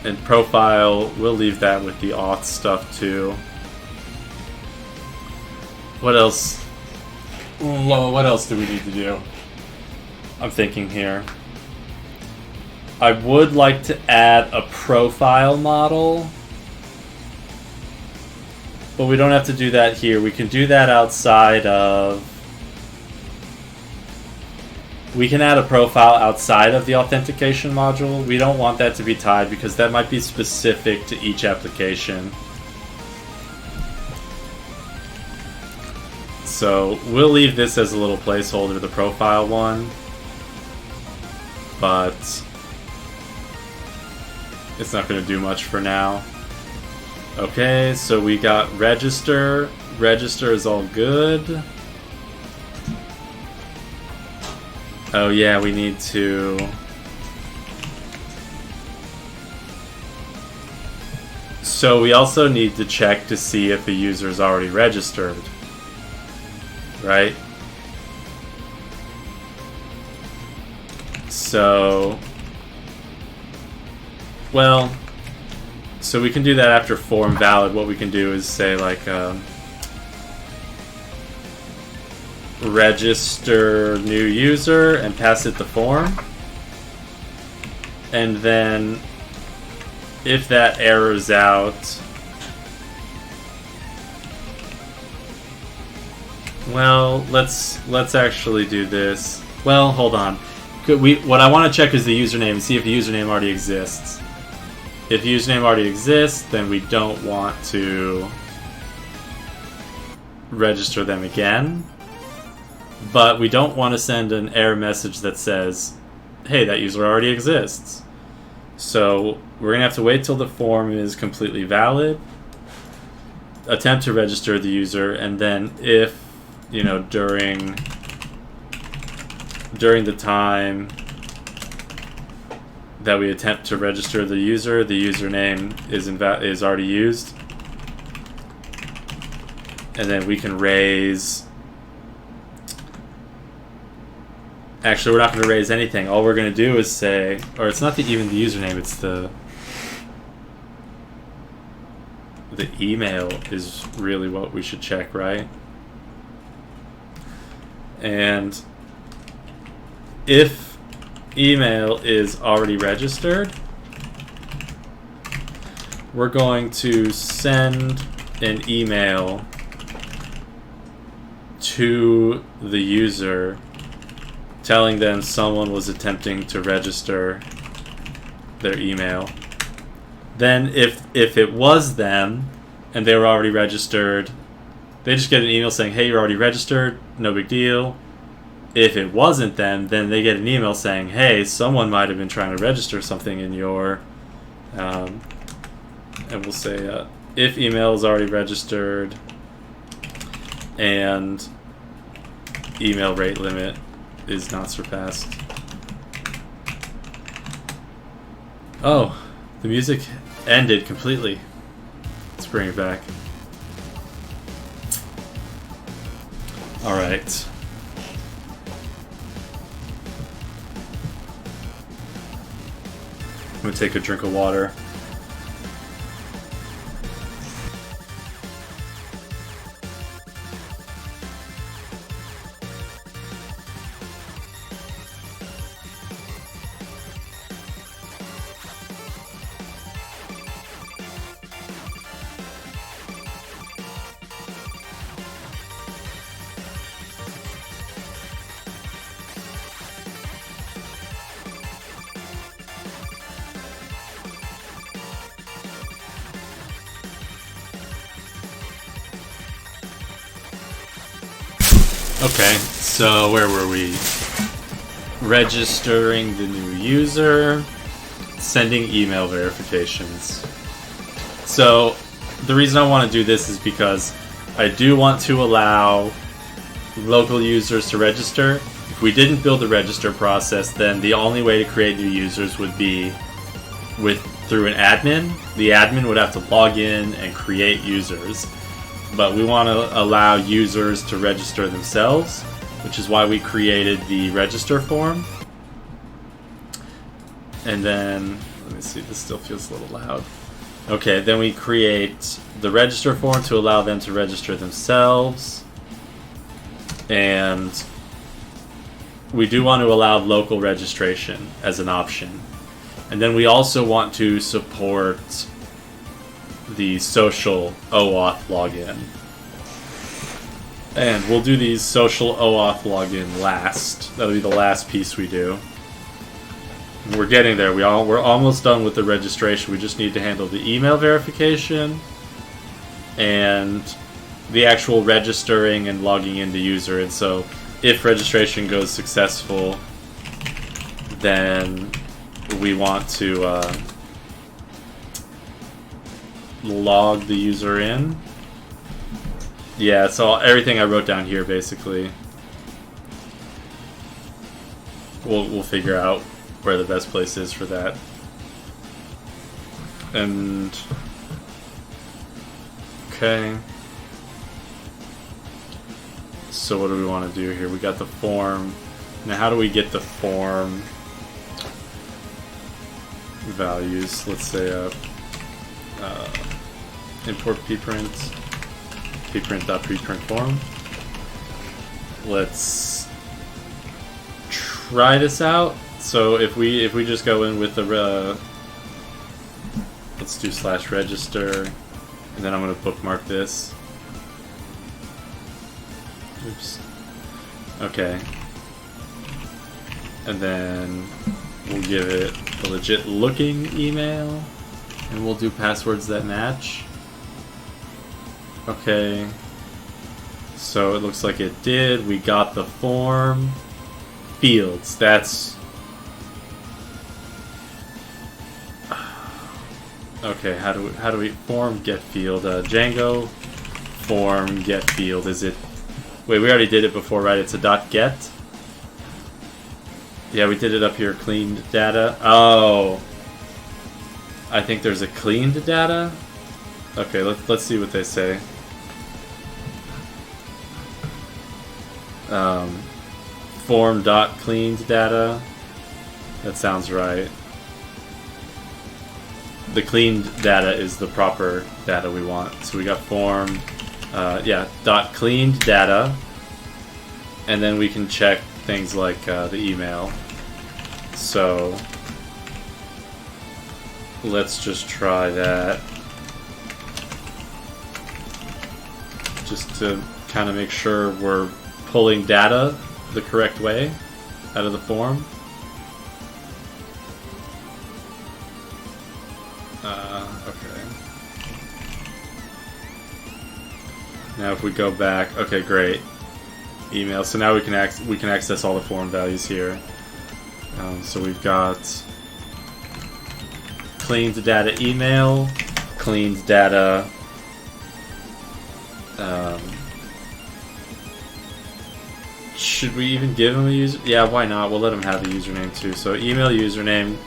And profile, we'll leave that with the auth stuff too. What else? What else do we need to do? I'm thinking here. I would like to add a profile model, but we don't have to do that here. We can do that outside of... We can add a profile outside of the authentication module. We don't want that to be tied because that might be specific to each application. So we'll leave this as a little placeholder, the profile one. But it's not going to do much for now. Okay, so we got register. Register is all good. Oh yeah, we need to... So we also need to check to see if the user is already registered. Right? So... Well... So we can do that after form valid. What we can do is say like... register new user and pass it the form, and then if that errors out, well, let's actually do this. Well, hold on. What I want to check is the username and see if the username already exists. If the username already exists, then we don't want to register them again. But we don't want to send an error message that says, hey, that user already exists. So we're going to have to wait till the form is completely valid, attempt to register the user, and then if, you know, during the time that we attempt to register the username is already used, and then we can raise... Actually, we're not going to raise anything. All we're going to do is say... Or it's not even the username, it's the email is really what we should check, right? And if email is already registered, we're going to send an email to the user telling them someone was attempting to register their email. Then if it was them and they were already registered, they just get an email saying, hey, you're already registered, no big deal. If it wasn't them, then they get an email saying, hey, someone might have been trying to register something in your... and we'll say, if email is already registered and email rate limit is not surpassed. Oh, the music ended completely. Let's bring it back. Alright. I'm gonna take a drink of water. Okay, so where were we? Registering the new user, sending email verifications. So the reason I want to do this is because I do want to allow local users to register. If we didn't build the register process, then the only way to create new users would be through an admin. The admin would have to log in and create users. But we want to allow users to register themselves, which is why we created the register form. And then, let me see, this still feels a little loud. Okay, then we create the register form to allow them to register themselves. And we do want to allow local registration as an option. And then we also want to support the social OAuth login. And we'll do the social OAuth login last. That'll be the last piece we do. We're getting there. We're almost done with the registration. We just need to handle the email verification and the actual registering and logging in the user. And so if registration goes successful, then we want to log the user in. Yeah, so everything I wrote down here basically. We'll figure out where the best place is for that. And okay. So what do we want to do here? We got the form. Now how do we get the form values? Let's say import pprint pprint.preprint form. Let's try this out. So if we just go in with the let's do /register, and then I'm going to bookmark this. Oops. Okay. And then we'll give it a legit looking email, and we'll do passwords that match. Okay. So it looks like it did. We got the form fields. That's okay. How do we form get field? Django form get field. Is it? Wait, we already did it before, right? It's a .get. Yeah, we did it up here. Cleaned data. Oh, I think there's a cleaned data. Okay, let's see what they say. Form.cleaned data. That sounds right. The cleaned data is the proper data we want. So we got form, .cleaned data, and then we can check things like the email. So let's just try that, just to kind of make sure we're pulling data the correct way out of the form. Okay. Now if we go back, okay, great. Email. So now we can access all the form values here. So we've got cleaned data email, cleaned data. Should we even give him a user? Yeah, why not? We'll let him have a username too. So email username,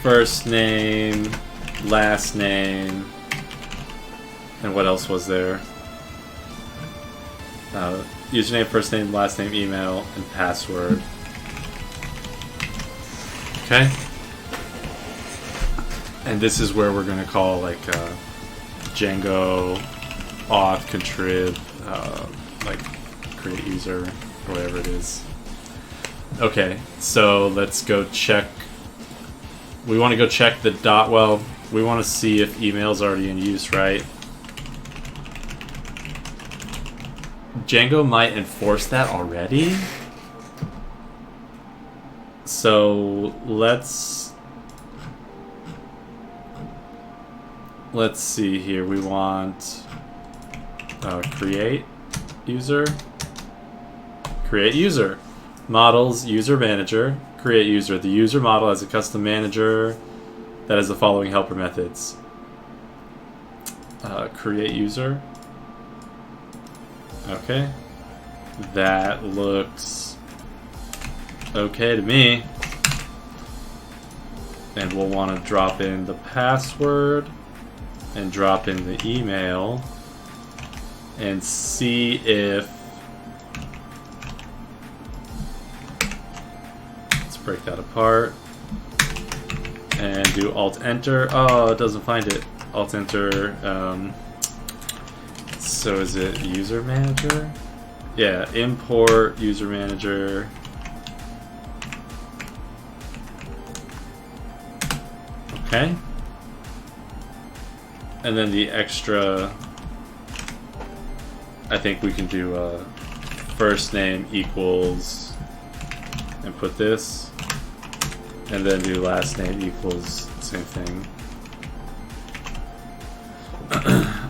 first name, last name, and what else was there? Username, first name, last name, email, and password. Okay. And this is where we're gonna call like Django auth contrib, like create user or whatever it is. Okay, so let's go check. We want to go check the well, we want to see if email's already in use, right? Django might enforce that already. So let's see here. We want create user. Create user. Models, user manager, create user. The user model has a custom manager that has the following helper methods. Create user. Okay. That looks okay to me. And we'll want to drop in the password and drop in the email and see if break that apart and do alt enter. Oh, it doesn't find it. Alt enter. So is it user manager? Yeah, import user manager. Okay. And then the extra, I think we can do first name equals, and put this, and then do last name equals same thing.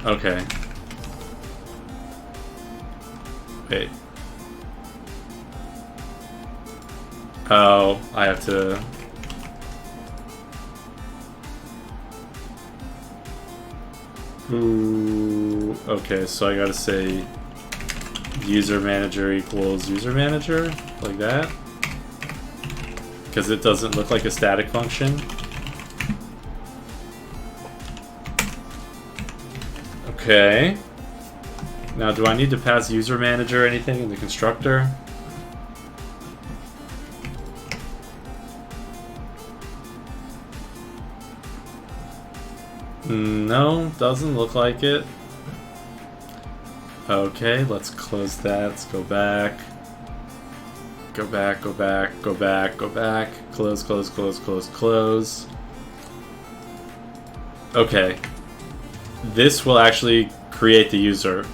Okay. Wait. Oh, I have to. Ooh, okay, so I gotta say user manager equals user manager, like that. Because it doesn't look like a static function. Okay. Now, do I need to pass user manager or anything in the constructor? No, doesn't look like it. Okay, let's close that. Let's go back. Go back, go back, go back, go back. Close, close, close, close, close. Okay. This will actually create the user.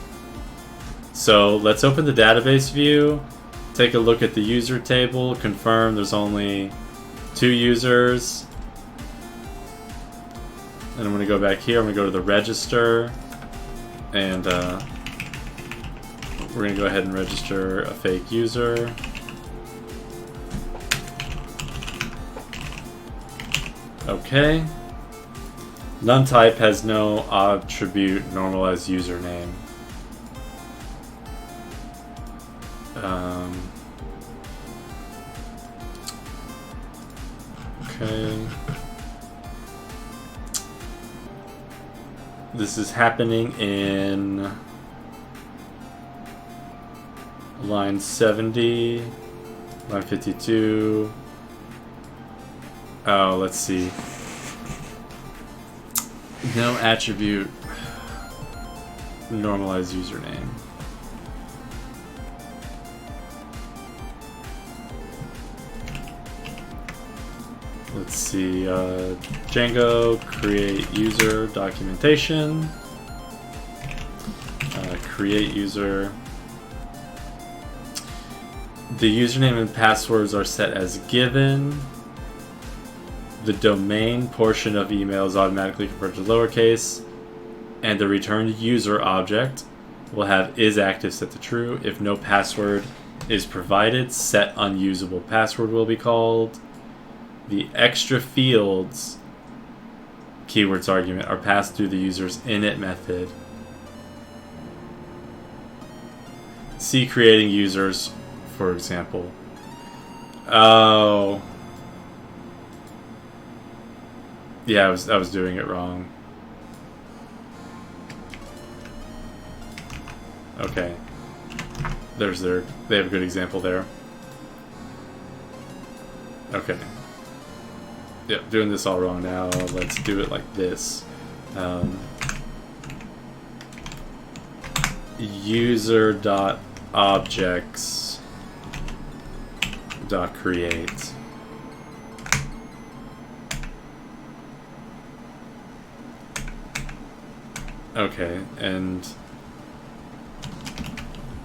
So let's open the database view, take a look at the user table, confirm there's only 2 users. And I'm going to go back here, I'm going to go to the register, and we're going to go ahead and register a fake user. Okay. None type has no attribute normalized username. Okay. This is happening in line 70, line 52. Oh, let's see. No attribute normalized username. Let's see, Django, create user, documentation, create user. The username and passwords are set as given. The domain portion of email is automatically converted to lowercase, and the returned user object will have isActive set to true. If no password is provided, set unusable password will be called. The extra fields keywords argument are passed through the user's init method. See creating users, for example. Oh. Yeah, I was doing it wrong. Okay. They have a good example there. Okay. Yep, doing this all wrong now. Let's do it like this. User.objects.create. Okay, and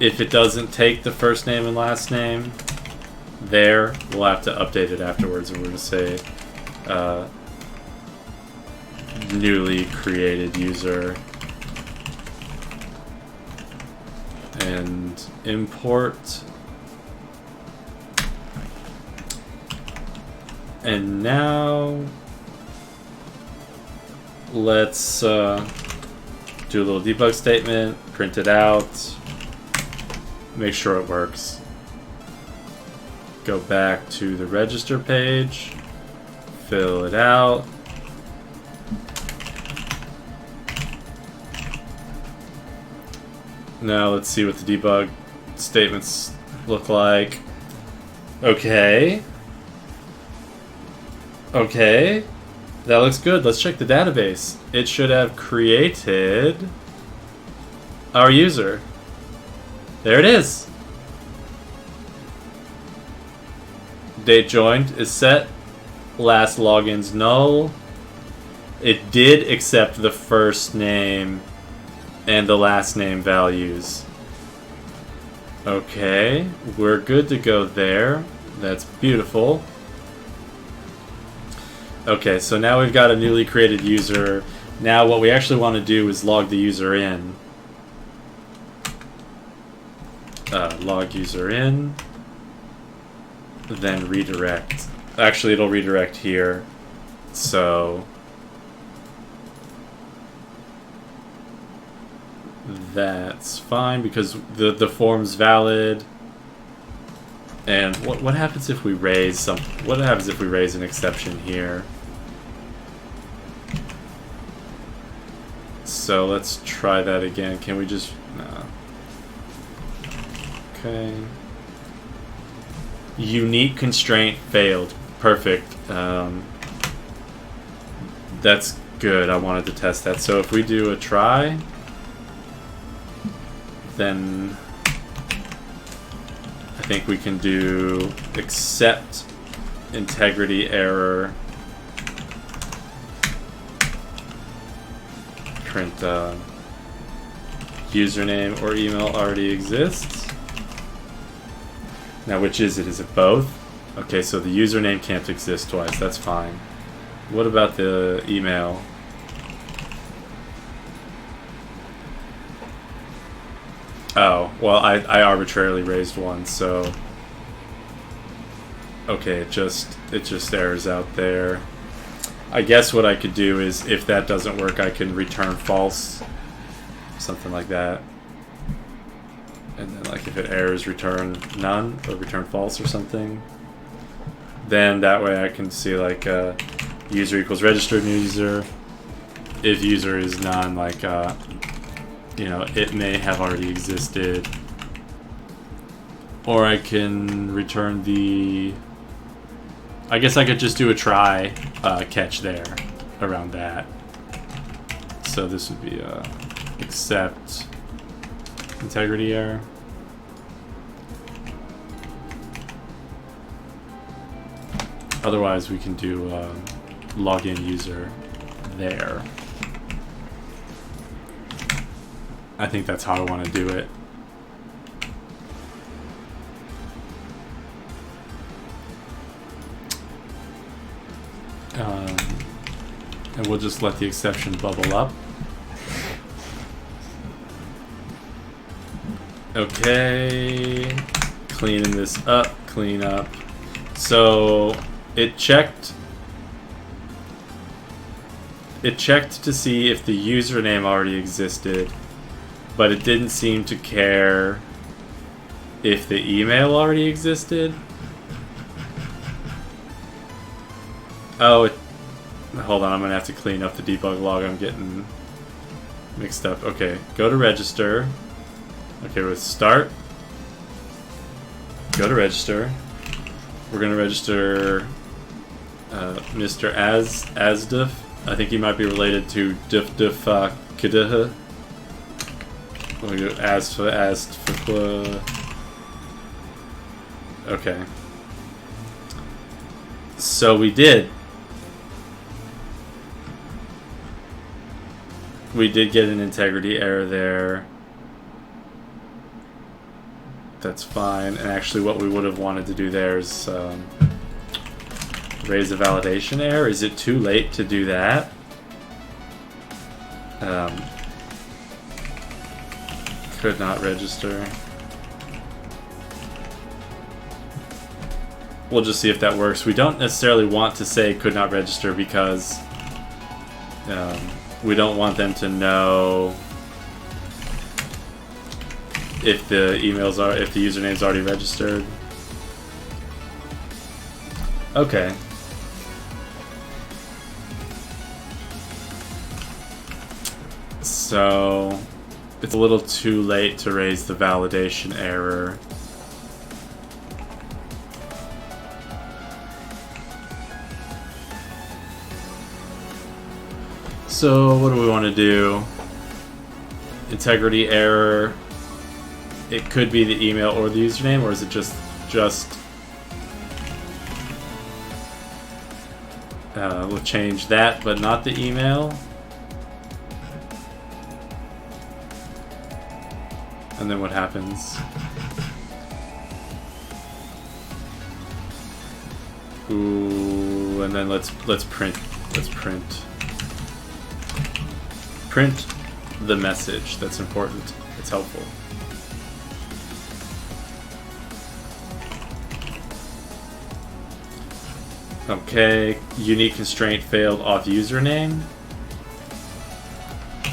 if it doesn't take the first name and last name, we'll have to update it afterwards, and we're going to say newly created user and import. And now let's do a little debug statement, print it out, make sure it works. Go back to the register page, fill it out. Now let's see what the debug statements look like. Okay. Okay. That looks good. Let's check the database. It should have created our user. There it is. Date joined is set. Last login's null. It did accept the first name and the last name values. Okay, we're good to go there. That's beautiful. Okay, so now we've got a newly created user. Now what we actually want to do is log the user in. Log user in. Then redirect. Actually, it'll redirect here. So that's fine because the form's valid. And what happens if we raise some? What happens if we raise an exception here? So let's try that again. Can we just no? Okay. Unique constraint failed. Perfect. That's good. I wanted to test that. So if we do a try, then I think we can do accept integrity error. Print username or email already exists. Now, which is it? Is it both? Okay, so the username can't exist twice. That's fine. What about the email? Oh, well, I arbitrarily raised one, so okay, it just errors out there. I guess what I could do is, if that doesn't work, I can return false, something like that. And then, like, if it errors, return none or return false or something. Then that way I can see, like, user equals registered user. If user is none, like, you know, it may have already existed. Or I can return the... I guess I could just do a try catch there around that. So this would be accept integrity error. Otherwise, we can do login user there. I think that's how I want to do it. And we'll just let the exception bubble up. Okay, cleaning this up, clean up. So it checked to see if the username already existed, but it didn't seem to care if the email already existed. Oh, hold on, I'm gonna have to clean up the debug log. I'm getting mixed up. Okay, go to register. Okay, with start, go to register. We're gonna register Mr. Asdif. I think he might be related to Dif Kidah. We'll go Asdif. Okay. So we did. We did get an integrity error there. That's fine. And actually what we would have wanted to do there is raise a validation error. Is it too late to do that? Could not register. We'll just see if that works. We don't necessarily want to say could not register because we don't want them to know if the username's already registered. Okay. So it's a little too late to raise the validation error. So what do we want to do? Integrity error. It could be the email or the username, or is it just We'll change that, but not the email. And then what happens? Ooh, and then let's print the message. That's important. It's helpful. Okay, unique constraint failed off username.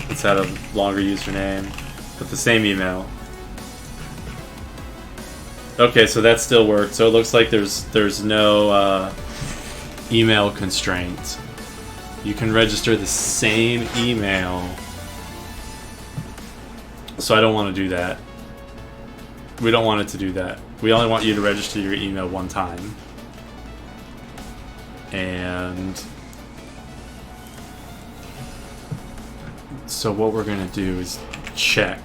Let's add a longer username, but the same email. Okay, so that still worked. So it looks like there's no email constraint. You can register the same email. So I don't want to do that. We don't want it to do that. We only want you to register your email one time. And so what we're going to do is check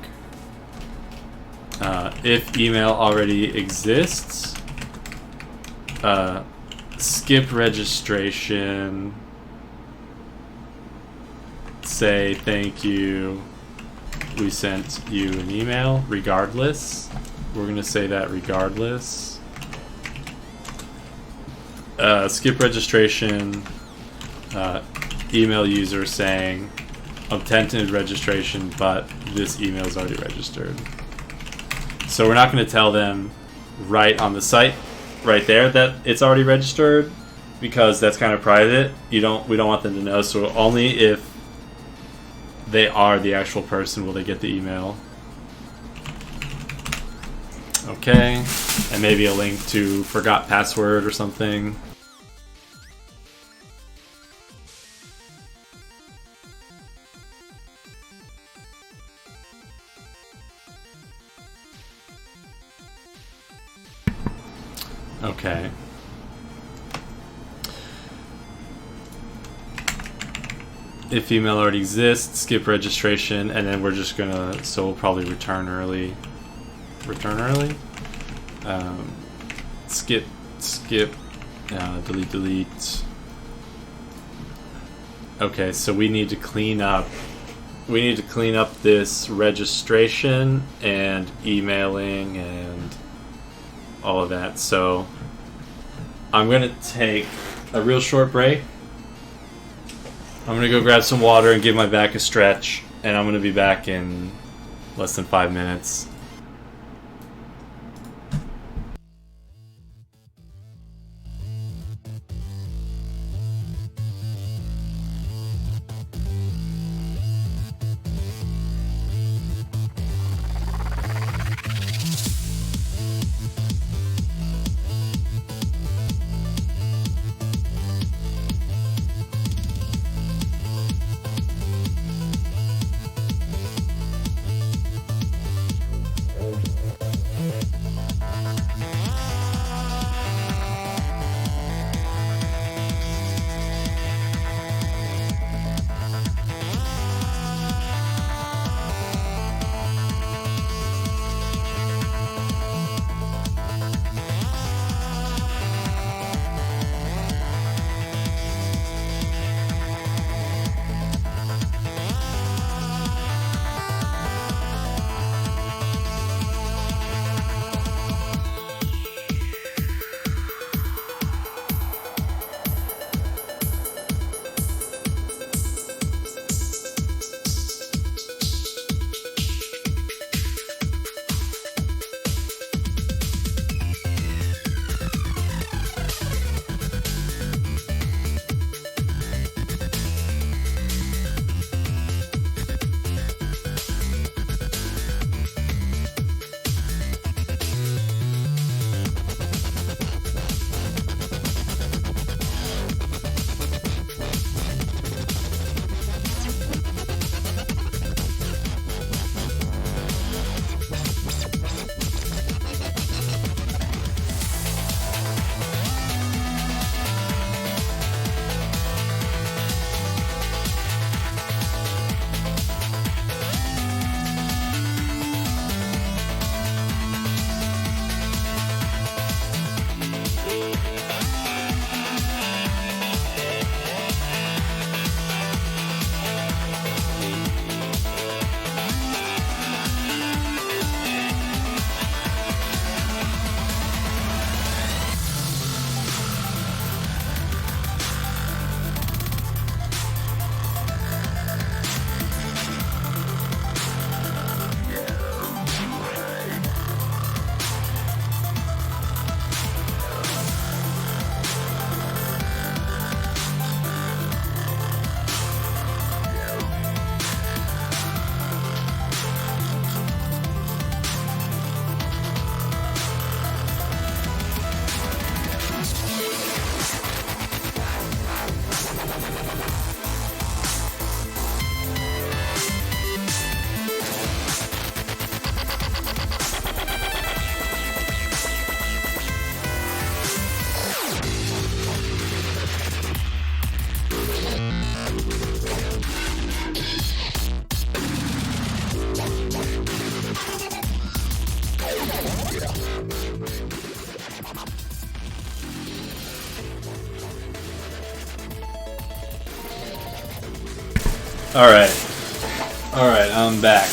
if email already exists. Skip registration. Say thank you. We sent you an email regardless. We're going to say that regardless. Skip registration. Email user saying attempted registration, but this email is already registered. So we're not going to tell them right on the site, right there, that it's already registered, because that's kind of private. We don't want them to know. So only if they are the actual person will they get the email. Okay, and maybe a link to forgot password or something. Okay. If email already exists, skip registration, and then we're just gonna, so we'll probably return early. Return early? Skip, delete. Okay, so we need to clean up this registration and emailing and all of that. So I'm gonna take a real short break. I'm gonna go grab some water and give my back a stretch, and I'm gonna be back in less than 5 minutes. Alright, I'm back.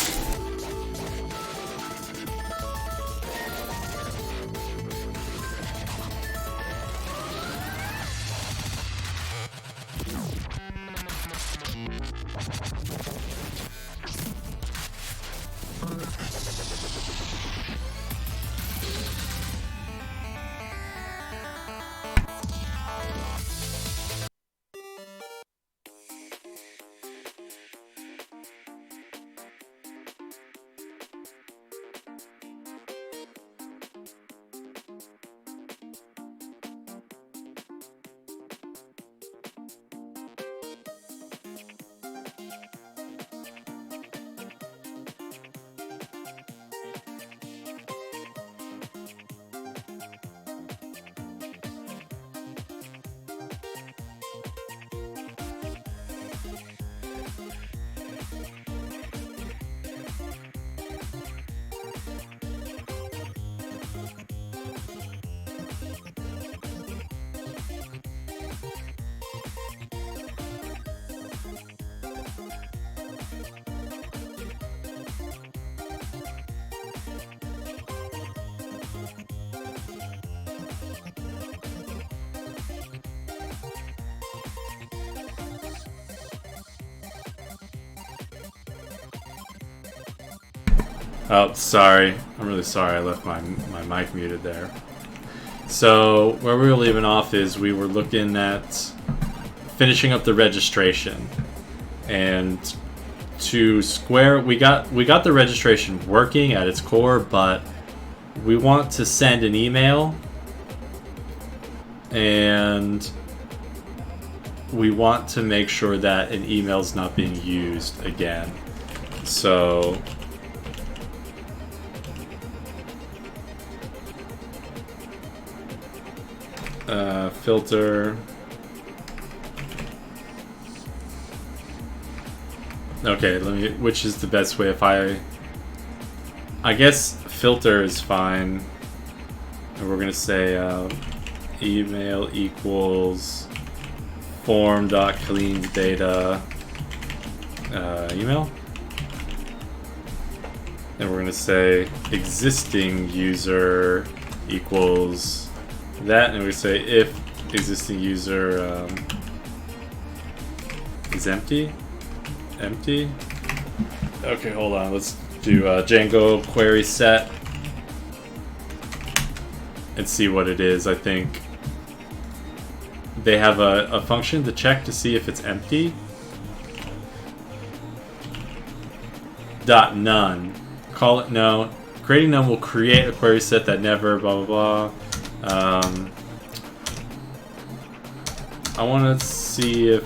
Oh, sorry. I'm really sorry I left my mic muted there. So, where we were leaving off is we were looking at finishing up the registration. And to Square, we got the registration working at its core, but we want to send an email and we want to make sure that an email is not being used again. So filter. Okay, which is the best way? If I guess filter is fine. And we're gonna say email equals form.cleanedata email. And we're gonna say existing user equals that, and we say if existing user is empty. Okay, hold on. Let's do Django query set and see what it is. I think they have a function to check to see if it's empty. .none. Call it no. Creating none will create a query set that never blah blah blah. I want to see if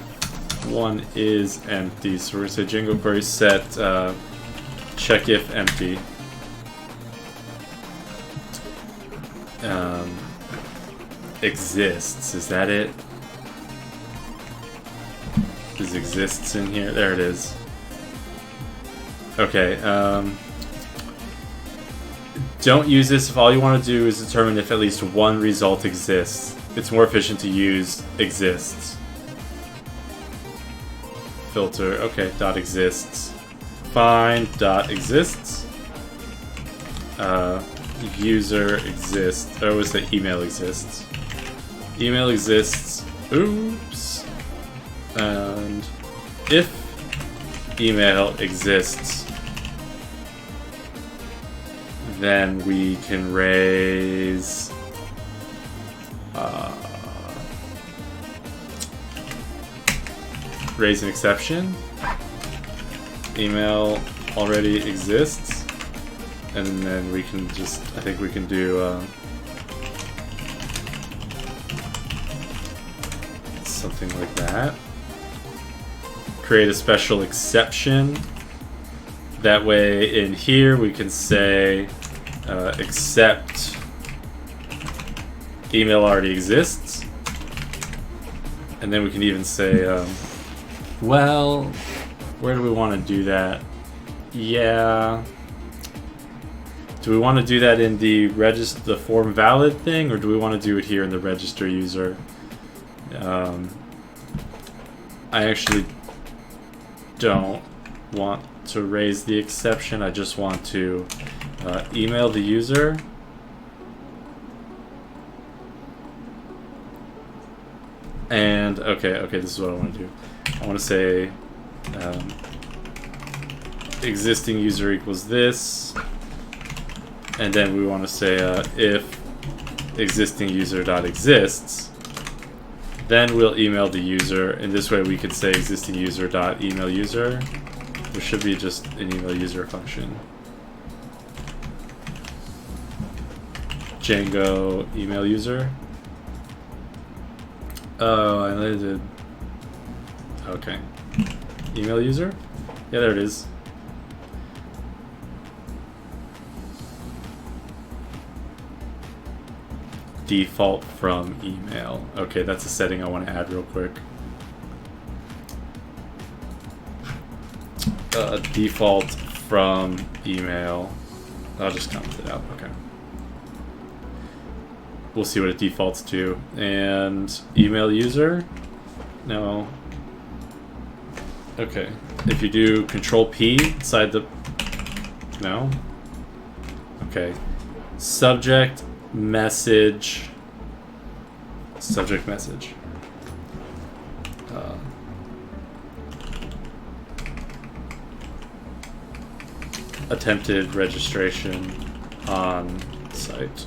one is empty, so we're going to say Django query set check if empty. Exists, is that it? Is exists in here? There it is. Okay, don't use this if all you want to do is determine if at least one result exists. It's more efficient to use exists. Filter, okay, dot exists. Find dot exists. User exists. Or was the email exists? Email exists. Oops. And if email exists, then we can raise an exception. Email already exists, and then we can just, I think we can do something like that. Create a special exception. That way in here we can say except email already exists, and then we can even say well, where do we want to do that? Yeah, do we want to do that in the the form valid thing, or do we want to do it here in the register user? I actually don't want to raise the exception. I just want to email the user. And okay, this is what I want to do. I want to say existing user equals this, and then we want to say if existing user dot exists, then we'll email the user. And this way we could say existing user dot email user. There should be just an email user function. Django email user. Oh, I did. Okay. Email user? Yeah, there it is. Default from email. Okay, that's a setting I want to add real quick. Default from email. I'll just comment it out. Okay. We'll see what it defaults to. And email user? No. Okay. If you do Control P inside the... No? Okay. Subject message. Subject message. Attempted registration on site.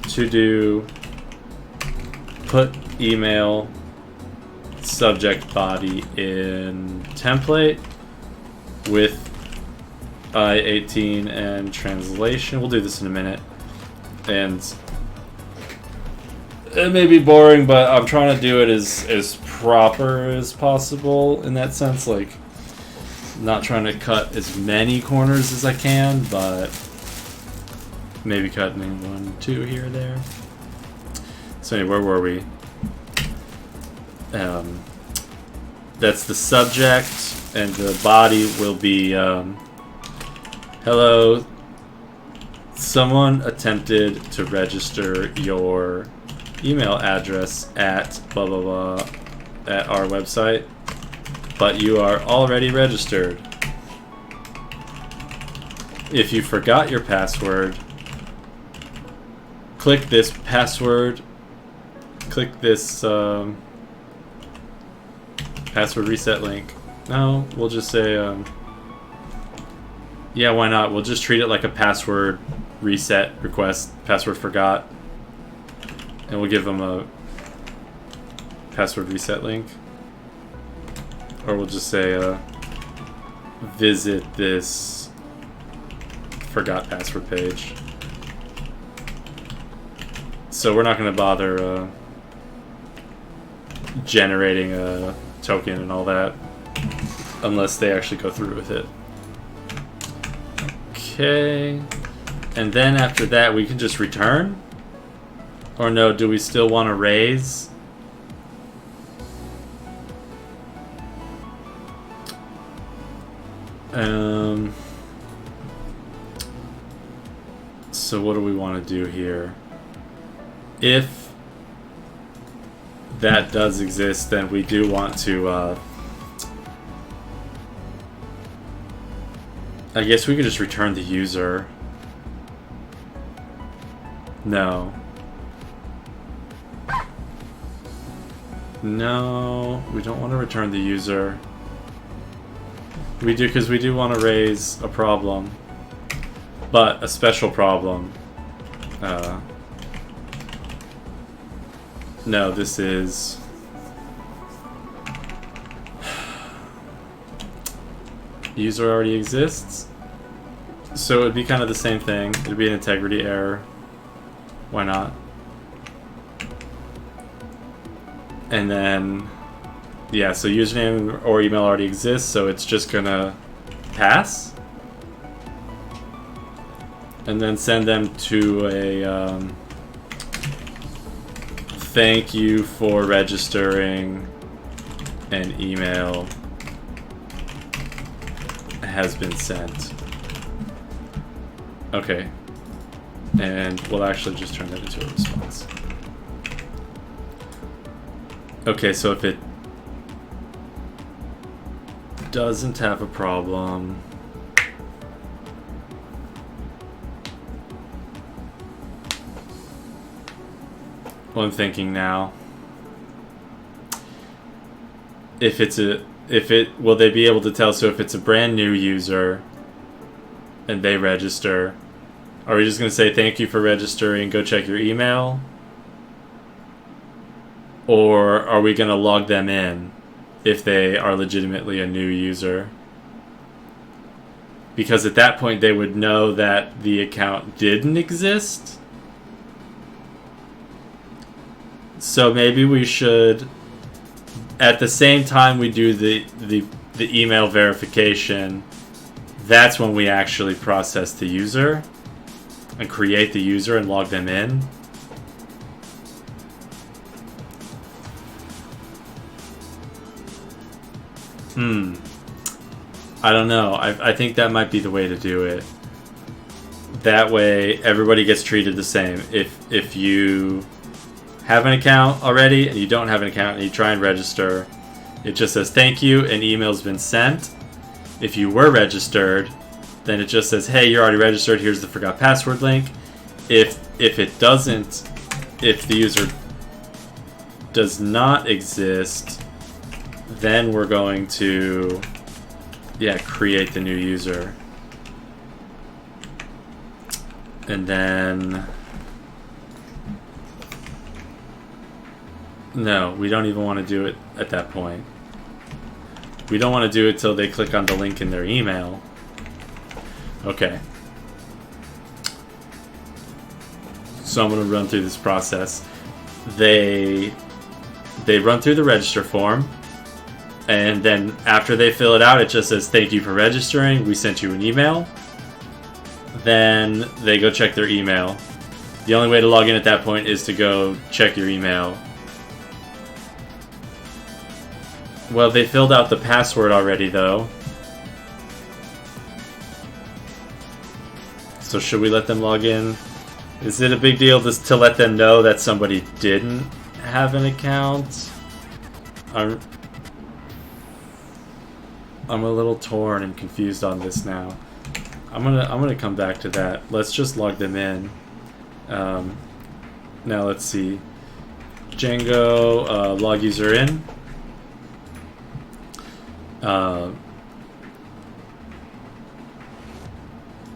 To do put email subject body in template with I-18 and translation. We'll do this in a minute. And it may be boring, but I'm trying to do it as proper as possible in that sense. Like, not trying to cut as many corners as I can, but maybe cutting in 1, 2 here or there. So anyway, where were we? That's the subject, and the body will be hello, someone attempted to register your email address at blah blah blah at our website, but you are already registered. If you forgot your password, click this password, click this password reset link. No, we'll just say, yeah, why not? We'll just treat it like a password reset request, password forgot, and we'll give them a password reset link. Or we'll just say, visit this forgot password page. So we're not going to bother generating a token and all that unless they actually go through with it. Okay. And then after that we can just return? Or no, do we still want to raise? So what do we want to do here? If that does exist, then we do want to I guess we could just return the user. No. No, we don't want to return the user. We do, because we do want to raise a problem, but a special problem. No, this is... User already exists. So it would be kind of the same thing. It would be an integrity error. Why not? And then... Yeah, so username or email already exists, so it's just gonna pass. And then send them to a thank you for registering, an email has been sent. Okay. And we'll actually just turn that into a response. Okay, so if it... doesn't have a problem. Well, I'm thinking now. Will they be able to tell? So if it's a brand new user and they register, are we just going to say thank you for registering, go check your email? Or are we going to log them in if they are legitimately a new user? Because at that point they would know that the account didn't exist. So maybe we should, at the same time we do the email verification, that's when we actually process the user and create the user and log them in. I don't know. I think that might be the way to do it. That way everybody gets treated the same. If you have an account already and you don't have an account and you try and register, it just says thank you, an email's been sent. If you were registered, then it just says, hey, you're already registered, here's the forgot password link. If it doesn't, if the user does not exist, then we're going to create the new user. And then no, we don't even want to do it at that point. We don't want to do it till they click on the link in their email. Okay. So I'm going to run through this process. They run through the register form, and then after they fill it out, it just says thank you for registering, we sent you an email. Then they go check their email. The only way to log in at that point is to go check your email. Well, they filled out the password already, though. So should we let them log in? Is it a big deal just to let them know that somebody didn't have an account? I'm a little torn and confused on this now. I'm gonna come back to that. Let's just log them in. Now let's see. Django, log user in.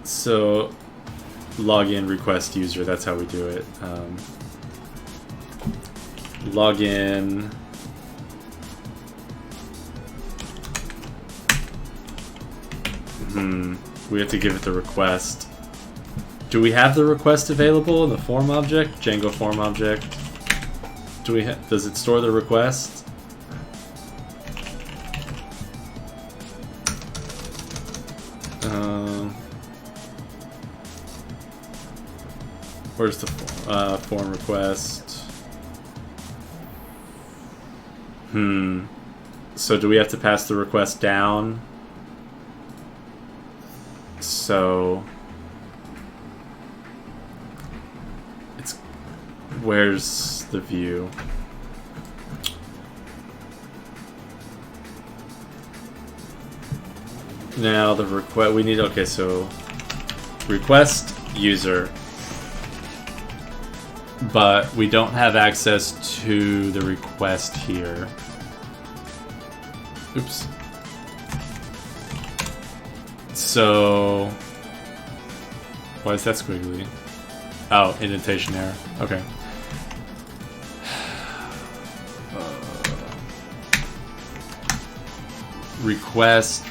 So login request user, that's how we do it. Login. We have to give it the request. Do we have the request available in the form object? Django form object. Does it store the request? Where's the form request? So do we have to pass the request down? So where's the view? Now the request we need. Okay, so request user, but we don't have access to the request here. Oops. So why is that squiggly? Oh, indentation error. Okay. Request.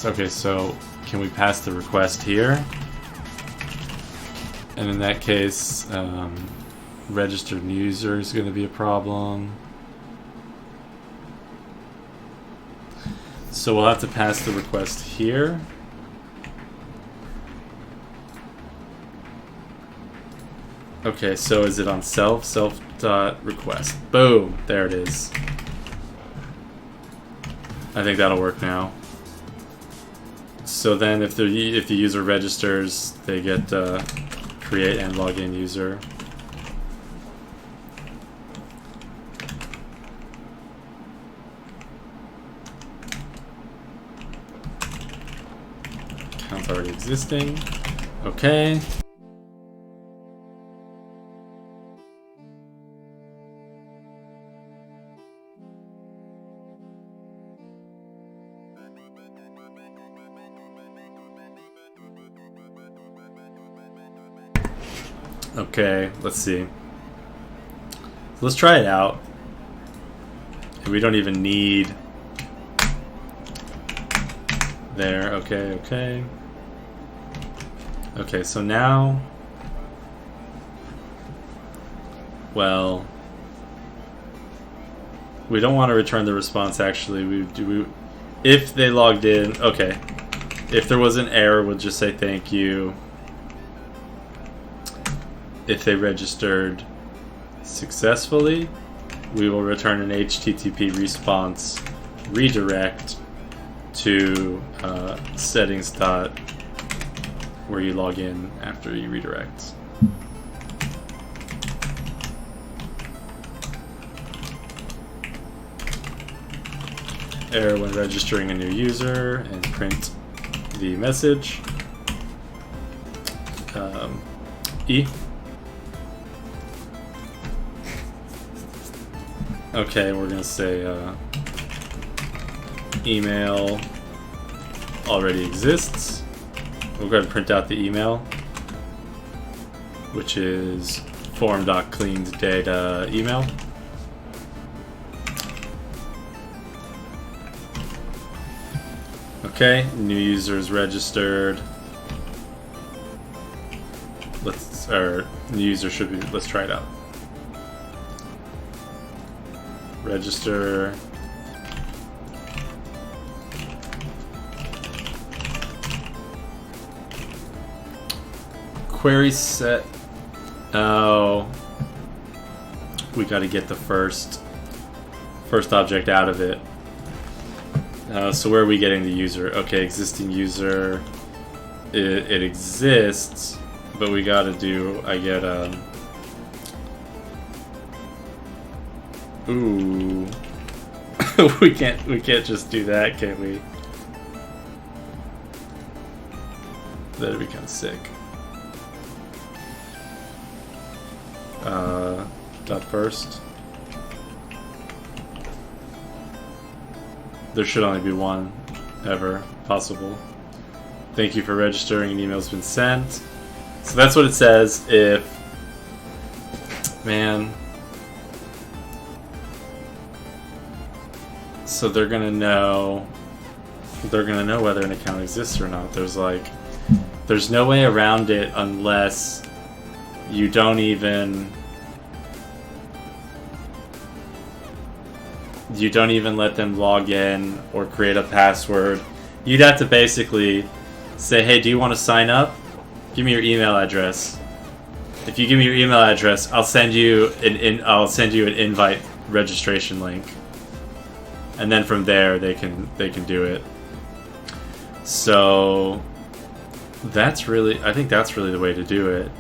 Okay, so can we pass the request here? And in that case, registered user is going to be a problem. So we'll have to pass the request here. Okay, so is it on self.request? Boom, there it is. I think that'll work now. So then if the user registers, they get create and login user. account's already existing. Okay. Okay, let's see. Let's try it out. We don't even need there. Okay, okay. Okay, so now, well, we don't want to return the response. Actually, if they logged in. Okay, if there was an error, we'll just say thank you. If they registered successfully, we will return an HTTP response redirect to settings dot where you log in after you redirect. Error when registering a new user, and print the message. E. Okay, we're gonna say email already exists. We'll go ahead and print out the email, which is form.cleaned-data email. Okay, new user is registered. New user should be, let's try it out. Register. Query set. Oh, we got to get the first object out of it. So where are we getting the user? Okay, existing user. It exists, but we got to do. I get Ooh. we can't just do that, can we? That'd be kind of sick. Dot first. There should only be one ever possible. Thank you for registering. An email's been sent. So that's what it says if, man. So they're gonna know whether an account exists or not. There's no way around it unless you don't even let them log in or create a password. You'd have to basically say, hey, do you want to sign up? Give me your email address. If you give me your email address, I'll send you an invite registration link. And then from there they can do it. So I think that's really the way to do it.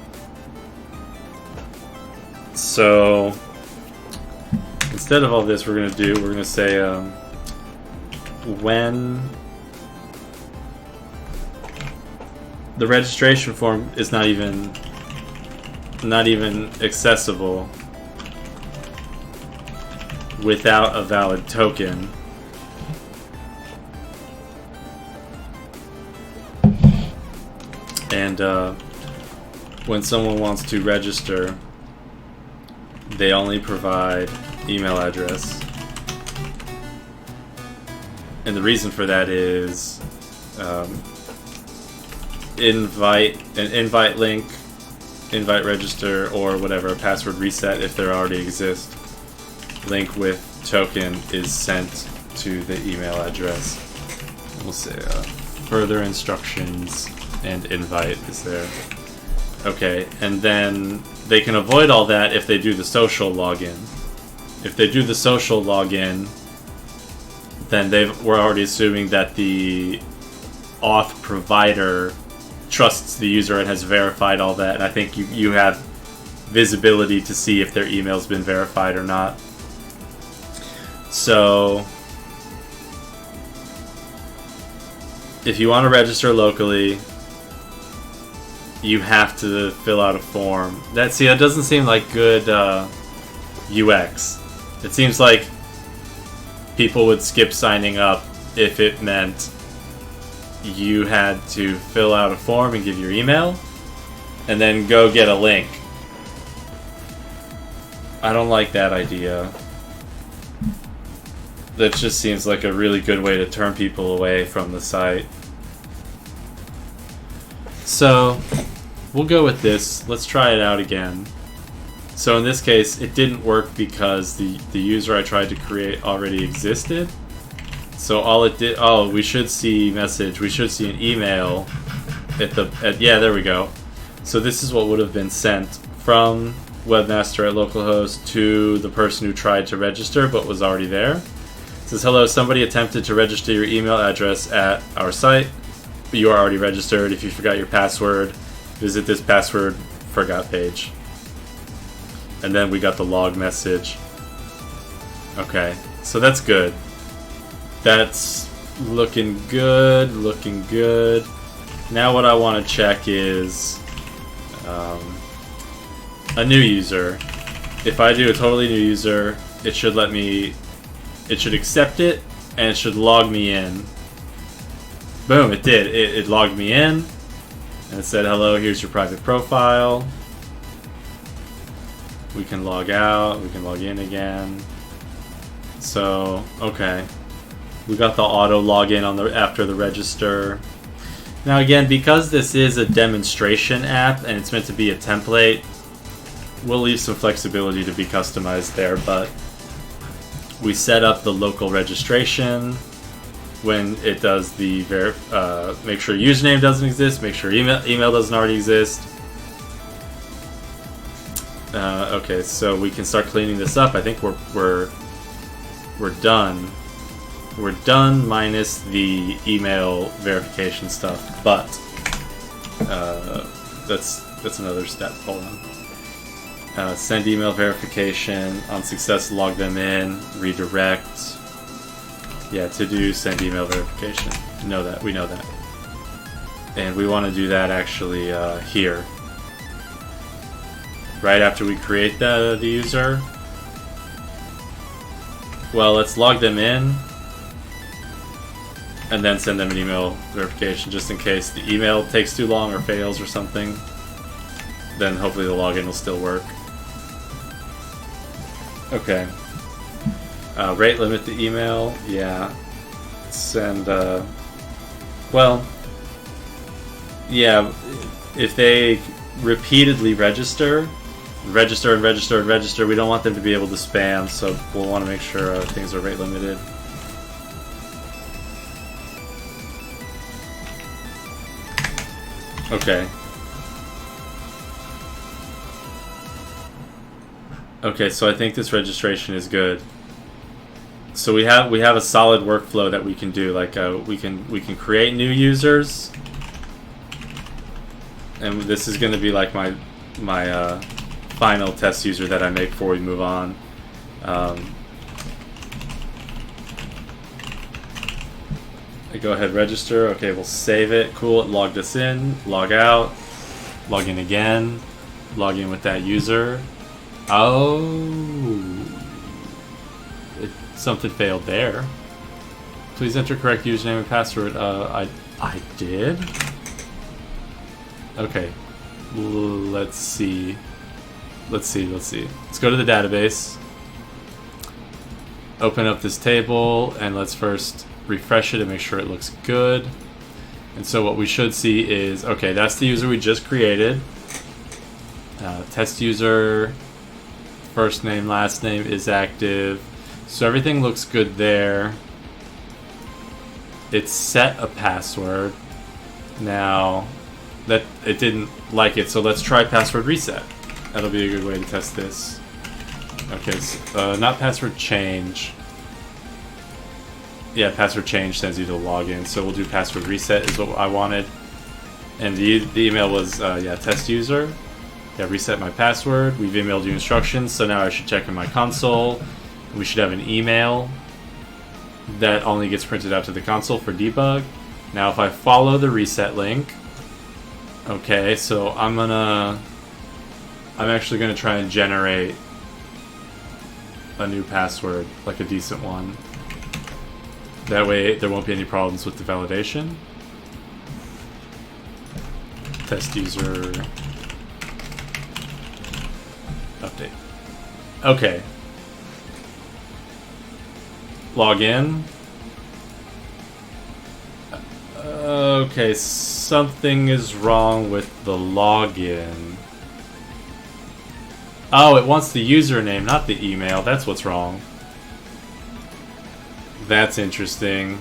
So instead of all this, we're gonna say when the registration form is not even accessible without a valid token. And when someone wants to register, they only provide email address. And the reason for that is invite link, invite register, or whatever, a password reset if there already exists. Link with token is sent to the email address. We'll say further instructions and invite is there. Okay, and then they can avoid all that if they do the social login. If they do the social login, then we're already assuming that the auth provider trusts the user and has verified all that. And I think you have visibility to see if their email's been verified or not. So if you want to register locally, you have to fill out a form. That doesn't seem like good UX. It seems like people would skip signing up if it meant you had to fill out a form and give your email and then go get a link. I don't like that idea. That just seems like a really good way to turn people away from the site. So, we'll go with this. Let's try it out again. So in this case, it didn't work because the user I tried to create already existed. So all it did, we should see message. We should see an email yeah, there we go. So this is what would have been sent from webmaster at localhost to the person who tried to register but was already there. It says, hello, somebody attempted to register your email address at our site, but you are already registered. If you forgot your password, visit this password forgot page. And then we got the log message. Okay, so that's good. That's looking good, looking good. Now what I want to check is a new user. If I do a totally new user, it should let me, it should accept it, and it should log me in. Boom, it did. It logged me in, and it said, hello, here's your private profile. We can log out, we can log in again. So, okay. We got the auto login on after the register. Now again, because this is a demonstration app and it's meant to be a template, we'll leave some flexibility to be customized there, but we set up the local registration when it does the make sure username doesn't exist, make sure email doesn't already exist. Okay, so we can start cleaning this up. I think we're done. We're done minus the email verification stuff, but that's another step. Hold on. Send email verification on success. Log them in. Redirect. Yeah, to do send email verification. We know that, and we want to do that actually here. Right after we create the user. Well, let's log them in and then send them an email verification just in case the email takes too long or fails or something. Then hopefully the login will still work. Okay. Rate limit the email. Yeah. Send, well, yeah, if they repeatedly register, we don't want them to be able to spam, so we'll want to make sure things are rate limited. Okay. Okay, so I think this registration is good. So we have a solid workflow that we can do. Like we can create new users, and this is going to be like my final test user that I make before we move on. I go ahead, register. Okay, we'll save it. Cool, it logged us in. Log out. Log in again. Log in with that user. Oh, something failed there. Please enter correct username and password. I did. Okay, let's see. Let's go to the database. Open up this table and let's first refresh it and make sure it looks good. And so what we should see is, okay, that's the user we just created. Test user, first name, last name is active. So everything looks good there. It set a password. Now, that it didn't like it, so let's try password reset. That'll be a good way to test this. Okay, so, not password change. Yeah, password change sends you to login, so we'll do password reset is what I wanted. And the email was, yeah, test user. Yeah, reset my password. We've emailed you instructions, so now I should check in my console. We should have an email that only gets printed out to the console for debug. Now if I follow the reset link, Okay, so I'm actually gonna try and generate a new password, like a decent one. That way there won't be any problems with the validation. Test user update. Okay. Log in. Okay, something is wrong with the login. Oh, it wants the username, not the email. That's what's wrong. That's interesting.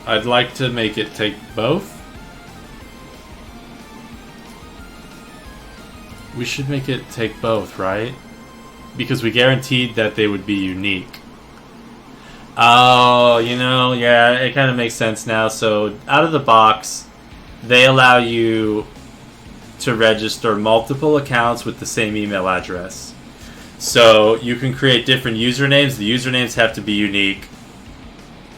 I'd like to make it take both. We should make it take both, right? Because we guaranteed that they would be unique. Oh, you know, yeah, it kind of makes sense now. So, out of the box, they allow you to register multiple accounts with the same email address. So, you can create different usernames. The usernames have to be unique.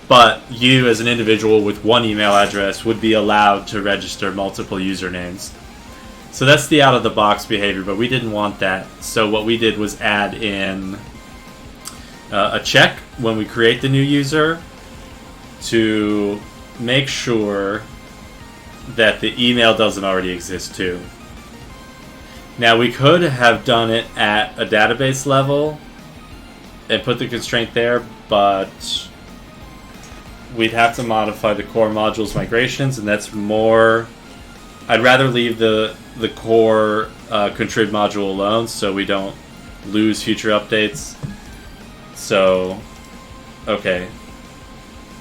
But you, as an individual with one email address, would be allowed to register multiple usernames. So that's the out-of-the-box behavior, but we didn't want that. So what we did was add in a check when we create the new user to make sure that the email doesn't already exist too. Now we could have done it at a database level and put the constraint there, but we'd have to modify the core modules migrations, and that's more... I'd rather leave the core contrib module alone so we don't lose future updates. So, okay.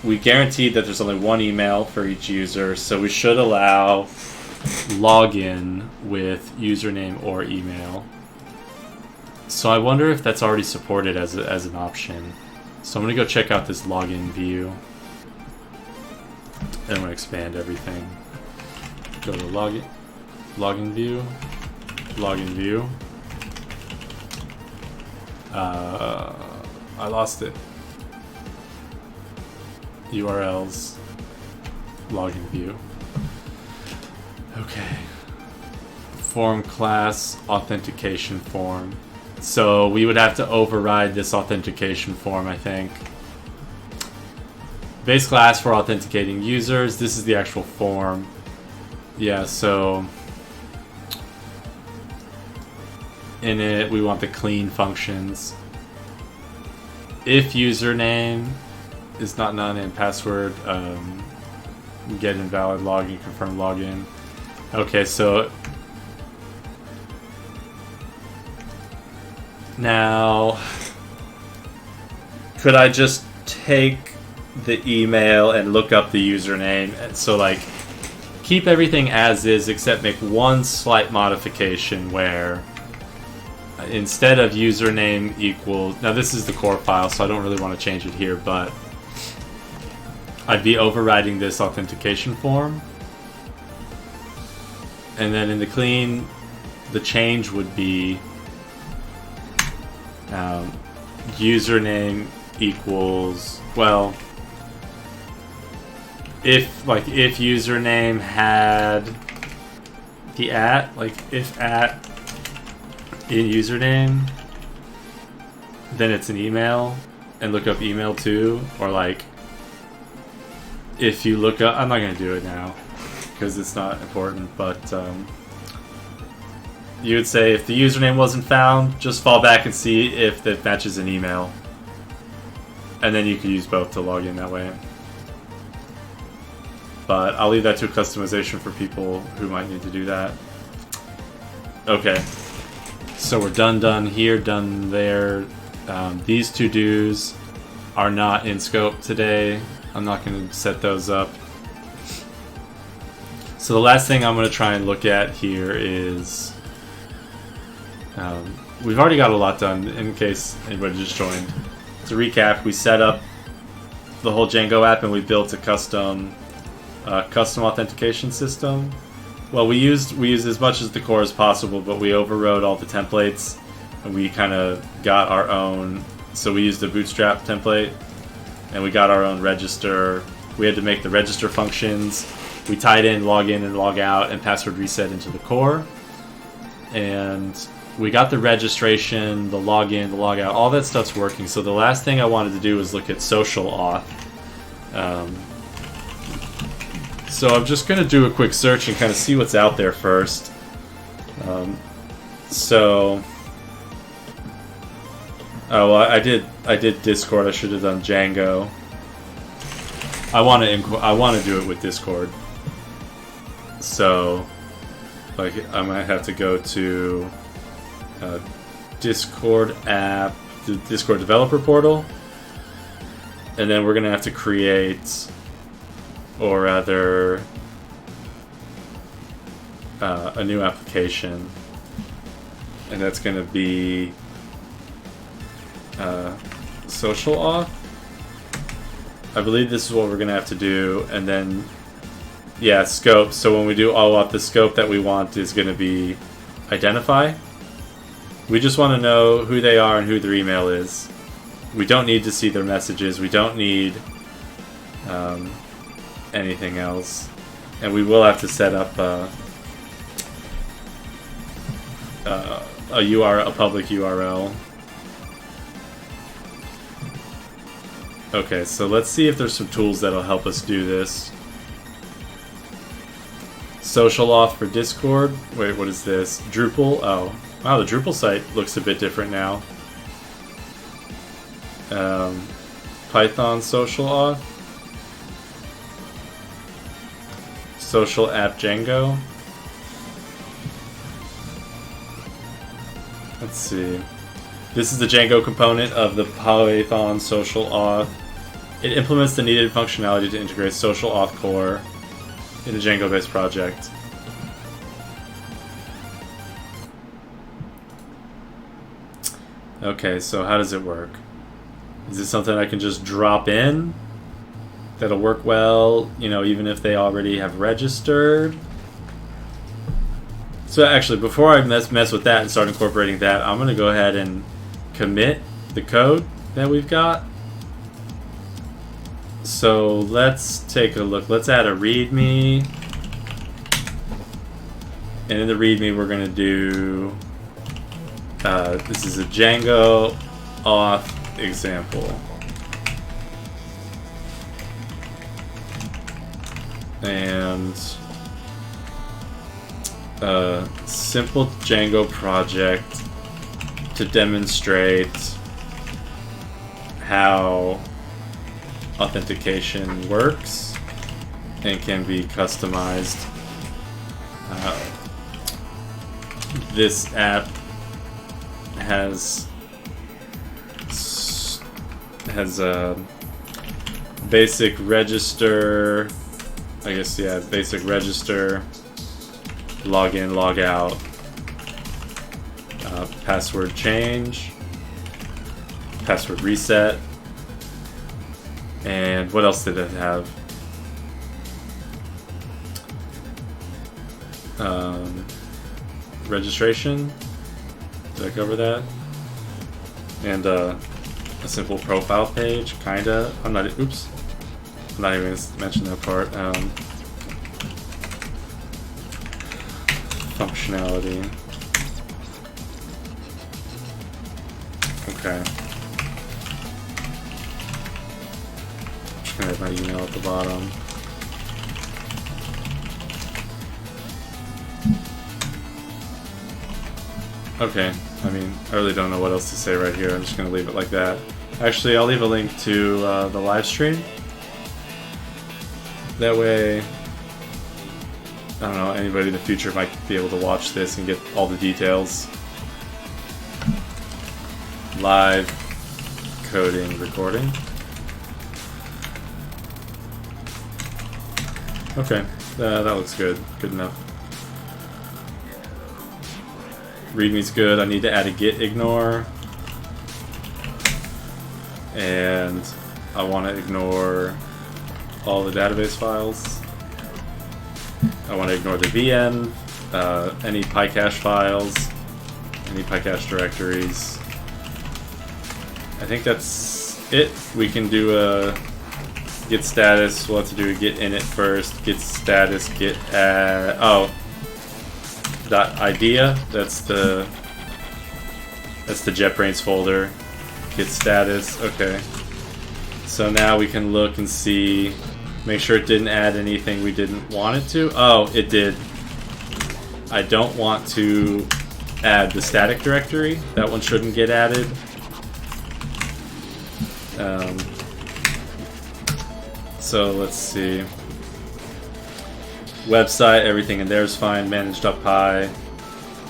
We guaranteed that there's only one email for each user, so we should allow login with username or email. So I wonder if that's already supported as an option. So I'm going to go check out this login view. And I'm going to expand everything. Go to login view. I lost it. URLs. Login view. Okay. Form class authentication form. So we would have to override this authentication form, I think. Base class for authenticating users. This is the actual form. Yeah, so in it we want the clean functions. If username is not none and password, get invalid login, confirm login. Okay, so now could I just take the email and look up the username? And so like keep everything as is except make one slight modification where instead of username equals... Now this is the core file, so I don't really want to change it here, but I'd be overriding this authentication form. And then in the clean, the change would be username equals... Well... If username had the @ like if @ in username, then it's an email, and look up email too, or like if you look up... I'm not going to do it now because it's not important, but you would say if the username wasn't found, just fall back and see if it matches an email, and then you could use both to log in that way. But I'll leave that to customization for people who might need to do that. Okay. So we're done here, done there. These to-dos are not in scope today. I'm not going to set those up. So the last thing I'm going to try and look at here is... we've already got a lot done in case anybody just joined. To recap, we set up the whole Django app and we built a custom authentication system. Well, we used as much as the core as possible, but we overrode all the templates, and we kind of got our own. So we used the Bootstrap template, and we got our own register. We had to make the register functions we tied in login and log out and password reset into the core. And we got the registration, the login, the logout, all that stuff's working. So the last thing I wanted to do was look at social auth. So I'm just going to do a quick search and kind of see what's out there first. Well, I did Discord. I should have done Django. I want to do it with Discord. So, like, I might have to go to Discord app, the Discord developer portal, and then we're gonna have to create, or rather, a new application, and that's gonna be social auth. I believe this is what we're gonna have to do, and then scope. So when we do auth, the scope that we want is gonna be identify. We just want to know who they are and who their email is. We don't need to see their messages. We don't need anything else, and we will have to set up a public URL. Okay, so let's see if there's some tools that'll help us do this. Social auth for Discord. Wait, what is this? Drupal? Oh. Wow, the Drupal site looks a bit different now. Python social auth. Social app Django. Let's see. This is the Django component of the Python social auth. It implements the needed functionality to integrate social auth core in a Django-based project. Okay, so how does it work? Is it something I can just drop in that'll work well, you know, even if they already have registered? So actually, before I mess with that and start incorporating that, I'm going to go ahead and commit the code that we've got. So let's take a look. Let's add a README. And in the README, we're going to do... this is a Django auth example. And a simple Django project to demonstrate how authentication works and can be customized. This app has a basic register, basic register, login, log out, password change, password reset, and what else did it have? Registration. Did I cover that? And a simple profile page, kinda. I'm not even gonna mention that part. Functionality. Okay. Just gonna have my email at the bottom. Okay, I mean, I really don't know what else to say right here. I'm just going to leave it like that. Actually, I'll leave a link to the live stream. That way, I don't know, anybody in the future might be able to watch this and get all the details. Live coding recording. Okay, that looks good. Good enough. README's good. I need to add a git ignore. And I want to ignore all the database files. I want to ignore the VM, any PyCache files, any PyCache directories. I think that's it. We can do a Get status. We'll have to do get init first. Get status. Get dot idea. That's the JetBrains folder. Get status. Okay. So now we can look and see. Make sure it didn't add anything we didn't want it to. Oh, it did. I don't want to add the static directory. That one shouldn't get added. So let's see. Website, everything in there is fine. Manage.py.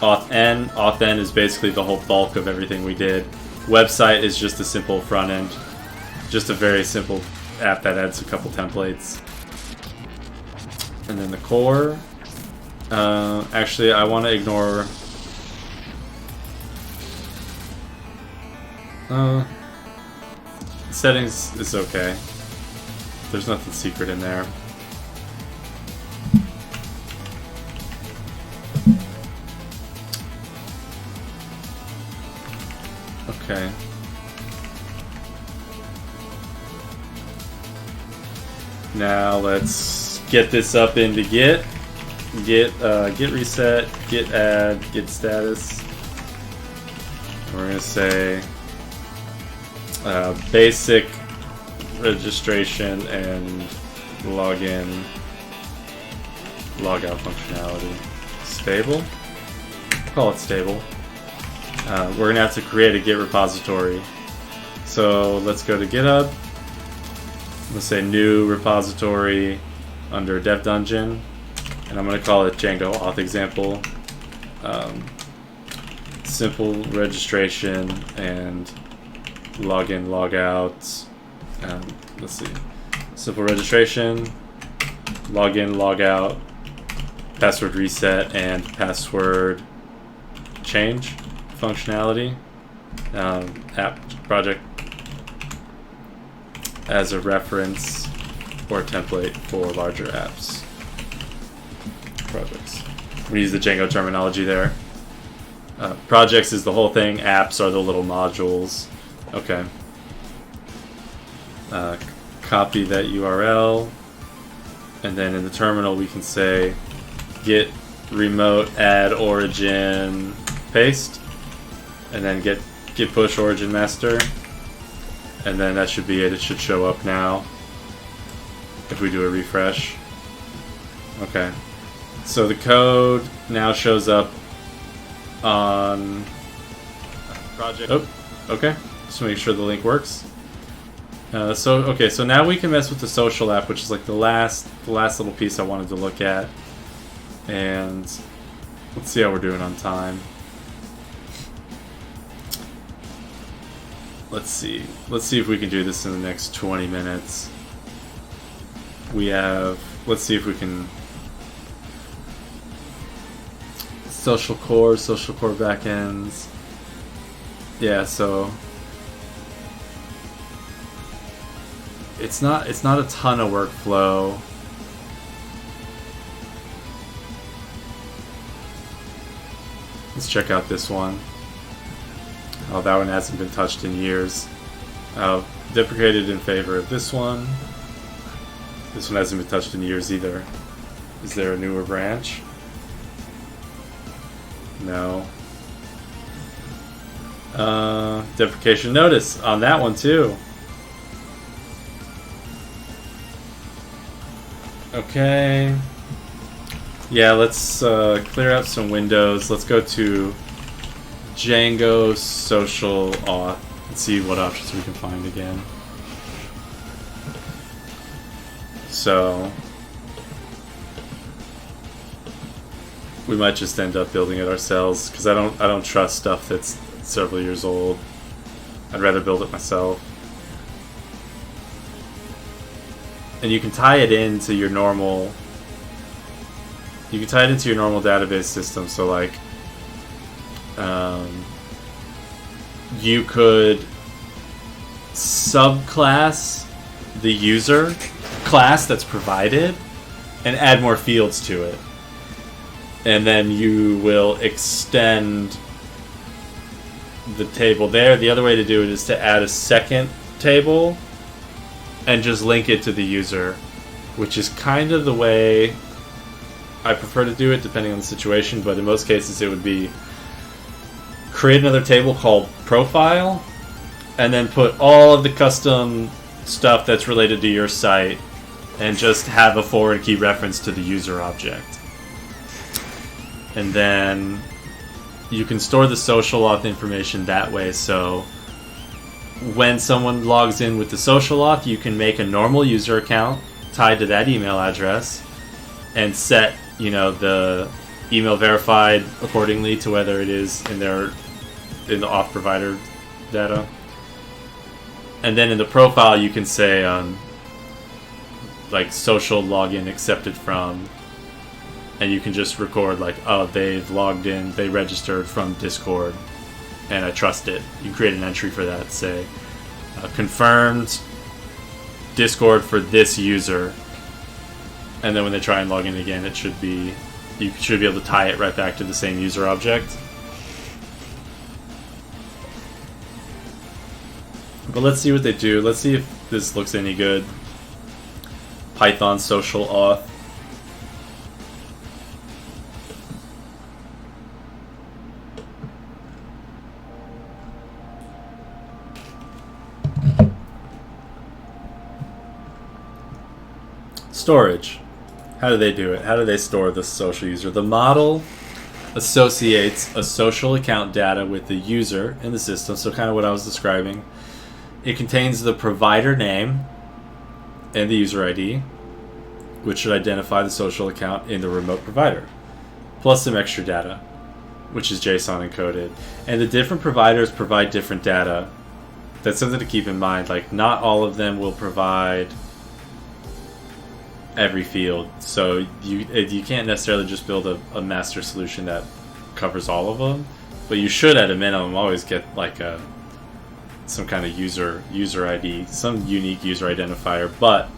Authn. Authn is basically the whole bulk of everything we did. Website is just a simple front end. Just a very simple app that adds a couple templates. And then the core. Actually, I want to ignore... settings is okay. There's nothing secret in there. Okay. Now let's get this up into Git. Git reset, Git add, Git status. We're gonna say basic registration and login, logout functionality. Stable. Call it stable. We're gonna have to create a Git repository. So let's go to GitHub. Let's say new repository under Dev Dungeon, and I'm gonna call it Django auth example. Simple registration and login, logout. Let's see. Simple registration, login, logout, password reset, and password change functionality. App project as a reference or template for larger apps projects. We use the Django terminology there. Projects is the whole thing. Apps are the little modules. Okay. Copy that URL, and then in the terminal we can say git remote add origin paste, and then git push origin master, and then that should be it. It should show up now if we do a refresh. Okay, so the code now shows up on project. Oh, okay. Just make sure the link works. So now we can mess with the social app, which is like the last little piece I wanted to look at, and let's see how we're doing on time. Let's see if we can do this in the next 20 minutes. Let's see if we can. Social core backends. Yeah, so it's not a ton of workflow. Let's check out this one. Oh, that one hasn't been touched in years. Deprecated in favor of this one. This one hasn't been touched in years either. Is there a newer branch? No. Deprecation notice on that one too. Okay. Yeah, let's clear up some windows. Let's go to Django social auth and see what options we can find again. So we might just end up building it ourselves because I don't trust stuff that's several years old. I'd rather build it myself. And you can tie it into your normal. You can tie it into your normal database system. So like, you could subclass the user class that's provided and add more fields to it. And then you will extend the table there. The other way to do it is to add a second table and just link it to the user, which is kind of the way I prefer to do it depending on the situation, but in most cases it would be create another table called profile and then put all of the custom stuff that's related to your site and just have a foreign key reference to the user object. And then you can store the social auth information that way, so when someone logs in with the social auth, you can make a normal user account tied to that email address and set, you know, the email verified accordingly to whether it is in the auth provider data. And then in the profile you can say like social login accepted from, and you can just record like, oh, they've logged in, they registered from Discord and I trust it. You create an entry for that, say confirmed Discord for this user, and then when they try and log in again, it should be, you should be able to tie it right back to the same user object. But let's see what they do. Let's see if this looks any good. Python social auth. Storage. How do they do it? How do they store the social user? The model associates a social account data with the user in the system, so kind of what I was describing. It contains the provider name and the user ID, which should identify the social account in the remote provider, plus some extra data, which is JSON encoded. And the different providers provide different data. That's something to keep in mind. Like, not all of them will provide every field, so you can't necessarily just build a master solution that covers all of them, but you should at a minimum always get like some kind of user ID, some unique user identifier, but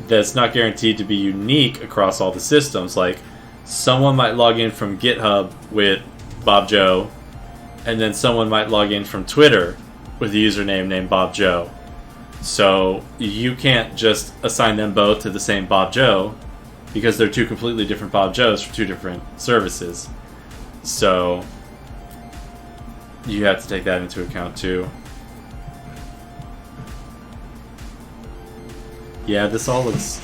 that's not guaranteed to be unique across all the systems. Like, someone might log in from GitHub with Bob Joe, and then someone might log in from Twitter with a username named Bob Joe. So you can't just assign them both to the same Bob Joe, because they're two completely different Bob Joes for two different services. So you have to take that into account too. Yeah, this all looks...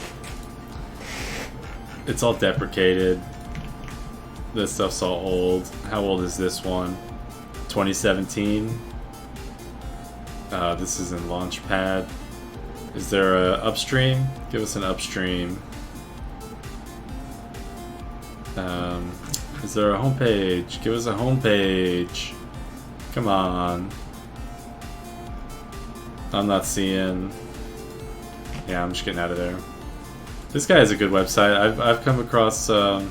it's all deprecated. This stuff's all old. How old is this one? 2017? This is in Launchpad. Is there a upstream? Give us an upstream. Is there a homepage? Give us a homepage. Come on. I'm not seeing... yeah, I'm just getting out of there. This guy has a good website. I've come across... oh,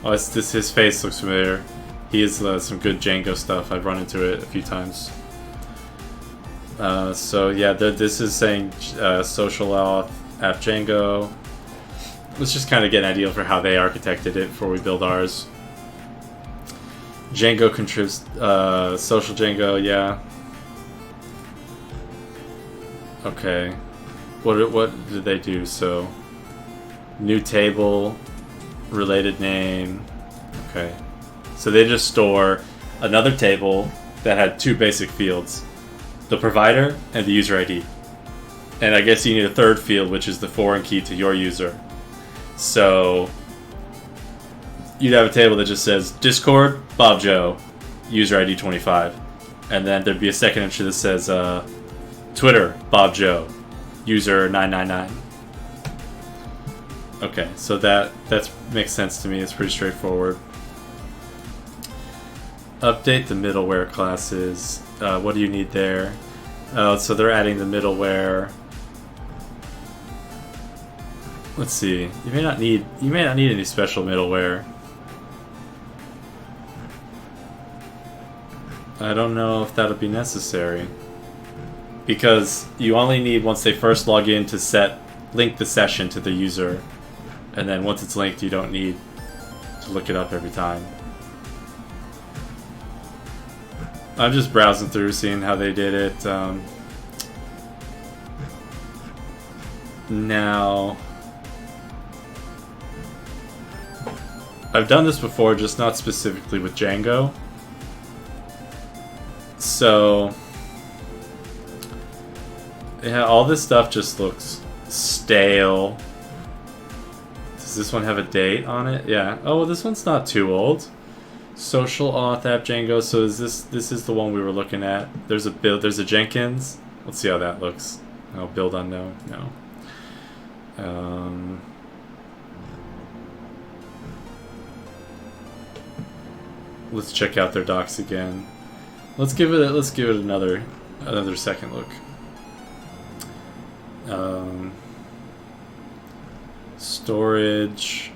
his face looks familiar. He has some good Django stuff. I've run into it a few times. So yeah, this is saying social auth app Django. Let's just kind of get an idea for how they architected it before we build ours. Django contributes social Django, yeah. Okay, what did they do? So new table, related name. Okay, so they just store another table that had two basic fields: the provider and the user ID. And I guess you need a third field, which is the foreign key to your user. So you'd have a table that just says Discord, Bob Joe, user ID 25. And then there'd be a second entry that says Twitter, Bob Joe, user 999. Okay, so that makes sense to me. It's pretty straightforward. Update the middleware classes. What do you need there? So they're adding the middleware. Let's see. You may not need any special middleware. I don't know if that'll be necessary, because you only need, once they first log in, to link the session to the user, and then once it's linked, you don't need to look it up every time. I'm just browsing through, seeing how they did it. Now, I've done this before, just not specifically with Django. So, yeah, all this stuff just looks stale. Does this one have a date on it? Yeah. Oh, this one's not too old. Social auth app Django. So is this is the one we were looking at? There's a build. There's a Jenkins. Let's see how that looks. Oh, build unknown. No. Let's check out their docs again. Let's give it another second look. Storage.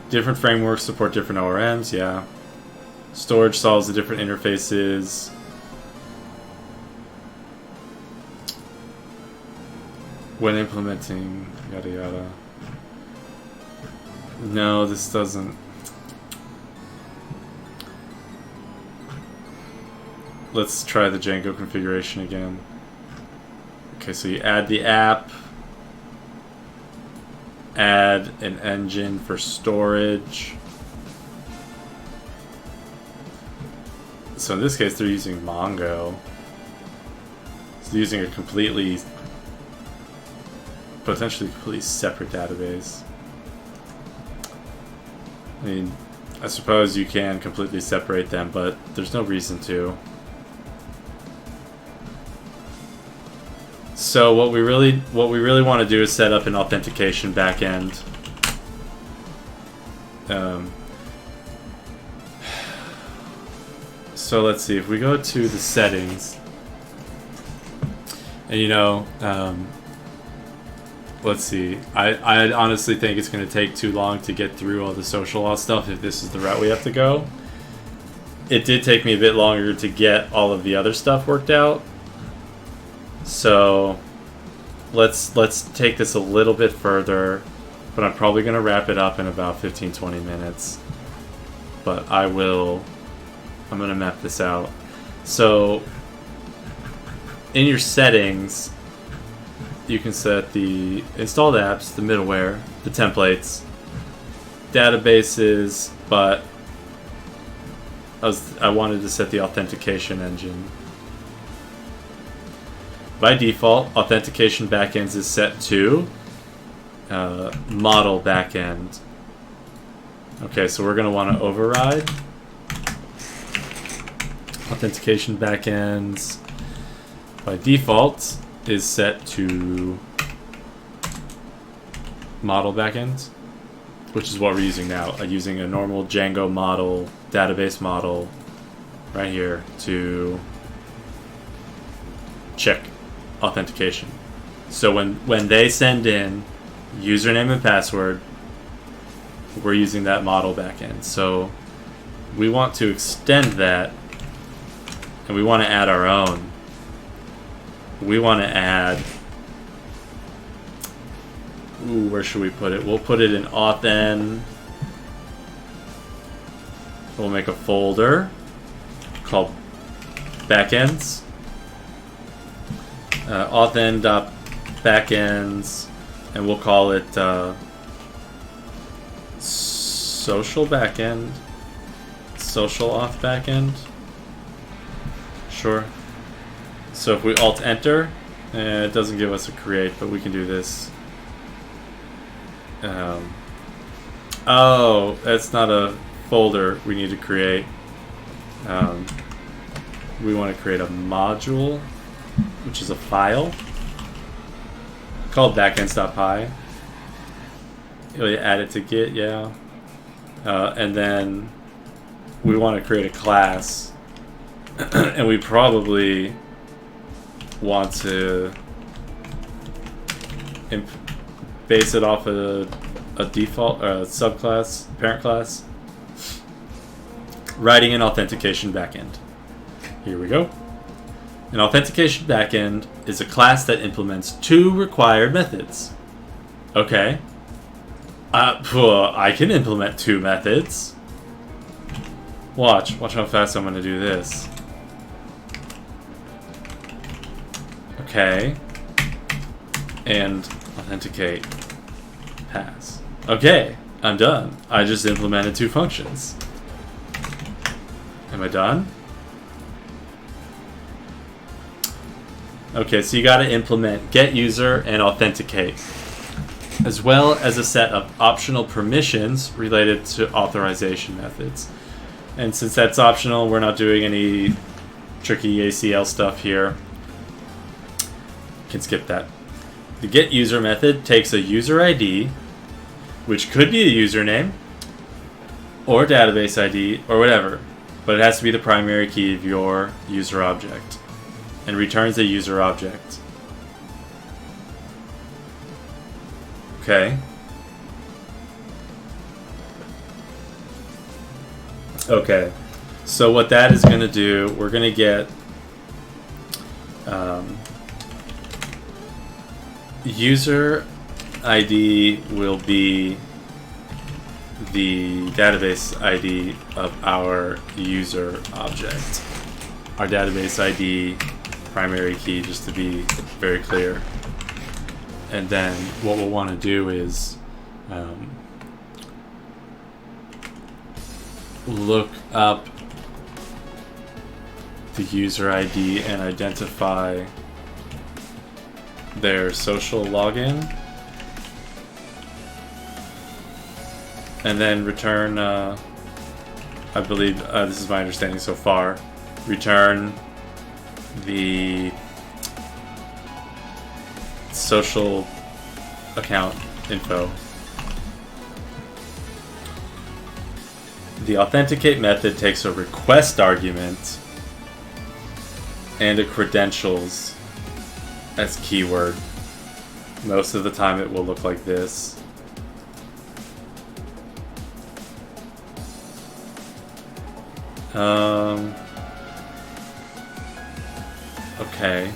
Different frameworks support different ORMs, yeah. Storage solves the different interfaces. When implementing yada yada. No, this doesn't. Let's try the Django configuration again. Okay, so you add the app, add an engine for storage. So in this case, they're using Mongo. So they're using a potentially completely separate database. I mean, I suppose you can completely separate them, but there's no reason to. So what we really want to do is set up an authentication backend. So let's see, if we go to the settings, and let's see, I honestly think it's going to take too long to get through all the social auth stuff if this is the route we have to go. It did take me a bit longer to get all of the other stuff worked out. So let's take this a little bit further, but I'm probably going to wrap it up in about 15-20 minutes. But I'm going to map this out. So in your settings, you can set the installed apps, the middleware, the templates, databases, but I wanted to set the authentication engine. By default, authentication backends is set to model backend. Okay, so we're going to want to override authentication backends. By default is set to model backend, which is what we're using now. I'm using a normal Django model, database model, right here to check authentication. So when they send in username and password, we're using that model backend. So we want to extend that, and we want to add our own. We want to add, where should we put it? We'll put it in authn. We'll make a folder called backends. Authn.backends, and we'll call it social backend, social auth backend. Sure. So if we alt enter, it doesn't give us a create, but we can do this. Oh, that's not a folder we need to create. We want to create a module, which is a file called backends.py. You'll add it to Git, yeah. And then we want to create a class, and we probably want to base it off a default or a subclass, parent class. Writing an authentication backend. Here we go. An authentication backend is a class that implements two required methods. Okay. I can implement two methods. Watch how fast I'm going to do this. Okay. And authenticate pass. Okay, I'm done. I just implemented 2 functions. Am I done? Okay, so you got to implement get user and authenticate, as well as a set of optional permissions related to authorization methods. And since that's optional, we're not doing any tricky ACL stuff here. Can skip that. The get user method takes a user ID, which could be a username, or database ID, or whatever, but it has to be the primary key of your user object, and returns a user object. Okay. Okay. So what that is going to do, we're going to get user ID will be the database ID of our user object. Our database ID primary key, just to be very clear. And then what we'll want to do is look up the user ID and identify their social login, and then return, I believe, this is my understanding so far, return the social account info. The authenticate method takes a request argument and a credentials as keyword. Most of the time it will look like this. Okay.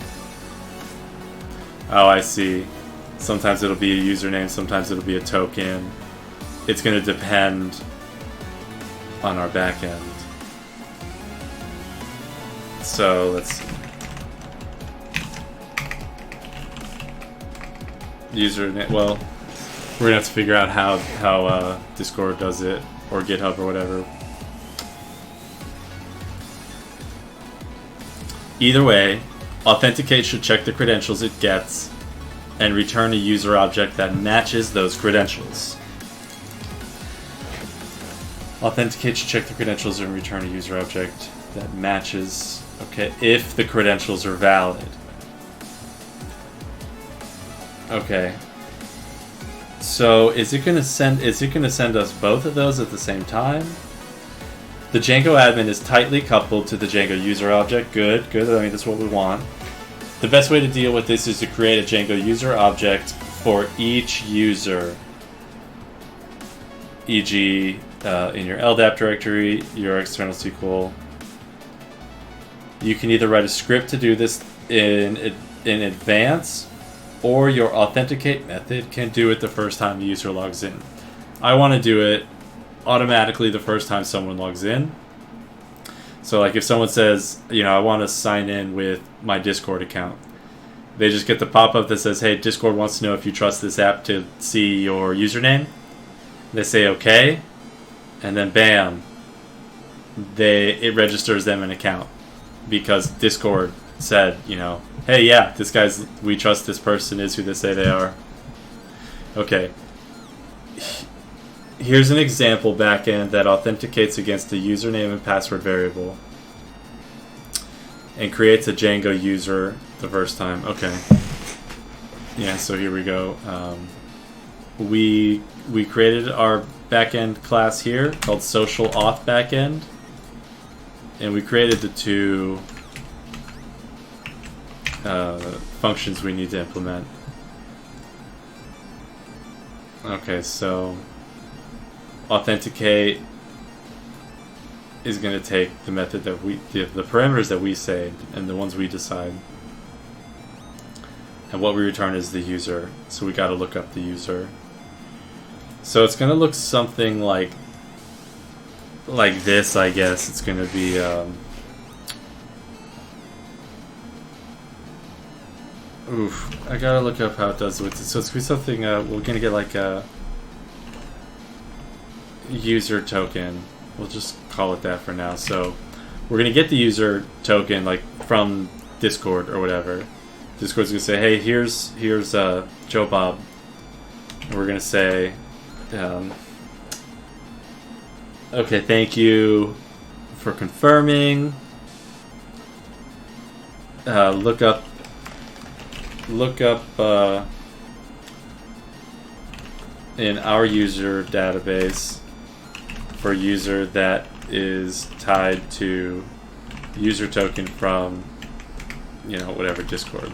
Oh, I see. Sometimes it'll be a username, sometimes it'll be a token. It's going to depend on our back end. So let's see. Username. Well, we're gonna have to figure out how Discord does it, or GitHub or whatever. Either way, Authenticate should check the credentials it gets and return a user object that matches those credentials. Authenticate should check the credentials and return a user object that matches, okay, if the credentials are valid. Okay. So is it gonna send us both of those at the same time? The Django admin is tightly coupled to the Django user object. Good. I mean, that's what we want. The best way to deal with this is to create a Django user object for each user. E.g., in your LDAP directory, your external SQL. You can either write a script to do this in advance, or your authenticate method can do it the first time the user logs in. I want to do it automatically the first time someone logs in. So like if someone says, I want to sign in with my Discord account, they just get the pop-up that says, hey, Discord wants to know if you trust this app to see your username. They say okay, and then bam, it registers them an account because Discord said, hey, yeah, we trust this person is who they say they are. Okay. Here's an example backend that authenticates against a username and password variable and creates a Django user the first time. Okay. Yeah, so here we go. We created our backend class here called social auth backend, and we created the two functions we need to implement. Okay, so authenticate is going to take the method that the parameters that we say and the ones we decide, and what we return is the user. So we got to look up the user. So it's going to look something like this, I guess. It's going to be Oof, I gotta look up how it does with it. So it's gonna be something, we're gonna get like a user token. We'll just call it that for now. So we're gonna get the user token like from Discord or whatever. Discord's gonna say, hey, here's Joe Bob. And we're gonna say, okay, thank you for confirming. Look up in our user database for a user that is tied to user token from, whatever, Discord.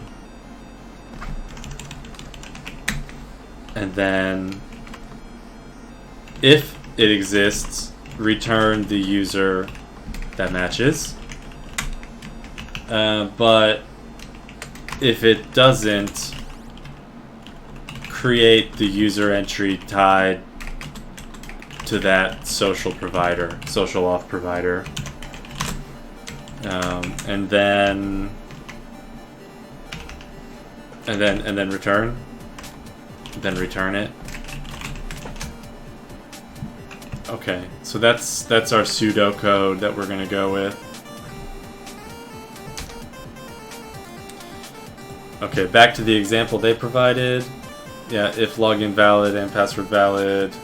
And then if it exists, return the user that matches. But if it doesn't, create the user entry tied to that social auth provider, and then return it. Okay, so that's our pseudocode that we're gonna go with. Okay, back to the example they provided. Yeah, if login valid and password valid.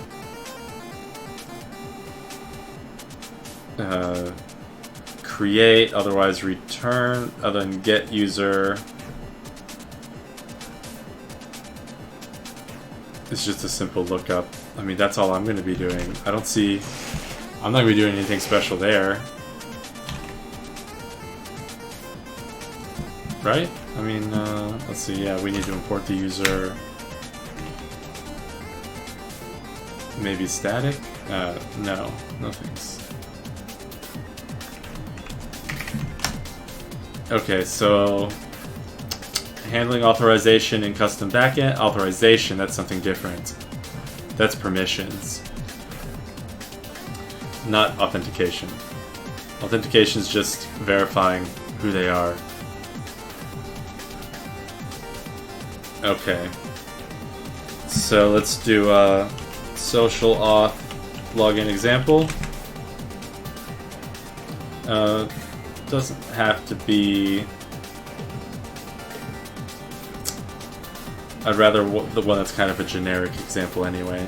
Create, otherwise return, other than get user. It's just a simple lookup. I mean, that's all I'm going to be doing. I'm not going to be doing anything special there. Right? I mean, let's see, yeah, we need to import the user. Maybe static? No, thanks. Okay, so handling authorization in custom backend. Authorization, that's something different. That's permissions, not authentication. Authentication is just verifying who they are. Okay, so let's do a social auth login example. Doesn't have to be. I'd rather the one that's kind of a generic example anyway.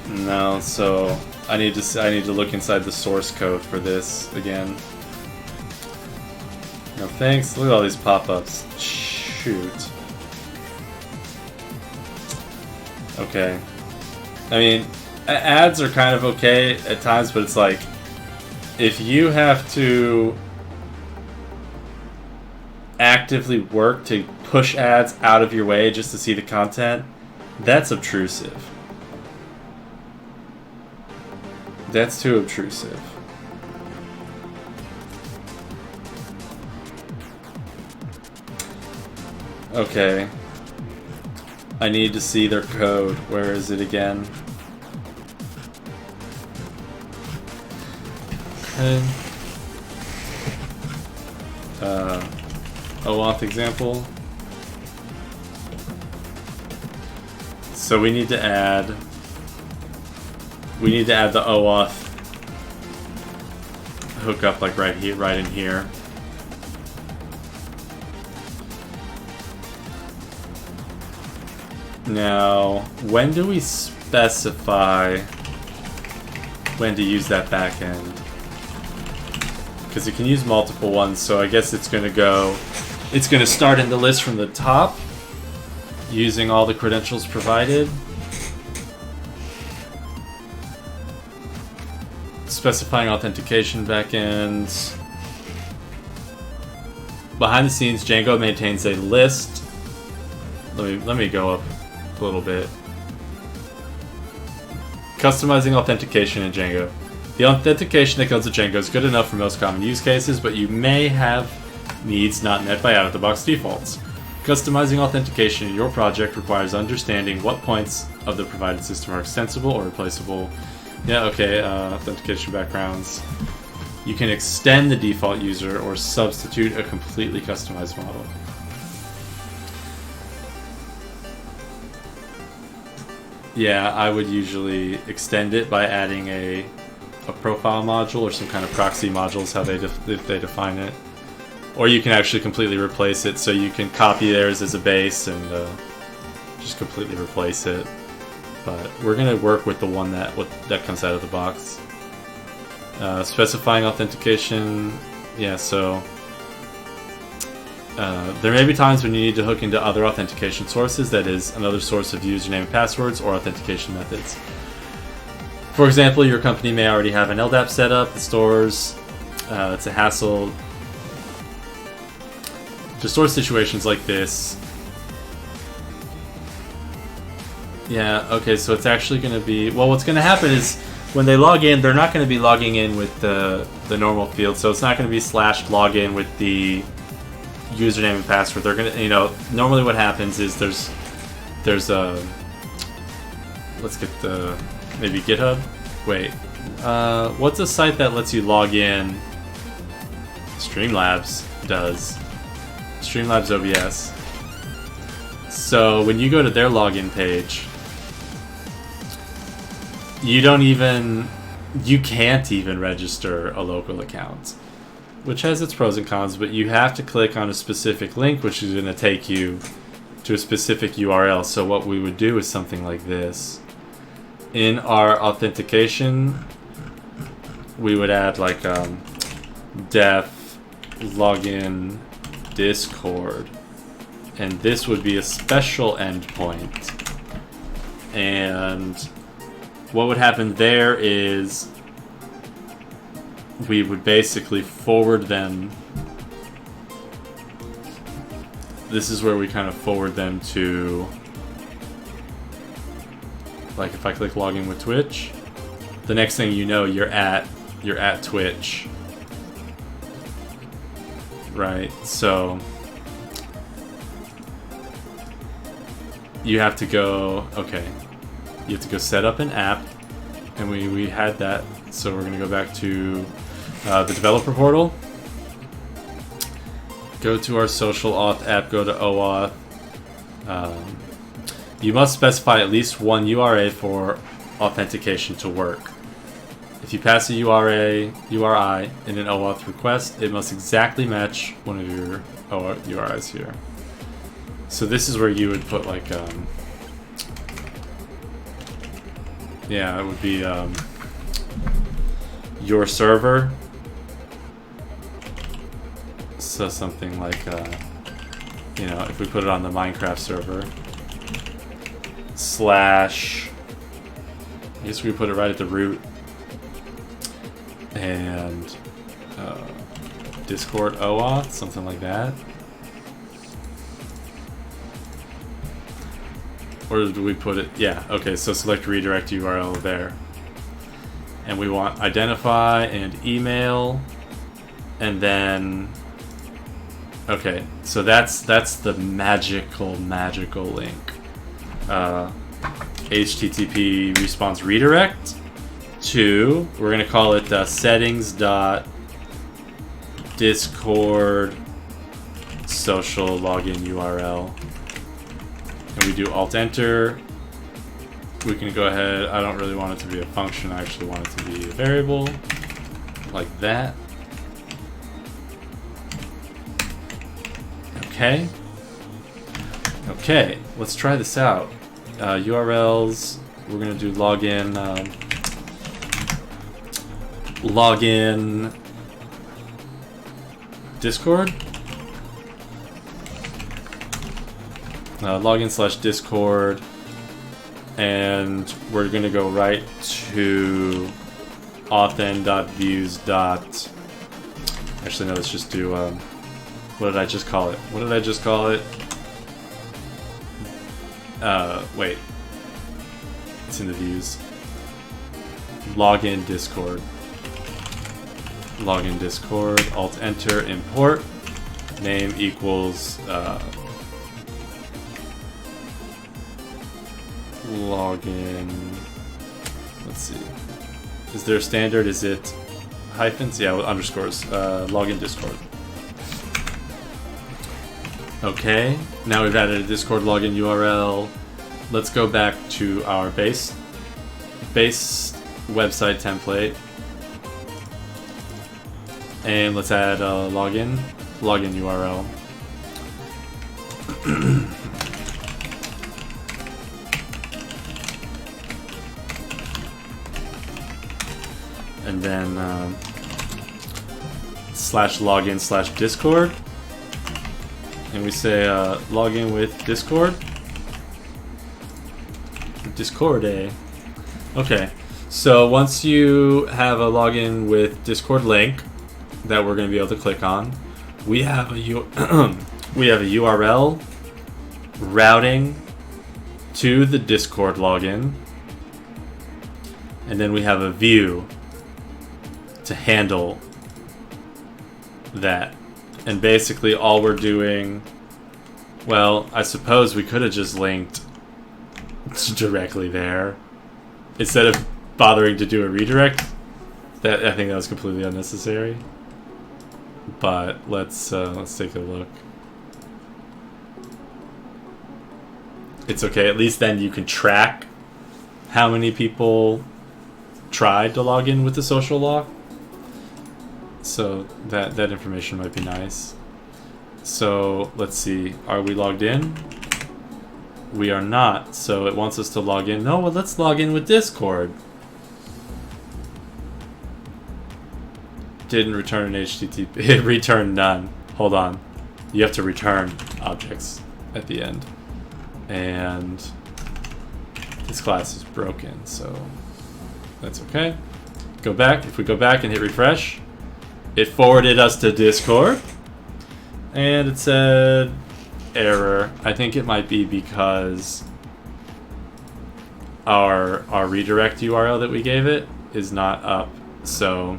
No, so I need to look inside the source code for this again. No thanks. Look at all these pop-ups. Shoot. Okay. I mean, ads are kind of okay at times, but it's like, if you have to actively work to push ads out of your way just to see the content, that's obtrusive. That's too obtrusive. Okay. I need to see their code. Where is it again? Okay. OAuth example. So we need to add the OAuth hookup like right here, right in here. Now, when do we specify when to use that backend? Because you can use multiple ones, so I guess it's going to start in the list from the top, using all the credentials provided. Specifying authentication backends. Behind the scenes, Django maintains a list. Let me go up a little bit. Customizing authentication in Django. The authentication that comes with Django is good enough for most common use cases, but you may have needs not met by out-of-the-box defaults. Customizing authentication in your project requires understanding what points of the provided system are extensible or replaceable. Yeah, okay, authentication backgrounds. You can extend the default user or substitute a completely customized model. Yeah, I would usually extend it by adding a profile module or some kind of proxy module is how they define it. Or you can actually completely replace it, so you can copy theirs as a base and just completely replace it. But we're going to work with the one that comes out of the box. Specifying authentication, yeah, so there may be times when you need to hook into other authentication sources, that is, another source of username and passwords or authentication methods. For example, your company may already have an LDAP set up, the stores, it's a hassle. To store situations like this, yeah, okay, so it's actually going to be, well, what's going to happen is when they log in, they're not going to be logging in with the normal field, so it's not going to be /login with the username and password. They're going to, normally what happens is there's a, let's get the, maybe GitHub? Wait, what's a site that lets you log in? Streamlabs does. Streamlabs OBS. So when you go to their login page, you can't even register a local account, which has its pros and cons, but you have to click on a specific link, which is going to take you to a specific URL. So what we would do is something like this. In our authentication, we would add like def login Discord, and this would be a special endpoint. And what would happen there is we would basically forward them. This is where we kind of forward them to, like if I click login with Twitch, the next thing you know, you're at Twitch. Right, so you have to go, okay, you have to go set up an app, and we had that, so we're going to go back to the developer portal, go to our social auth app, go to OAuth. You must specify at least one URA for authentication to work. If you pass a URI in an OAuth request, it must exactly match one of your URIs here. So this is where you would put like, yeah, it would be your server. So something like, if we put it on the Minecraft server, / I guess we put it right at the root. And Discord OAuth, something like that. Or do we put it? Yeah, okay, so select redirect URL there. And we want identify and email. And then, okay, so that's the magical link. HTTP response redirect to, we're going to call it settings.discord social login URL. And we do alt enter. We can go ahead, I don't really want it to be a function, I actually want it to be a variable, like that. Okay. Okay, let's try this out. URLs, we're going to do login, login Discord. Login / Discord. And we're going to go right to authn.views. Actually, no, let's just do, what did I just call it? Wait. It's in the views. Login Discord. Login Discord. Alt enter. Import. Name equals login. Let's see. Is there a standard? Is it hyphens? Yeah, with underscores. Login Discord. Okay, now we've added a Discord login URL. Let's go back to our base website template. And let's add a login URL. And then /login/Discord. And we say login with Discord. Discord, eh? Okay. So once you have a login with Discord link that we're going to be able to click on, we have a URL routing to the Discord login, and then we have a view to handle that. And basically all we're doing, well, I suppose we could have just linked directly there instead of bothering to do a redirect. That, I think that was completely unnecessary. But let's take a look. It's okay. At least then you can track how many people tried to log in with the social lock. So that information might be nice. So let's see. Are we logged in? We are not. So it wants us to log in. No, well, let's log in with Discord. Didn't return an HTTP. It returned none. Hold on. You have to return objects at the end. And this class is broken, so that's okay. Go back. If we go back and hit refresh, it forwarded us to Discord. And it said error. I think it might be because our redirect URL that we gave it is not up. So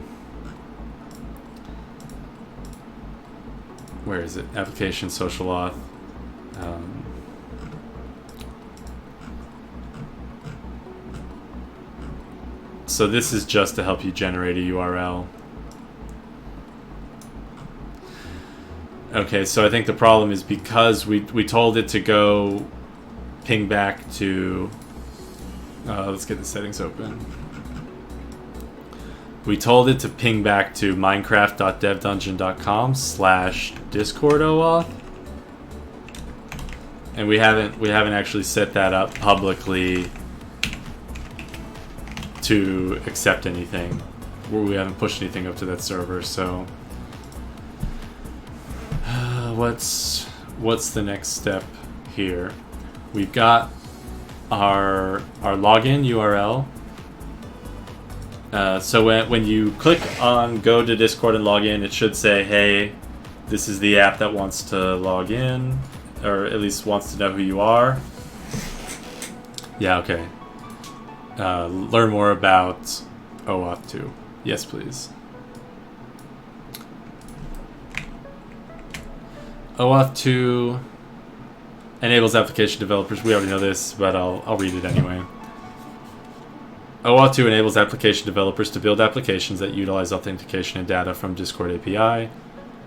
where is it? Application social auth. So this is just to help you generate a URL. Okay, so I think the problem is because we told it to go ping back to... let's get the settings open. We told it to ping back to minecraft.devdungeon.com/discordoauth. And we haven't actually set that up publicly to accept anything. We haven't pushed anything up to that server, so what's the next step here? We've got our login URL. So when you click on go to Discord and log in, it should say, hey, this is the app that wants to log in, or at least wants to know who you are. Yeah, okay. Learn more about OAuth 2. Yes, please. OAuth 2 enables application developers. We already know this, but I'll read it anyway. OAuth 2 enables application developers to build applications that utilize authentication and data from Discord API.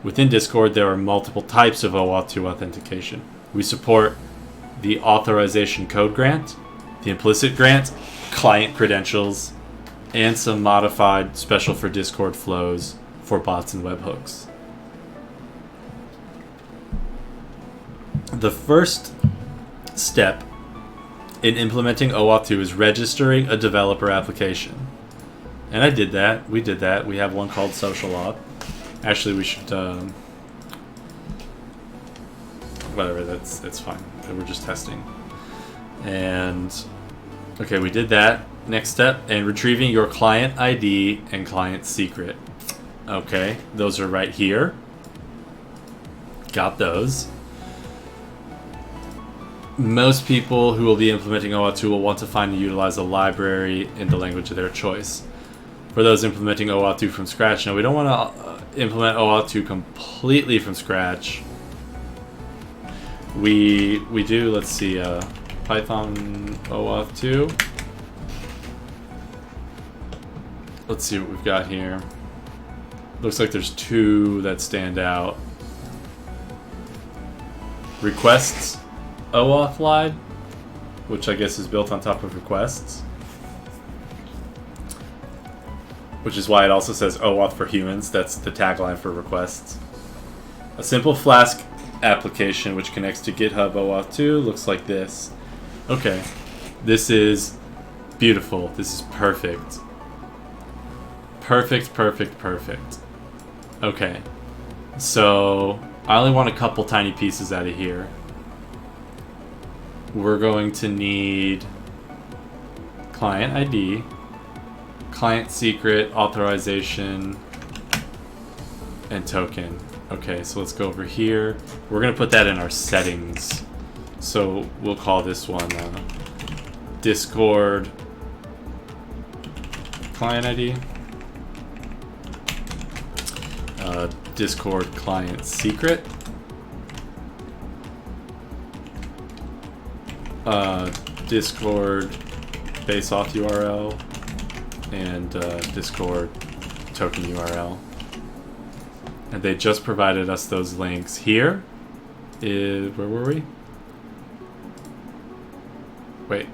Within Discord, there are multiple types of OAuth 2 authentication. We support the authorization code grant, the implicit grant, client credentials, and some modified special for Discord flows for bots and webhooks. The first step in implementing OAuth 2 is registering a developer application. And I did that. We did that. We have one called Social Auth. Actually, we should... whatever, that's fine. We're just testing. And... okay, we did that. Next step, and retrieving your client ID and client secret. Okay, those are right here. Got those. Most people who will be implementing OAuth 2 will want to find and utilize a library in the language of their choice. For those implementing OAuth 2 from scratch, now we don't want to implement OAuth 2 completely from scratch. We do, let's see, Python OAuth 2. Let's see what we've got here. Looks like there's two that stand out. Requests OAuth line, which I guess is built on top of requests. Which is why it also says OAuth for humans. That's the tagline for requests. A simple Flask application which connects to GitHub OAuth 2 looks like this. Okay, this is beautiful. This is perfect. Perfect, perfect, perfect. Okay, so I only want a couple tiny pieces out of here. We're going to need client ID, client secret, authorization, and token. Okay, so let's go over here. We're going to put that in our settings. So we'll call this one Discord client ID. Discord client secret. Discord base auth URL. And Discord token URL. And they just provided us those links. Here is, where were we? Wait.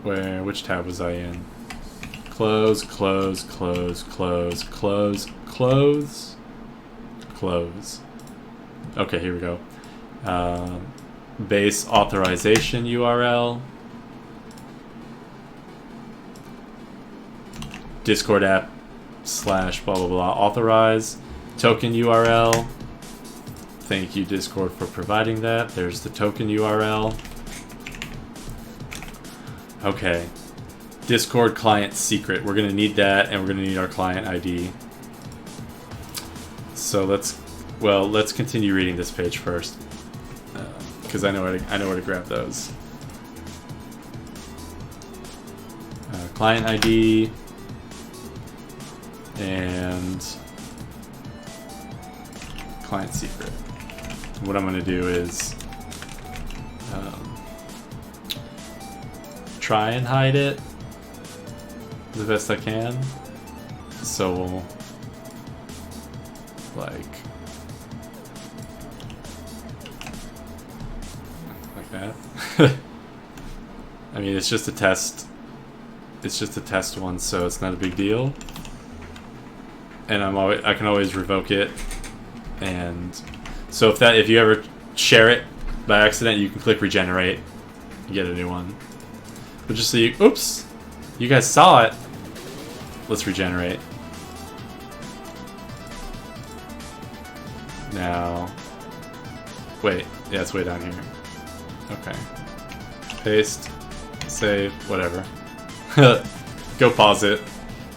Which tab was I in? Close, close, close, close, close, close, close. Okay, here we go. Base authorization URL. Discord app / blah blah blah authorize. Token URL. Thank you, Discord, for providing that. There's the token URL. Okay. Discord client secret. We're going to need that, and we're going to need our client ID. So let's continue reading this page first, because I know where to grab those. Client ID and client secret. What I'm going to do is try and hide it the best I can. So we'll like that. I mean, it's just a test. It's just a test one, so it's not a big deal. And I can always revoke it. And so if you ever share it by accident, you can click regenerate and get a new one. But just so you, oops, you guys saw it. Let's regenerate. Now, wait, yeah, it's way down here. Okay. Paste, save, whatever. Go pause it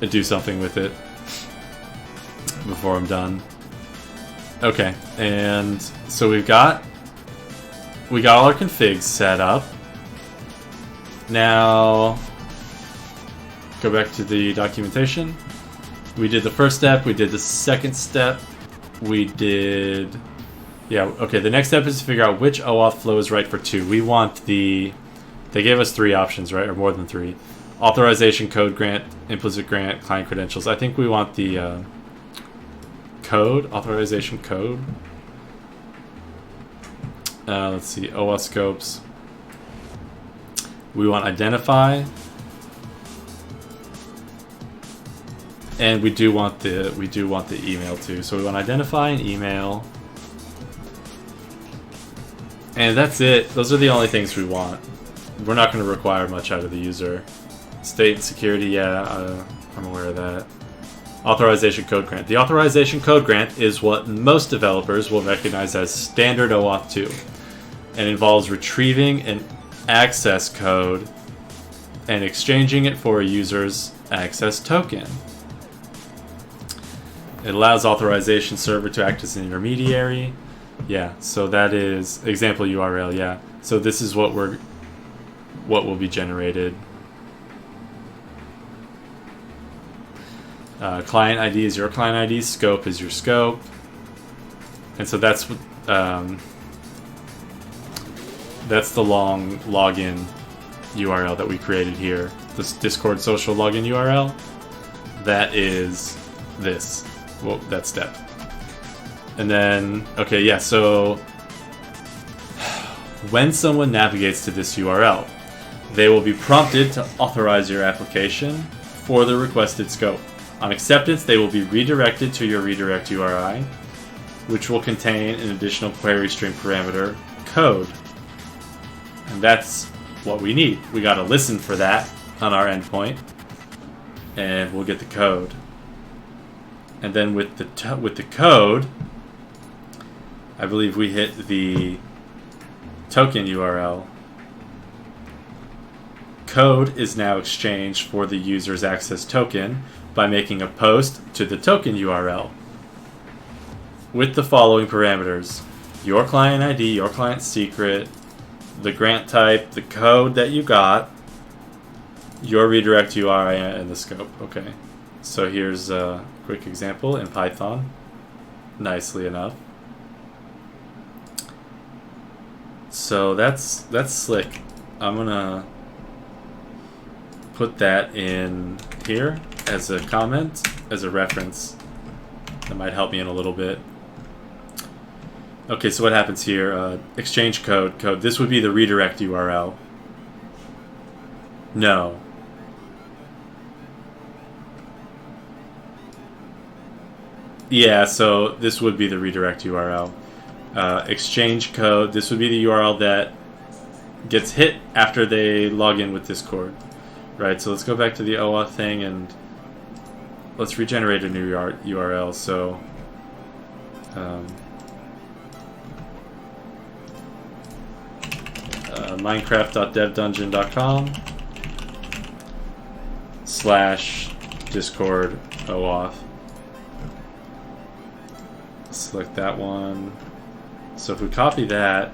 and do something with it before I'm done. Okay, and so we got all our configs set up. Now, go back to the documentation. We did the first step, we did the second step, we did... Yeah, okay, the next step is to figure out which OAuth flow is right for 2. We want the... They gave us 3 options, right? Or more than 3. Authorization, code grant, implicit grant, client credentials. I think we want the code, authorization code. Let's see, OAuth scopes. We want identify. And we do want the email too. So we want identify and email. And that's it. Those are the only things we want. We're not going to require much out of the user. State and security, yeah, I'm aware of that. Authorization code grant. The authorization code grant is what most developers will recognize as standard OAuth 2 and involves retrieving an access code and exchanging it for a user's access token. It allows authorization server to act as an intermediary. Yeah, so that is example URL, yeah. So this is what will be generated. Client ID is your client ID, scope is your scope. And so that's the long login URL that we created here. This Discord social login URL. that is this. Well, that step. And then, okay, yeah, so when someone navigates to this URL, they will be prompted to authorize your application for the requested scope. On acceptance, they will be redirected to your redirect URI, which will contain an additional query string parameter, code. And that's what we need. We gotta listen for that on our endpoint, and we'll get the code. And then with the code, I believe we hit the token URL. Code is now exchanged for the user's access token by making a post to the token URL with the following parameters: your client ID, your client secret, the grant type, the code that you got, your redirect URI, and the scope. Okay, so here's a quick example in Python, nicely enough. So that's slick. I'm gonna put that in here as a comment, as a reference. That might help me in a little bit. Okay, so what happens here? Exchange code. This would be the redirect URL. No. Yeah, so this would be the redirect URL. Exchange code. This would be the URL that gets hit after they log in with Discord. Right, so let's go back to the OAuth thing and let's regenerate a new URL. So minecraft.devdungeon.com/Discord OAuth. Select that one. So if we copy that,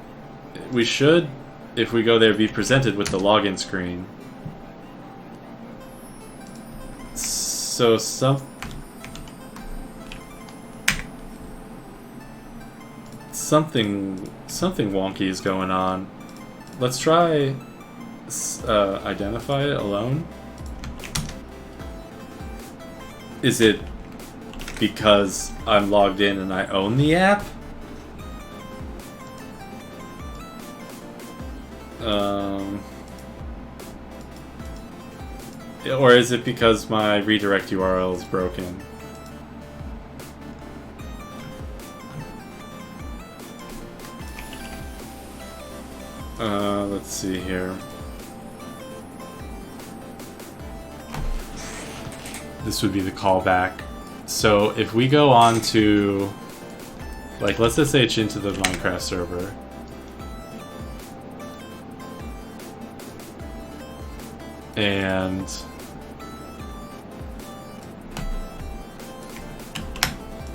we should, if we go there, be presented with the login screen. So something wonky is going on. Let's try identify it alone. Is it because I'm logged in and I own the app? Or is it because my redirect URL is broken? Let's see here. This would be the callback. So if we go on to, like, let's SSH into the Minecraft server. And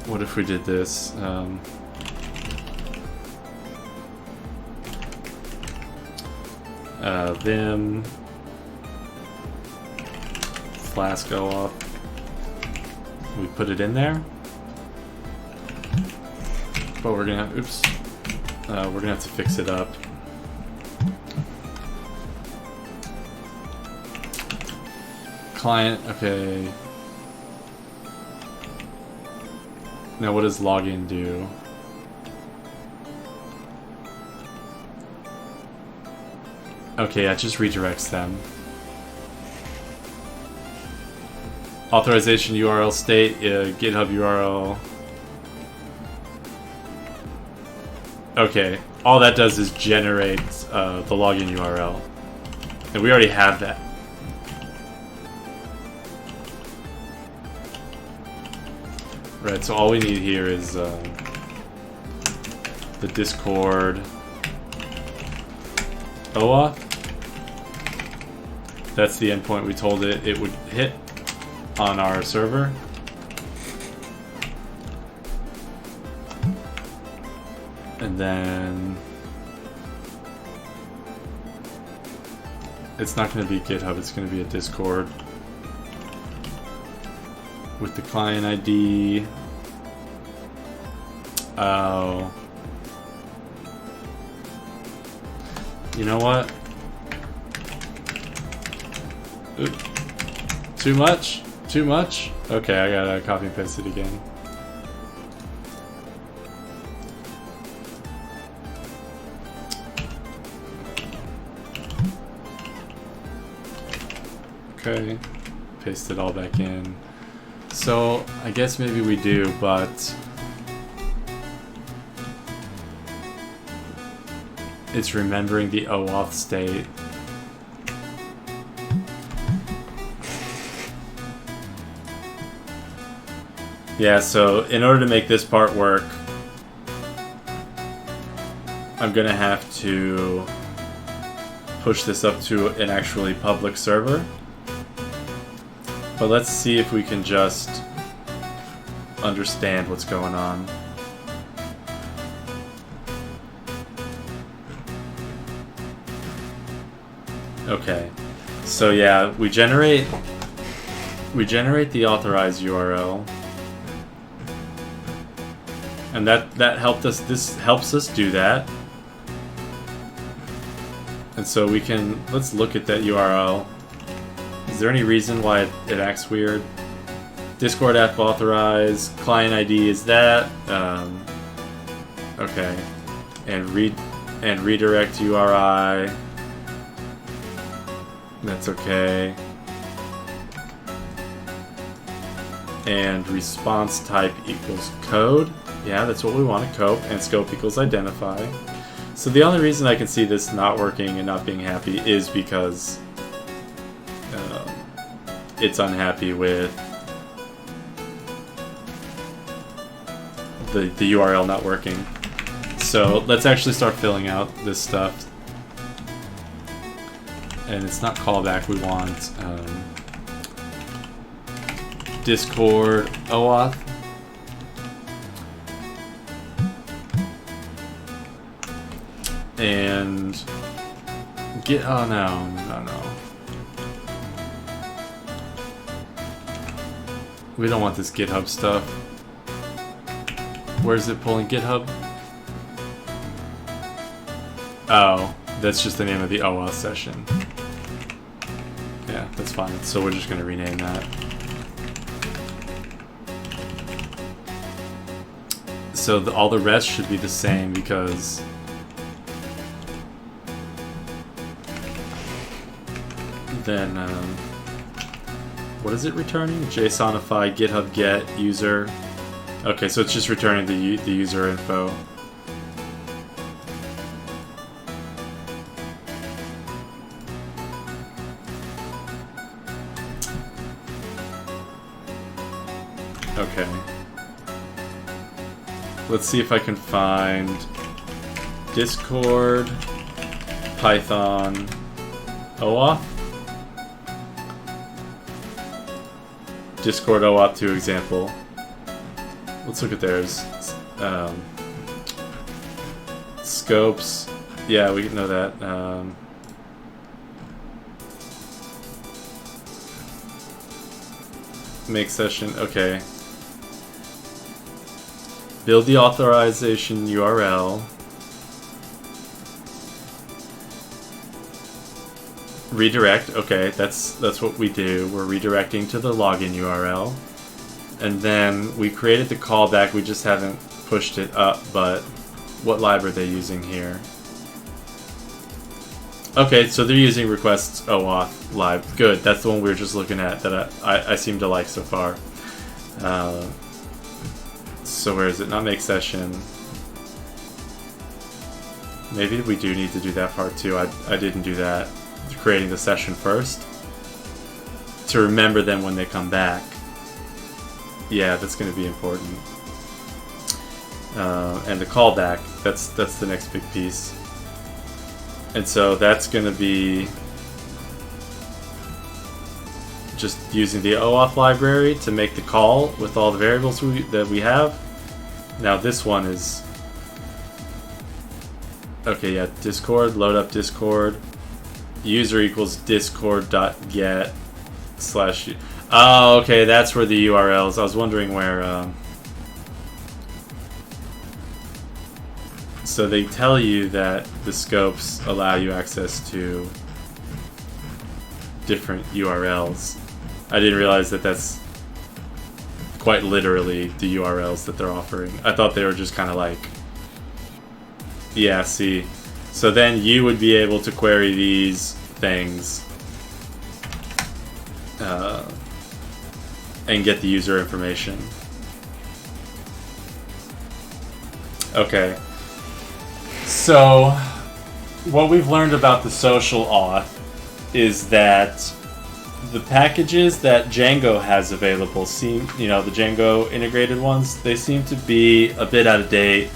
what if we did this? Vim Flask OAuth. We put it in there, but we're gonna have, oops, we're gonna have to fix it up. Client, okay. Now what does login do? Okay, that just redirects them. Authorization URL state, GitHub URL. Okay, all that does is generate the login URL. And we already have that. Right, so all we need here is the Discord OAuth. That's the endpoint we told it would hit on our server. And then it's not going to be GitHub, it's going to be a Discord with the client ID. Oh. You know what? Oop. Too much? Too much? Okay, I gotta copy and paste it again. Okay, paste it all back in. So, I guess maybe we do, but it's remembering the OAuth state. Yeah, so in order to make this part work, I'm gonna have to push this up to an actually public server. But let's see if we can just understand what's going on. Okay, so yeah, we generate the authorized URL, and that helped us. This helps us do that, and so we can let's look at that URL. Is there any reason why it acts weird? Discord app authorized, client ID is that. Okay, and redirect URI. That's okay. And response type equals code. Yeah, that's what we want to cope. And scope equals identify. So the only reason I can see this not working and not being happy is because it's unhappy with the URL not working. So let's actually start filling out this stuff. And it's not callback, we want Discord OAuth. And get, oh no. We don't want this GitHub stuff. Where's it pulling GitHub? Oh, that's just the name of the OAuth session. Yeah, that's fine. So we're just going to rename that. So all the rest should be the same because then what is it returning? JSONify GitHub get user. Okay, so it's just returning the user info. Okay. Let's see if I can find Discord, Python, OAuth. Discord OAuth 2 example. Let's look at theirs. Scopes. Yeah, we know that. Make session. Okay. Build the authorization URL. Redirect. Okay, that's what we do. We're redirecting to the login URL. And then we created the callback. We just haven't pushed it up, but what lib are they using here? Okay, so they're using requests OAuth lib. Good, that's the one we were just looking at that I seem to like so far. So where is it? Not make session. Maybe we do need to do that part too. I didn't do that. Creating the session first. To remember them when they come back. Yeah, that's going to be important. And the callback, that's the next big piece. And so that's going to be just using the OAuth library to make the call with all the variables that we have. Now this one is... Okay, yeah, Discord, load up Discord. User equals discord.get / Oh, okay, that's where the URL is. I was wondering where... So they tell you that the scopes allow you access to different URLs. I didn't realize that that's quite literally the URLs that they're offering. I thought they were just kind of like, yeah, see. So then you would be able to query these things and get the user information. Okay. So what we've learned about the social auth is that the packages that Django has available seem, the Django integrated ones, they seem to be a bit out of date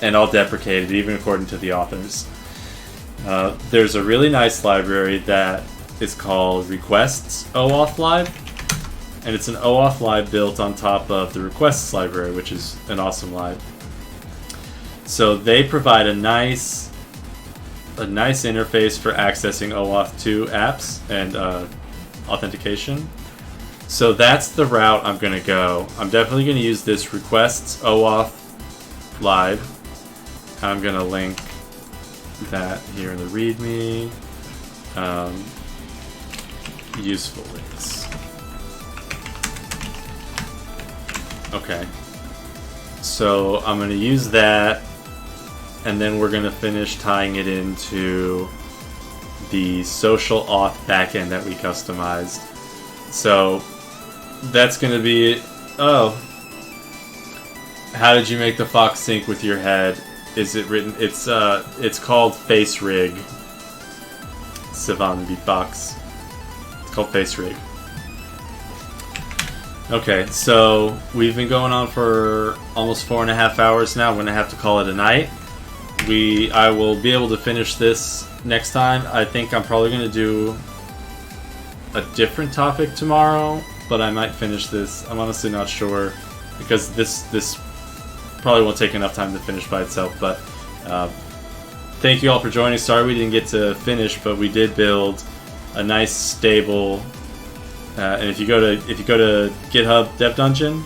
and all deprecated, even according to the authors. There's a really nice library that is called Requests OAuth Lib, and it's an OAuth Lib built on top of the Requests library, which is an awesome lib. So they provide a nice interface for accessing OAuth 2 apps and authentication. So that's the route I'm going to go. I'm definitely going to use this Requests OAuth Lib. I'm going to link that here in the README. Useful links. Okay. So I'm going to use that, and then we're going to finish tying it into the social auth backend that we customized. So that's going to be it. Oh, how did you make the fox sync with your head? Is it written? It's called Face Rig. Sivan Fox. It's called Face Rig. Okay, so we've been going on for almost 4.5 hours now. I'm gonna have to call it a night. I will be able to finish this next time. I think I'm probably gonna do a different topic tomorrow, but I might finish this. I'm honestly not sure because this probably won't take enough time to finish by itself. But thank you all for joining. Sorry we didn't get to finish, but we did build a nice stable. And if you go to GitHub Dev Dungeon,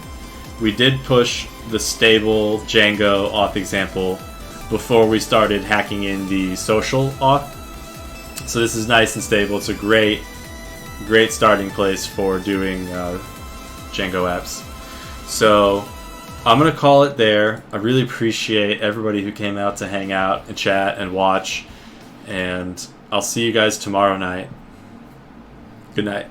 we did push the stable Django auth example before we started hacking in the social auth. So this is nice and stable. It's a great starting place for doing Django apps. So I'm gonna call it there. I really appreciate everybody who came out to hang out and chat and watch. And I'll see you guys tomorrow night. Good night.